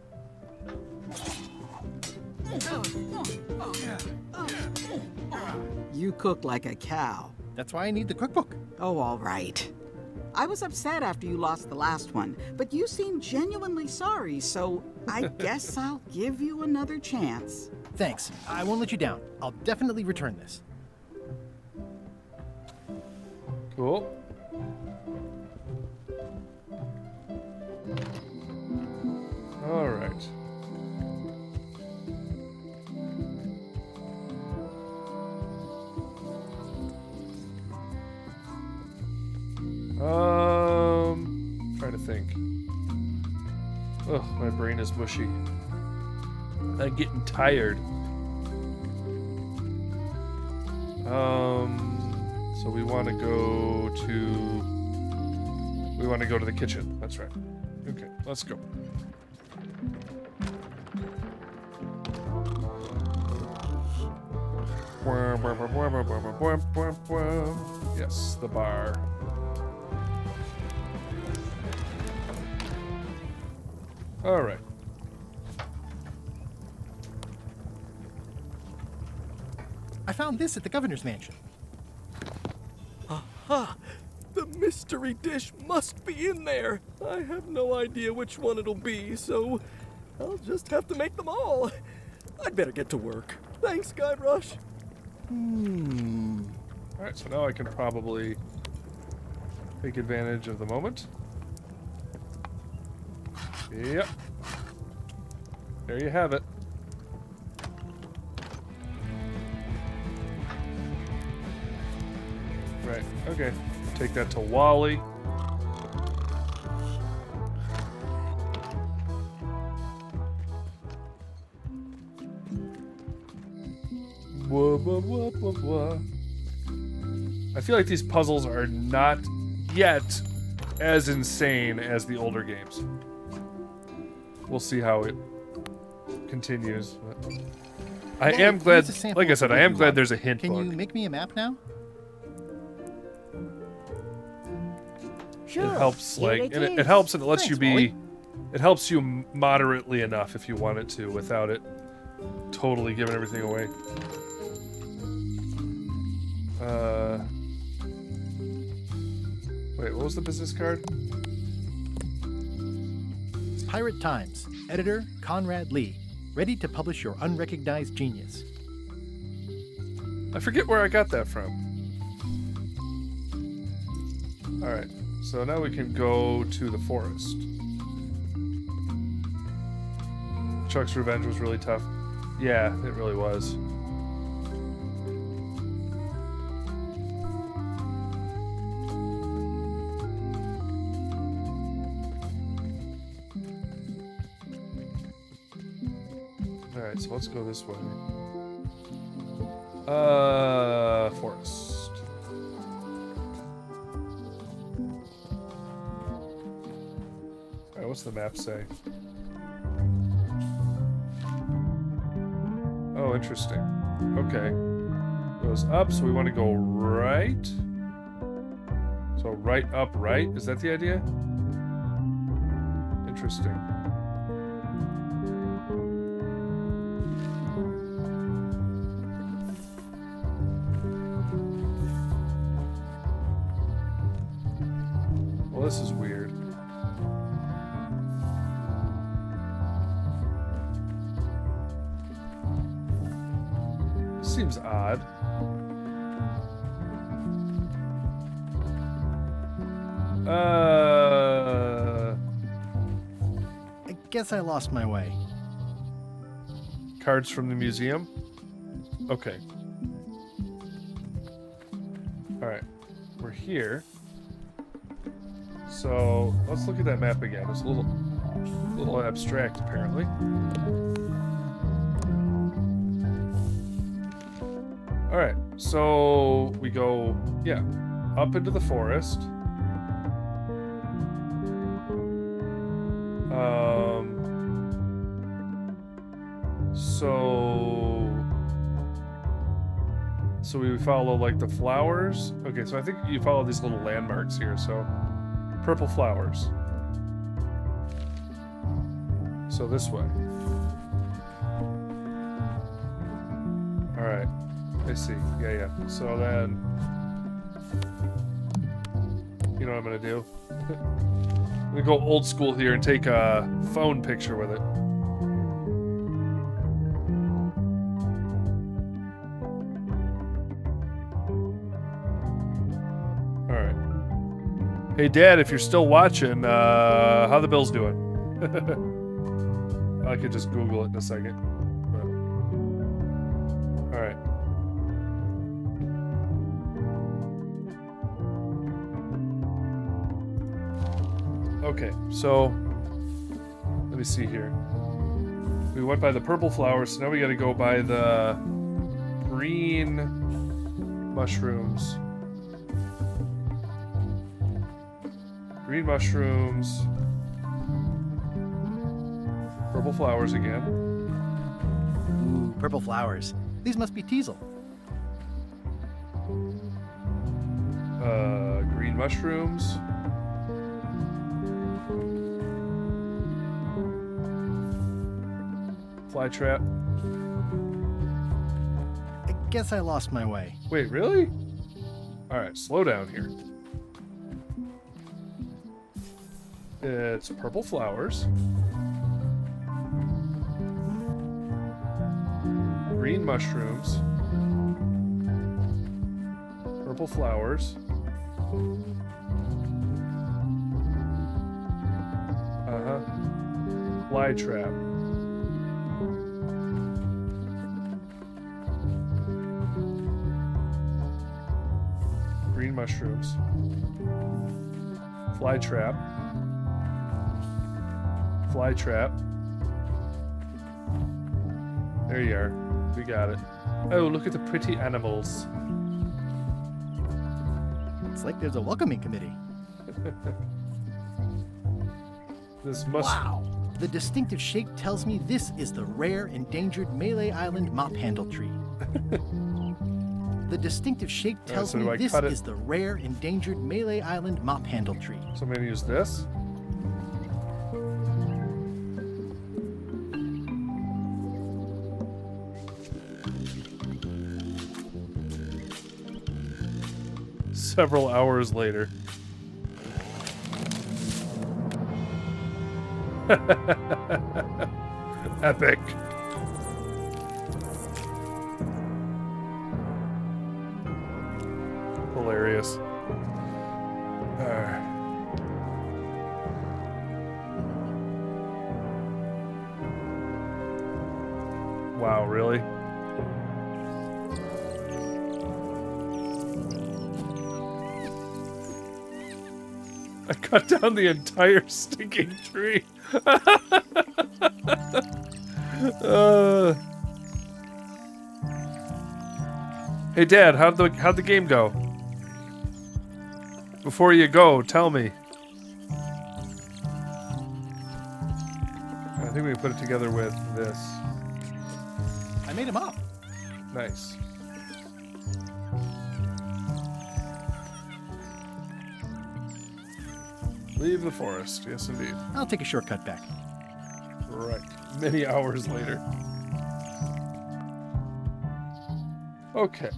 You cook like a cow. That's why I need the cookbook. Oh, all right. I was upset after you lost the last one, but you seemed genuinely sorry, so I guess I'll give you another chance. Thanks. I won't let you down. I'll definitely return this. Cool. All right. Trying to think. Oh, my brain is mushy. I'm getting tired. So we want to go to the kitchen. That's right. Okay, let's go. Yes, the bar. All right. I found this at the governor's mansion. Aha! The mystery dish must be in there. I have no idea which one it'll be, so I'll just have to make them all. I'd better get to work. Thanks, Guybrush. All right, so now I can probably take advantage of the moment. Yep. There you have it. Right, okay. Take that to Wally. Whoa, whoa, whoa, whoa, whoa. I feel like these puzzles are not yet as insane as the older games. We'll see how it continues. I am glad, like I said, I am glad there's a hint book. Can you make me a map now? Sure. It helps, like, and it helps, and it lets you be. Wally. It helps you moderately enough if you want it to, without it totally giving everything away. Wait, what was the business card? Pirate Times. Editor Conrad Lee. Ready to publish your unrecognized genius. I forget where I got that from. Alright, so now we can go to the forest. Chuck's revenge was really tough. Yeah, it really was. Alright, so let's go this way. Forest. Alright, what's the map say? Oh, interesting. Okay. Goes up, so we want to go right. So right, up, right? Is that the idea? Interesting. Well, this is weird. Seems odd. I guess I lost my way. Cards from the museum? Okay. Alright. We're here. So, let's look at that map again. It's a little abstract, apparently. Alright, so we go, yeah, up into the forest. So we follow, like, the flowers. Okay, so I think you follow these little landmarks here, so purple flowers. So this way. Alright. I see. Yeah. So then, you know what I'm gonna do? I'm gonna go old school here and take a phone picture with it. All right. Hey, Dad, if you're still watching, how the Bills doing? I could just Google it in a second. All right. Okay, so let me see here. We went by the purple flowers, so now we gotta go by the green mushrooms. Green mushrooms. Purple flowers again. Ooh, purple flowers. These must be teasel. Green mushrooms. Fly trap. I guess I lost my way. Wait, really? Alright, slow down here. It's purple flowers. Green mushrooms. Purple flowers. Fly trap. Green mushrooms. Fly trap. Fly trap. There you are. We got it. Oh, look at the pretty animals. It's like there's a welcoming committee. This must... Wow! The distinctive shape tells me this is the rare endangered Malay Island mop handle tree. The distinctive shape tells me this is the rare endangered Malay Island mop handle tree. So I'm going to use this. Several hours later. Epic. Hilarious. Wow, really? I cut down the entire stinking tree. Hey, Dad, how'd the game go? Before you go, tell me. I think we can put it together with this. I made him up. Nice. Leave the forest. Yes, indeed. I'll take a shortcut back. Right. Many hours later. Okay.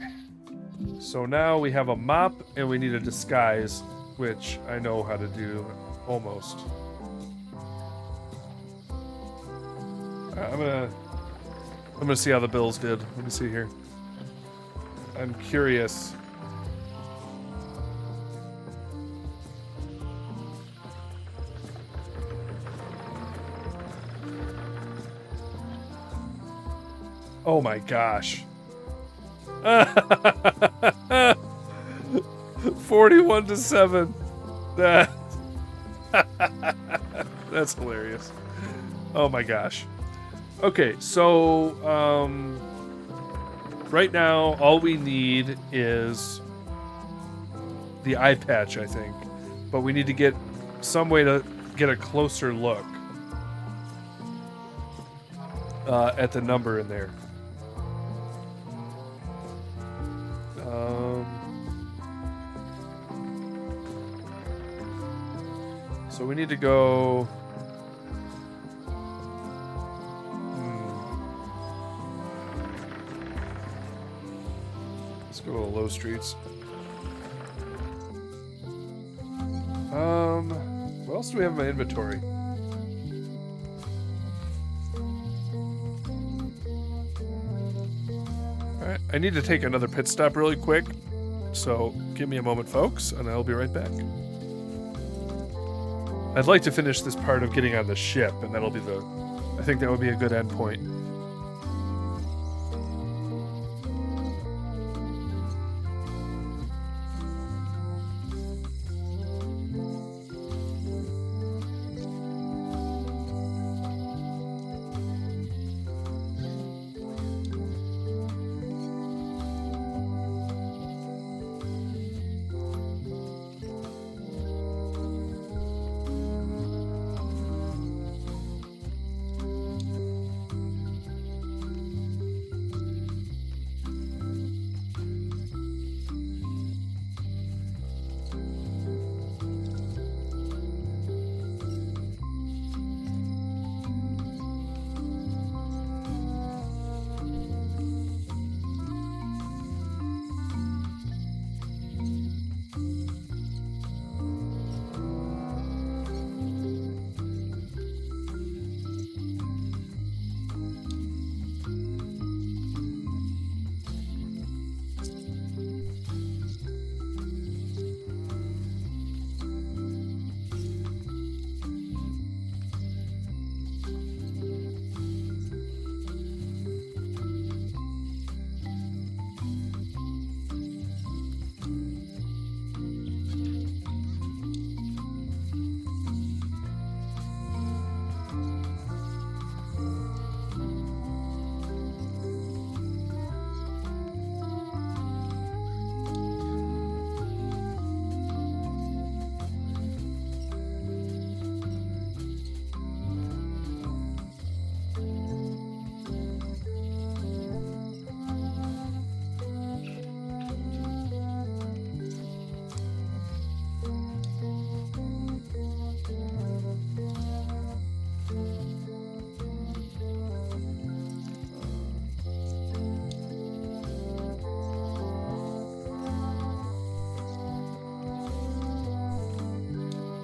So now we have a mop and we need a disguise, which I know how to do almost. I'm gonna see how the bills did. Let me see here. I'm curious. Oh my gosh. 41-7. That's hilarious. Oh my gosh. Okay, so right now all we need is the eye patch, I think. But we need to get some way to get a closer look at the number in there. So we need to go. Let's go to Low Streets. What else do we have in my inventory? Alright, I need to take another pit stop really quick. So give me a moment, folks, and I'll be right back. I'd like to finish this part of getting on the ship, and that'll be I think that would be a good endpoint.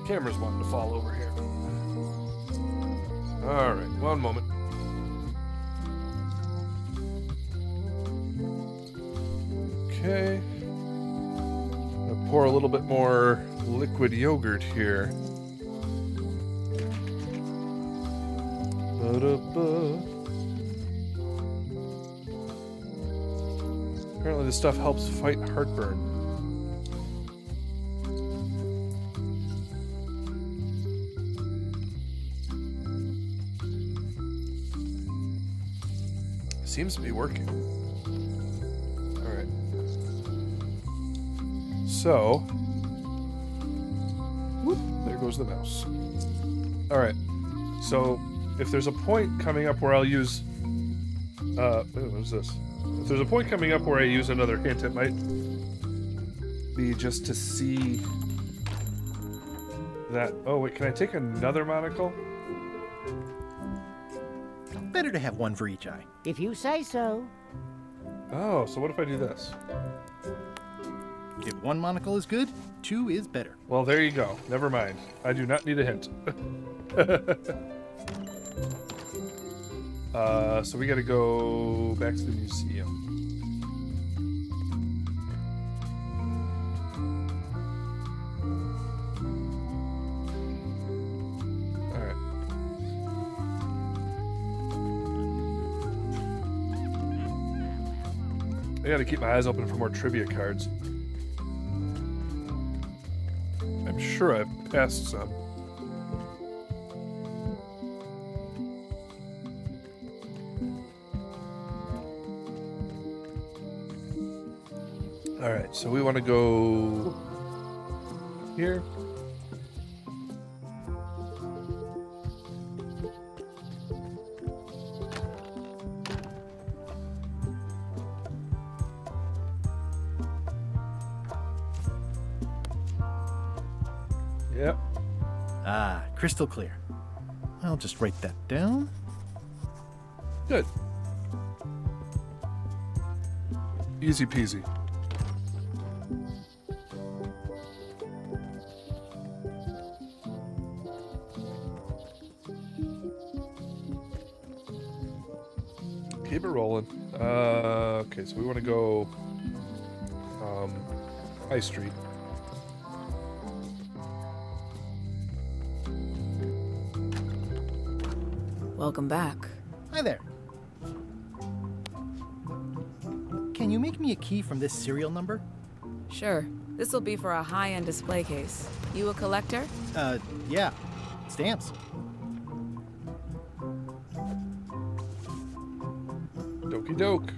Camera's wanting to fall over here. All right, one moment. Okay. I'll pour a little bit more liquid yogurt here. Ba-da-ba. Apparently this stuff helps fight heartburn. Seems to be working. Alright. So, whoop, there goes the mouse. Alright. So, if there's a point coming up where I'll use... what is this? If there's a point coming up where I use another hint, it might be just to see that... Oh, wait, can I take another monocle? Better to have one for each eye. If you say so. Oh, so what if I do this? If one monocle is good, two is better. Well, there you go. Never mind. I do not need a hint. So we gotta go back to the museum. Alright. I gotta keep my eyes open for more trivia cards. I'm sure I've passed some. Alright, so we want to go here. Yep. Ah, crystal clear. I'll just write that down. Good. Easy peasy. Keep it rolling. Okay, so we want to go High Street. Welcome back. Hi there. Can you make me a key from this serial number? Sure. This will be for a high-end display case. You a collector? Yeah. Stamps. Dokey doke.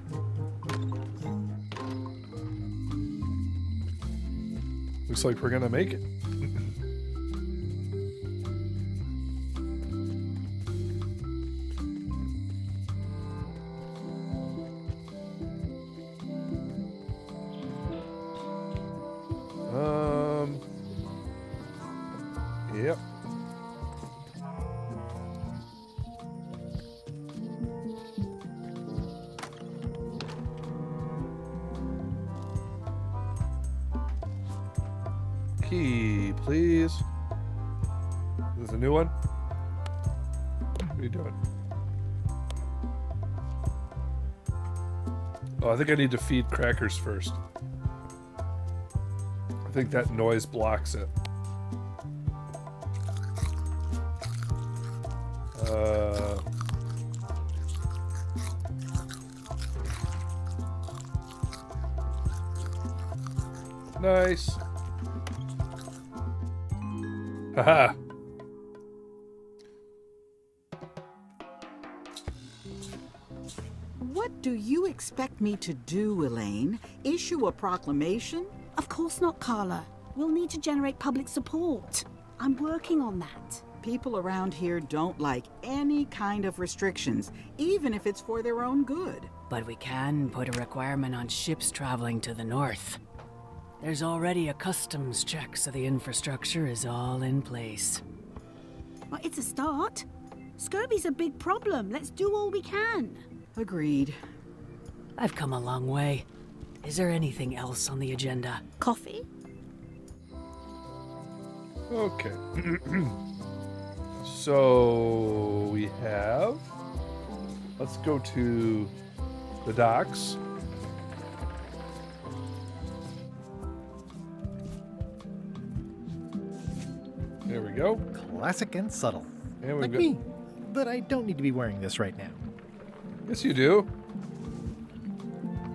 Looks like we're gonna make it. Yep. Key, please. Is this a new one? What are you doing? Oh, I think I need to feed crackers first. I think that noise blocks it. Nice. Haha. What do you expect me to do, Elaine? Issue a proclamation? Of course not, Carla. We'll need to generate public support. I'm working on that. People around here don't like any kind of restrictions, even if it's for their own good. But we can put a requirement on ships traveling to the north. There's already a customs check, so the infrastructure is all in place. Well, it's a start. Scurvy's a big problem. Let's do all we can. Agreed. I've come a long way. Is there anything else on the agenda? Coffee? Okay. So we have... Let's go to the docks. There we go. Classic and subtle. And like me. But I don't need to be wearing this right now. Yes, you do.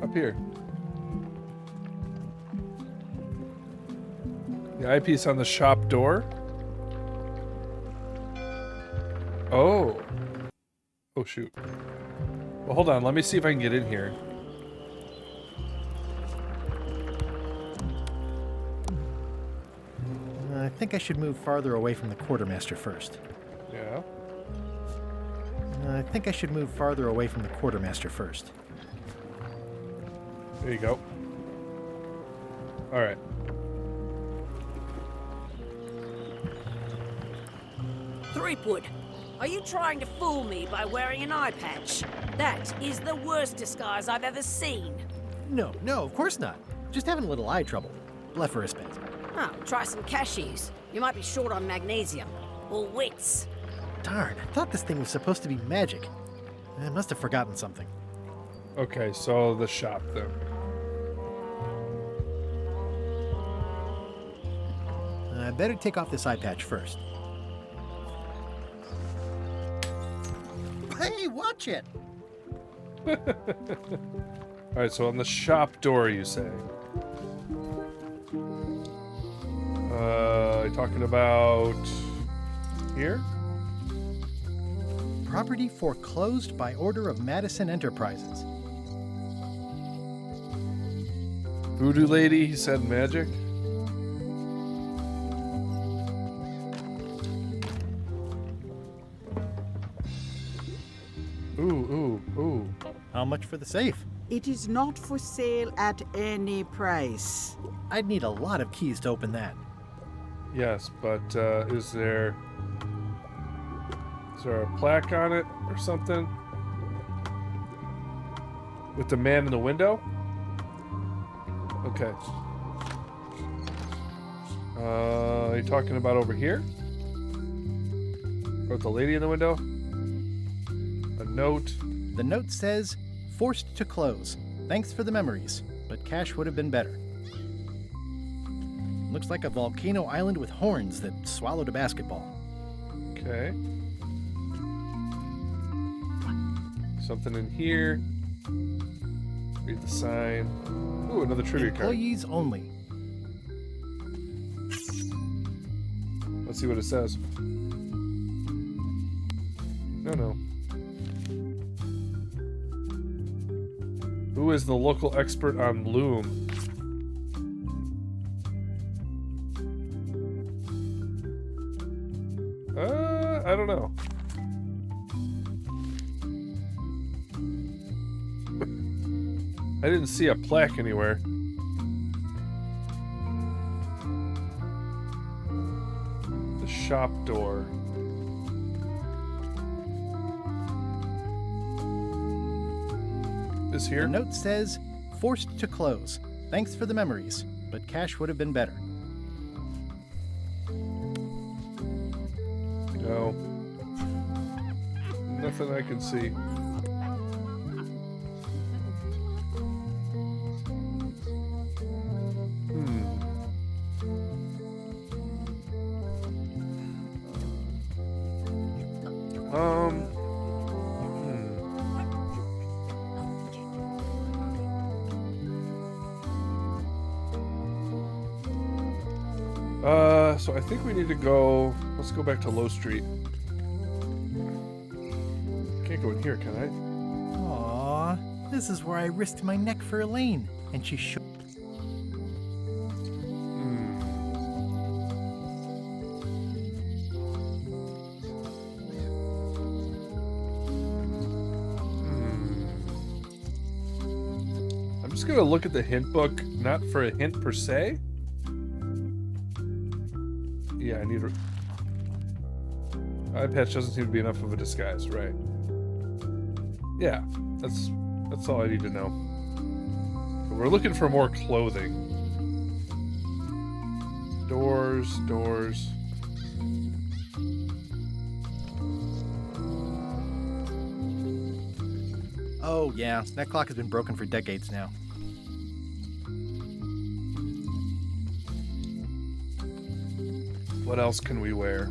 Up here. The eyepiece on the shop door. Oh. Oh, shoot. Well, hold on. Let me see if I can get in here. I think I should move farther away from the quartermaster first. Yeah. I think I should move farther away from the quartermaster first. There you go. All right. Threepwood, are you trying to fool me by wearing an eye patch? That is the worst disguise I've ever seen. No, of course not. Just having a little eye trouble. Blepharospasm. Oh, try some cashews. You might be short on magnesium. Or wits. Darn, I thought this thing was supposed to be magic. I must have forgotten something. Okay, so the shop then. I better take off this eye patch first. Hey, watch it! Alright, so on the shop door, you say? Talking about here? Property foreclosed by order of Madison Enterprises. Voodoo lady, he said magic. Ooh. How much for the safe? It is not for sale at any price. I'd need a lot of keys to open that. Yes, but is there a plaque on it or something? With the man in the window? Okay. Are you talking about over here? Or with the lady in the window? A note. The note says, forced to close. Thanks for the memories, but cash would have been better. Looks like a volcano island with horns that swallowed a basketball. Okay. Something in here. Read the sign. Ooh, another trivia card. Employees only. Let's see what it says. No. Who is the local expert on loom? I don't know. I didn't see a plaque anywhere. The shop door. Is here? The note says, forced to close. Thanks for the memories, but cash would have been better. No. Nothing I can see. So I think we need to go. Let's go back to Low Street. Can't go in here, can I? Aww, this is where I risked my neck for Elaine, and she shook. I'm just gonna look at the hint book, not for a hint per se. Yeah, I need. Eye patch doesn't seem to be enough of a disguise, right? Yeah, that's all I need to know. But we're looking for more clothing. Doors. Oh yeah, that clock has been broken for decades now. What else can we wear?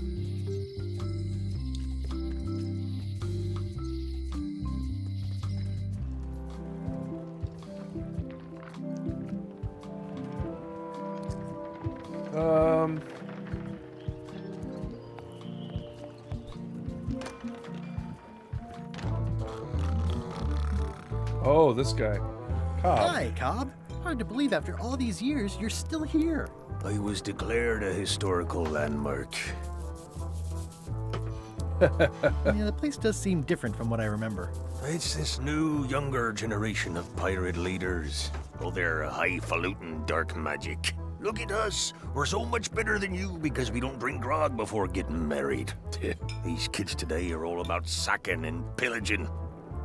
Oh, this guy. Cobb. Hi, Cobb. Hard to believe after all these years you're still here. I was declared a historical landmark. Yeah, the place does seem different from what I remember. It's this new, younger generation of pirate leaders. Oh, they're highfalutin dark magic. Look at us. We're so much better than you because we don't drink grog before getting married. These kids today are all about sacking and pillaging.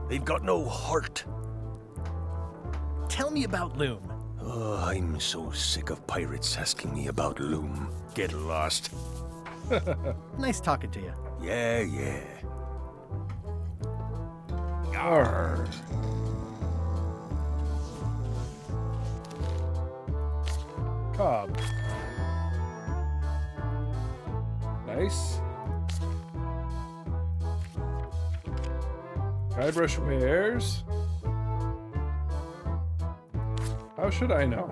They've got no heart. Tell me about Loom. Oh, I'm so sick of pirates asking me about Loom. Get lost. Nice talking to you. Yeah. Arr. Cobb. Nice. Guybrush wares. How should I know?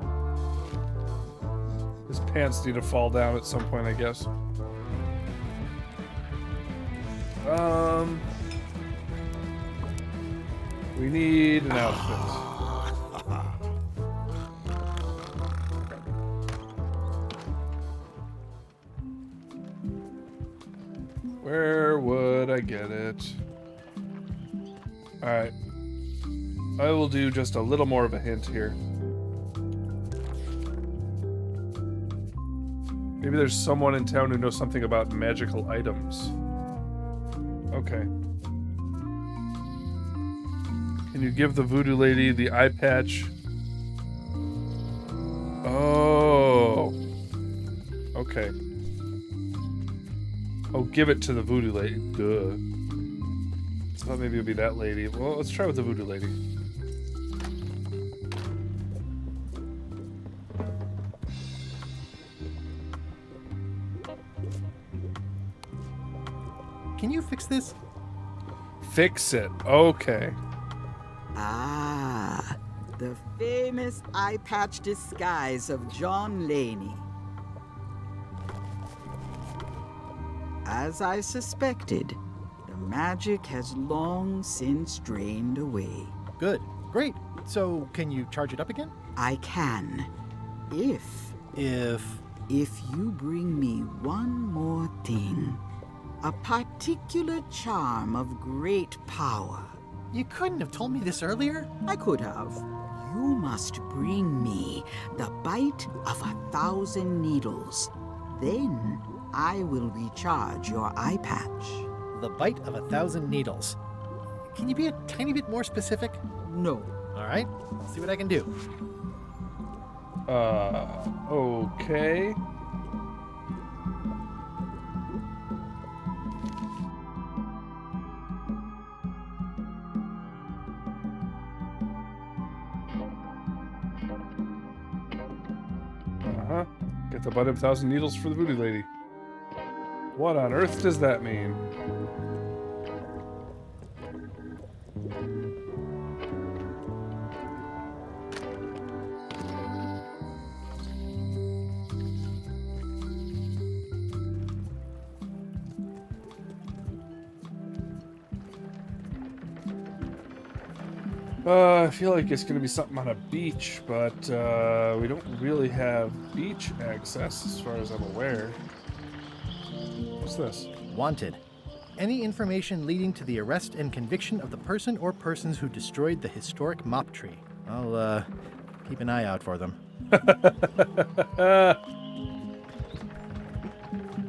His pants need to fall down at some point, I guess. We need an outfit. Where would I get it? Alright. I will do just a little more of a hint here. Maybe there's someone in town who knows something about magical items. Okay. Can you give the voodoo lady the eye patch? Oh. Okay. Oh, give it to the voodoo lady. Duh. I thought maybe it would be that lady. Well, let's try with the voodoo lady. Can you fix this? Fix it. Okay. Ah, the famous eye patch disguise of John Laney. As I suspected, the magic has long since drained away. Good. Great. So, can you charge it up again? I can. If you bring me one more thing. A particular charm of great power. You couldn't have told me this earlier? I could have. You must bring me the bite of 1,000 needles. Then I will recharge your eye patch. The bite of 1,000 needles. Can you be a tiny bit more specific? No. All right. Let's see what I can do. Okay. Get the butt of 1,000 needles for the voodoo lady. What on earth does that mean? I feel like it's going to be something on a beach, but we don't really have beach access as far as I'm aware. What's this? Wanted. Any information leading to the arrest and conviction of the person or persons who destroyed the historic mop tree. I'll keep an eye out for them.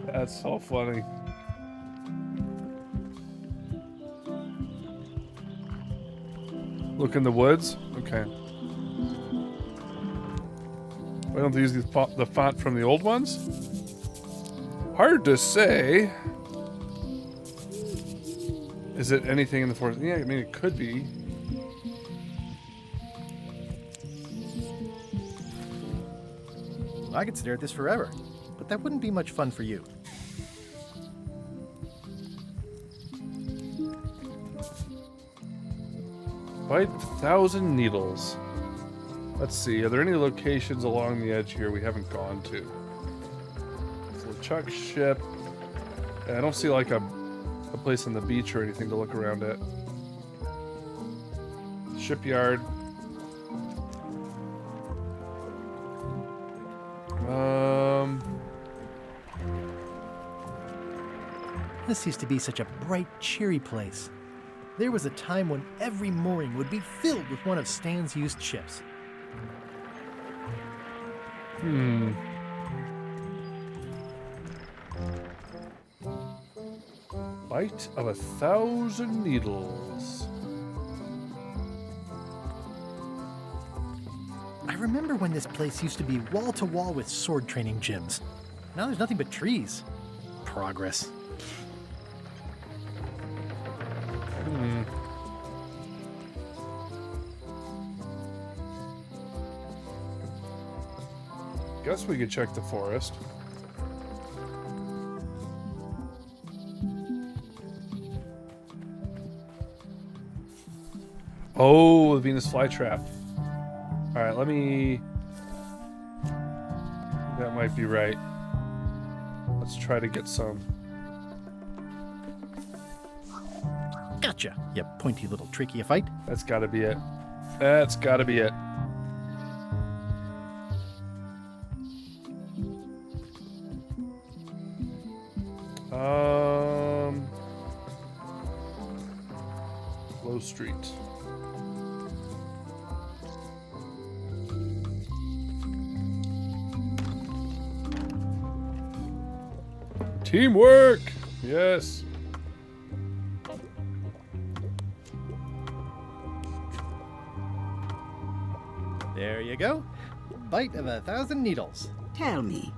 That's so funny. Look in the woods? Okay. Why don't they use the font from the old ones? Hard to say. Is it anything in the forest? Yeah, I mean, it could be. I could stare at this forever, but that wouldn't be much fun for you. Bite of 1,000 needles. Let's see, are there any locations along the edge here we haven't gone to? So Chuck's ship. Yeah, I don't see like a place on the beach or anything to look around at. Shipyard. This used to be such a bright, cheery place. There was a time when every mooring would be filled with one of Stan's used ships. Bite of 1,000 needles. I remember when this place used to be wall to wall with sword training gyms. Now there's nothing but trees. Progress. Guess we could check the forest. Oh, the Venus flytrap. All right, let me... That might be right. Let's try to get some. Gotcha, you pointy little tricky fight. That's gotta be it. That's gotta be it. Low Street. Teamwork! Yes. There you go. Bite of 1,000 needles. Tell me,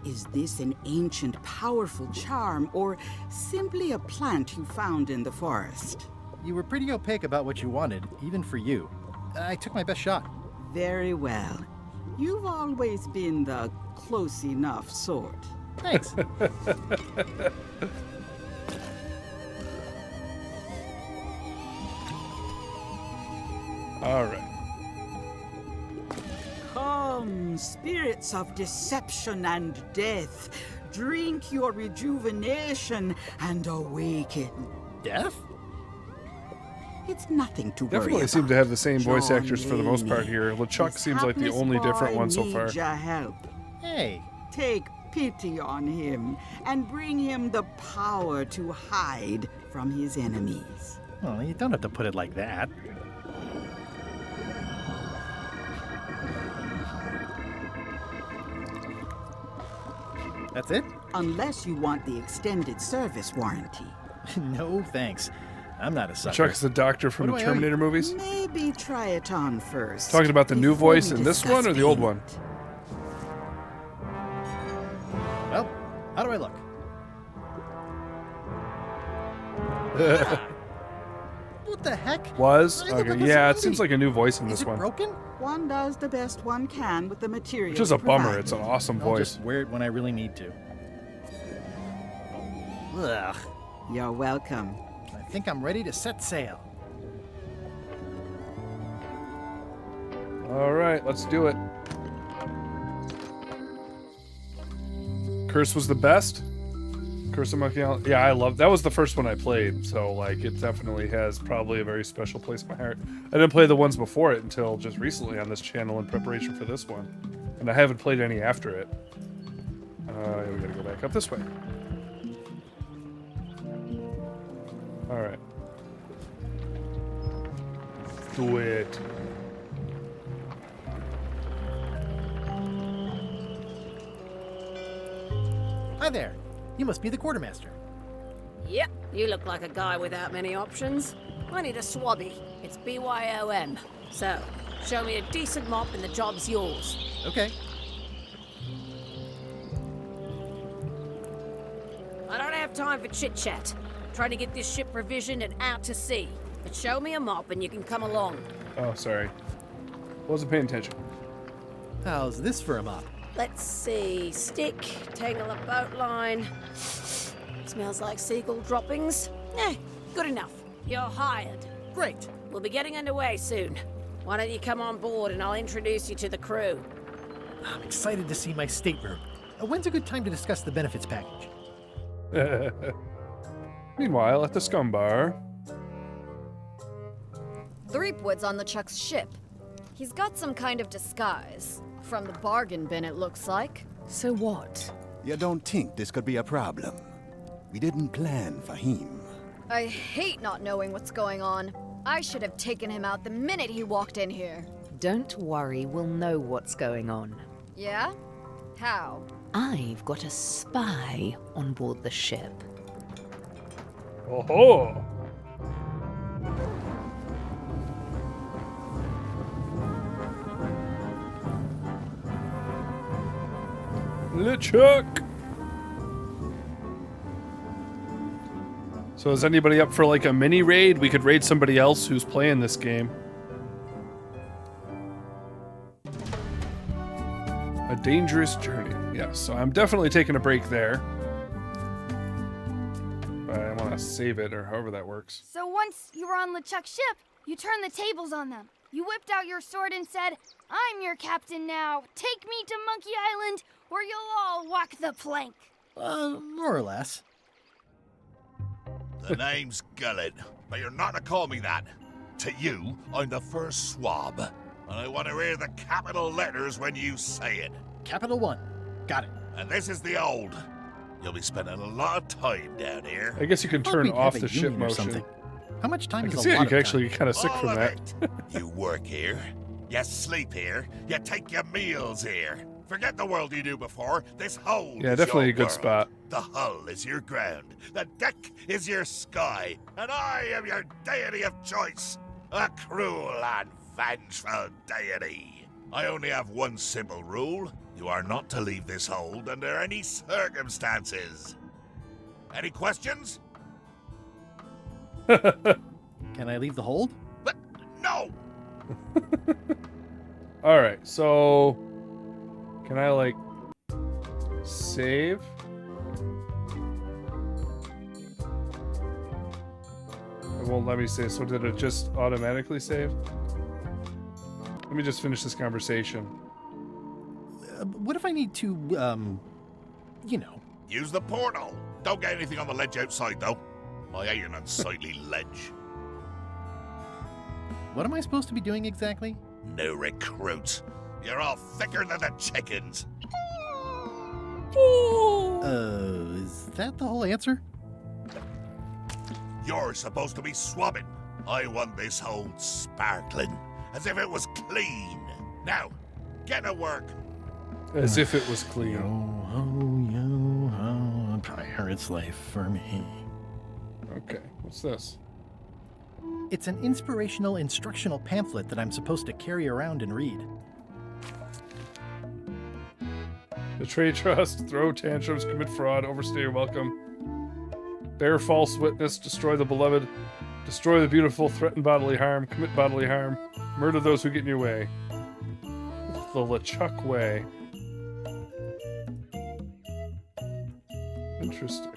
is this an ancient, powerful charm, or simply a plant you found in the forest? You were pretty opaque about what you wanted, even for you. I took my best shot. Very well. You've always been the close enough sort. Thanks. All right. Come, spirits of deception and death, drink your rejuvenation and awaken. Death? It's nothing to worry Definitely about. seem to have the same voice John actors for the most part here. LeChuck This seems like the hapless only different boy one so needs far. your help. Hey. Take pity on him and bring him the power to hide from his enemies. Well, you don't have to put it like that. That's it? Unless you want the extended service warranty. No, thanks. I'm not a sucker. Chuck's the doctor from the What do I owe Terminator you? movies. Maybe try it on first. Talking about the new before voice we in this discuss one or the old one? Well, how do I look? What the heck? Was? I look Okay, like a yeah, it zombie. seems like a new voice in Is this it one. broken? One does the best one can with the material. Which is a bummer. provided. It's an awesome I'll voice. just wear it when I really need to. Ugh. You're welcome. I think I'm ready to set sail. All right, let's do it. Curse was the best. Curse of Monkey Island. Yeah, I love that. Was the first one I played, so like it definitely has probably a very special place in my heart. I didn't play the ones before it until just recently on this channel in preparation for this one, and I haven't played any after it. We gotta go back up this way. All right, do it. Hi there. You must be the quartermaster. Yep, you look like a guy without many options. I need a swabby. It's BYOM. So, show me a decent mop and the job's yours. Okay. I don't have time for chit-chat. I'm trying to get this ship provisioned and out to sea. But show me a mop and you can come along. Oh, sorry. Wasn't paying attention. How's this for a mop? Let's see. Stick, tangle a boat line. Smells like seagull droppings. Good enough. You're hired. Great. We'll be getting underway soon. Why don't you come on board and I'll introduce you to the crew. I'm excited to see my stateroom. When's a good time to discuss the benefits package? Meanwhile, at the Scum Bar. Threepwood's on LeChuck's ship. He's got some kind of disguise. From the bargain bin, it looks like. So what? You don't think this could be a problem? We didn't plan for him. I hate not knowing what's going on. I should have taken him out the minute he walked in here. Don't worry, we'll know what's going on. Yeah? How? I've got a spy on board the ship. Oh-ho! LeChuck! So is anybody up for like a mini raid? We could raid somebody else who's playing this game. A dangerous journey. Yeah, so I'm definitely taking a break there. But I want to save it, or however that works. So once you were on LeChuck's ship, you turned the tables on them. You whipped out your sword and said, "I'm your captain now. Take me to Monkey Island, or you'll all walk the plank." More or less. The name's Gullet, but you're not to call me that. To you, I'm the first swab, and I want to hear the capital letters when you say it. Capital 1. Got it. And this is the old. You'll be spending a lot of time down here. I guess you can turn off the ship motion. How much time I is can a see how lot you can of actually time? get kind of sick All from of that. You work here, you sleep here, you take your meals here. Forget the world you knew before. This hold Yeah, is definitely your a good world. spot. The hull is your ground. The deck is your sky. And I am your deity of choice. A cruel and vengeful deity. I only have one simple rule. You are not to leave this hold under any circumstances. Any questions? Can I leave the hold? No! Alright, so... Can I, like... save? It won't let me save, so did it just automatically save? Let me just finish this conversation. What if I need to, you know... Use the portal. Don't get anything on the ledge outside, though. I hate an unsightly ledge. What am I supposed to be doing exactly? No recruits. You're all thicker than the chickens. Is that the whole answer? You're supposed to be swabbing. I want this hold sparkling, as if it was clean. Now, get to work. As if it was clean. Yo-ho, a pirate's life for me. Okay, what's this? It's an inspirational instructional pamphlet that I'm supposed to carry around and read. Betray trust, throw tantrums, commit fraud, overstay your welcome, bear false witness, destroy the beloved, destroy the beautiful, threaten bodily harm, commit bodily harm, murder those who get in your way. The LeChuck way. Interesting.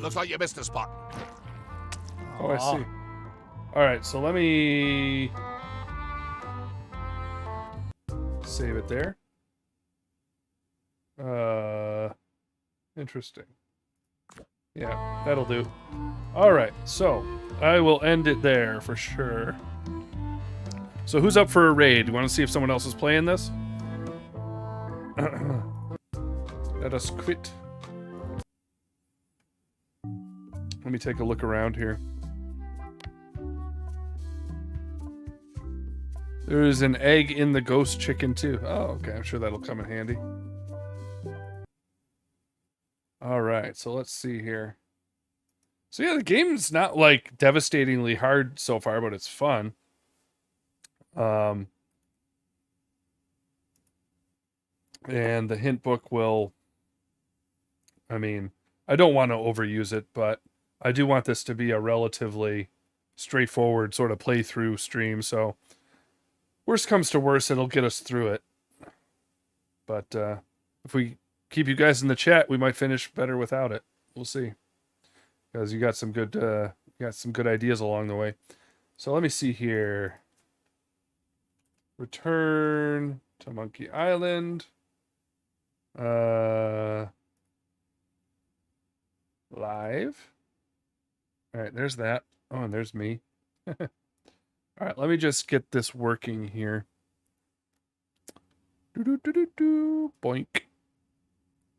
Looks like you missed a spot. Oh, I see. Alright, so let me... save it there. Interesting. Yeah, that'll do. Alright, so I will end it there for sure. So who's up for a raid? You want to see if someone else is playing this? Let us quit. Let me take a look around here. There's an egg in the ghost chicken too. Oh, okay. I'm sure that'll come in handy. All right, so let's see here. So yeah, the game's not like devastatingly hard so far, but it's fun. And the hint book will, I mean, I don't want to overuse it, but I do want this to be a relatively straightforward sort of playthrough stream, so worst comes to worst, it'll get us through it. But if we keep you guys in the chat, we might finish better without it. We'll see. Because you got some good ideas along the way. So let me see here. Return to Monkey Island. Live. All right, there's that. Oh, and there's me. All right, let me just get this working here. Boink.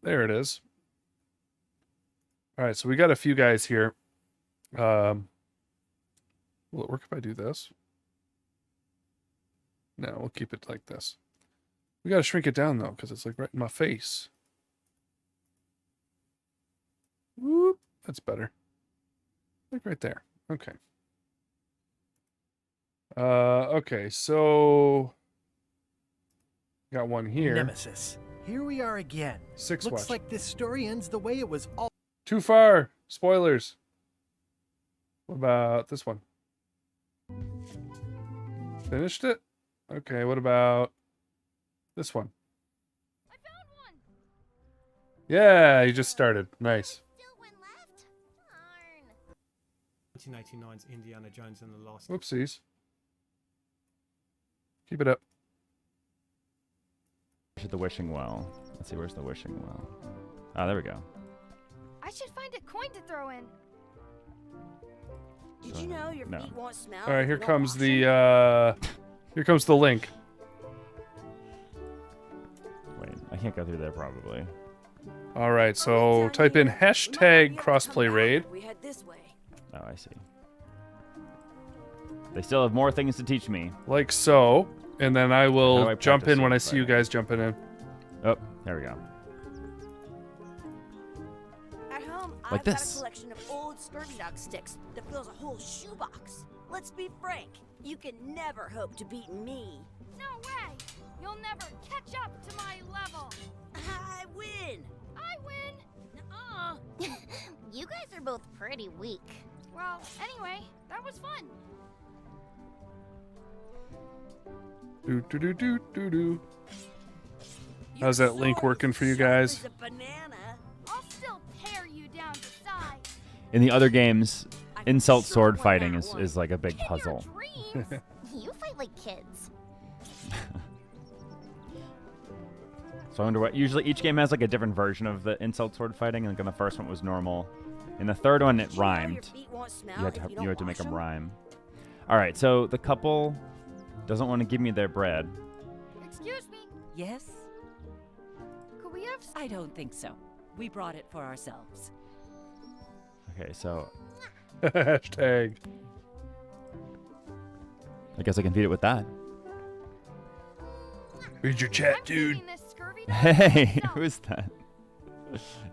There it is. All right, so we got a few guys here. Will it work if I do this? No, we'll keep it like this. We got to shrink it down, though, because it's like right in my face. Whoop, that's better. Like right there. Okay. Okay, so got one here. Nemesis. Here we are again. Six Looks watch. like this story ends the way it was all. Too far. Spoilers. What about this one? Finished it? Okay, what about this one? I found one. Yeah, you just started. Nice. 1999's Indiana Jones and the Lost. Whoopsies. Keep it up. The wishing well. Let's see, where's the wishing well? Oh, there we go. I should find a coin to throw in. Did you know your No. feet won't smell? All right, if here you don't comes wash the them? here comes the link. Wait, I can't go through there probably. All right, so type in hashtag crossplay raid. We head this way. Oh, I see. They still have more things to teach me. Like so, and then I How do will I jump practice in when I it? see you guys jumping in. Oh, there we go. At home, Like I've this. got a collection of old scurvy dog sticks that fills a whole shoebox. Let's be frank, you can never hope to beat me. No way! You'll never catch up to my level. I win. I win. You guys are both pretty weak. Well, anyway, that was fun. Do do do do do do. How's that link working for you guys? I'll still tear you down to size. In the other games, insult sword fighting is like a big puzzle. You fight like kids. So I wonder what. Usually each game has like a different version of the insult sword fighting. Like in the first one it was normal. In the third one it rhymed. You had to make them rhyme. All right, so the couple doesn't want to give me their bread. Excuse me. Yes? Could we have? I don't think so. We brought it for ourselves. Okay, so Hashtag. I guess I can feed it with that. Read your chat, dude. Hey, who is that?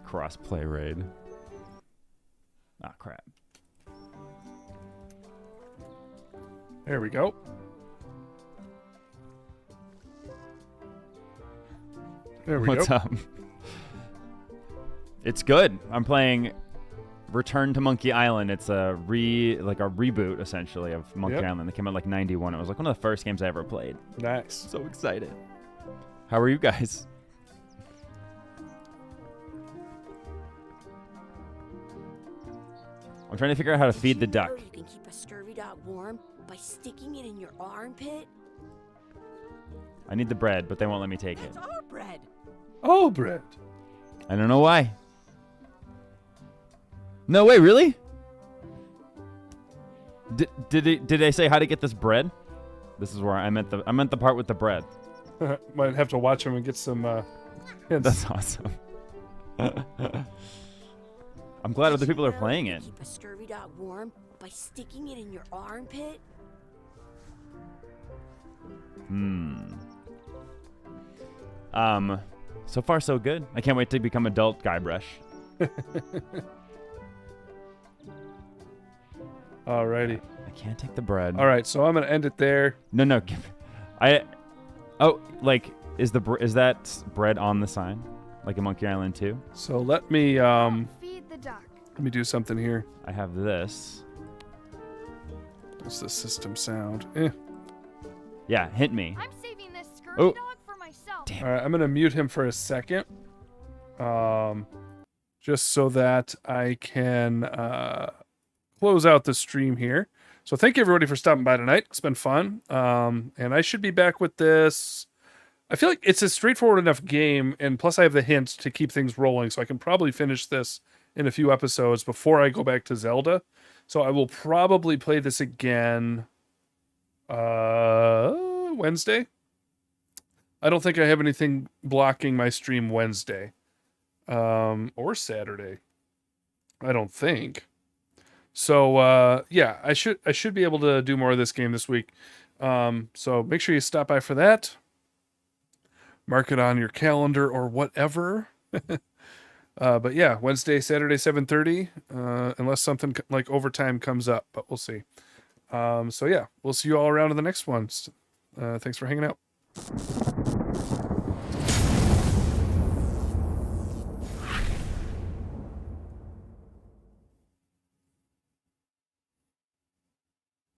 Crossplay raid. Ah, crap. There we go. There we What's go. up? It's good. I'm playing Return to Monkey Island. It's a reboot essentially of Monkey Island. It came out like 91. It was like one of the first games I ever played. Nice. So excited. How are you guys? I'm trying to figure out how to feed the duck. You can keep a scurvy dog warm by sticking it in your armpit. I need the bread, but they won't let me take it. It's our bread. Oh, bread. I don't know why. No way, really? Did they say how to get this bread? This is where I meant the part with the bread. Might have to watch them and get some hints. That's awesome. I'm glad other people are playing it. Keep a scurvy dog warm by sticking it in your armpit. So far so good. I can't wait to become adult Guybrush. Alrighty. I can't take the bread. All right, so I'm gonna end it there. No. Is that bread on the sign, like in Monkey Island 2? So let me Feed the duck. let me do something here. I have this. What's the system sound? Yeah, hit me. I'm saving this scurvy Oh. dog for myself. All right, I'm gonna mute him for a second, just so that I can close out the stream here. So thank you everybody for stopping by tonight. It's been fun, and I should be back with this. I feel like it's a straightforward enough game, and plus I have the hints to keep things rolling, so I can probably finish this in a few episodes before I go back to Zelda. So I will probably play this again Wednesday. I don't think I have anything blocking my stream Wednesday or Saturday. I don't think. So yeah, I should be able to do more of this game this week. So make sure you stop by for that. Mark it on your calendar or whatever. But yeah, Wednesday, Saturday, 7:30, unless something like overtime comes up, but we'll see. So yeah, we'll see you all around in the next ones. Thanks for hanging out.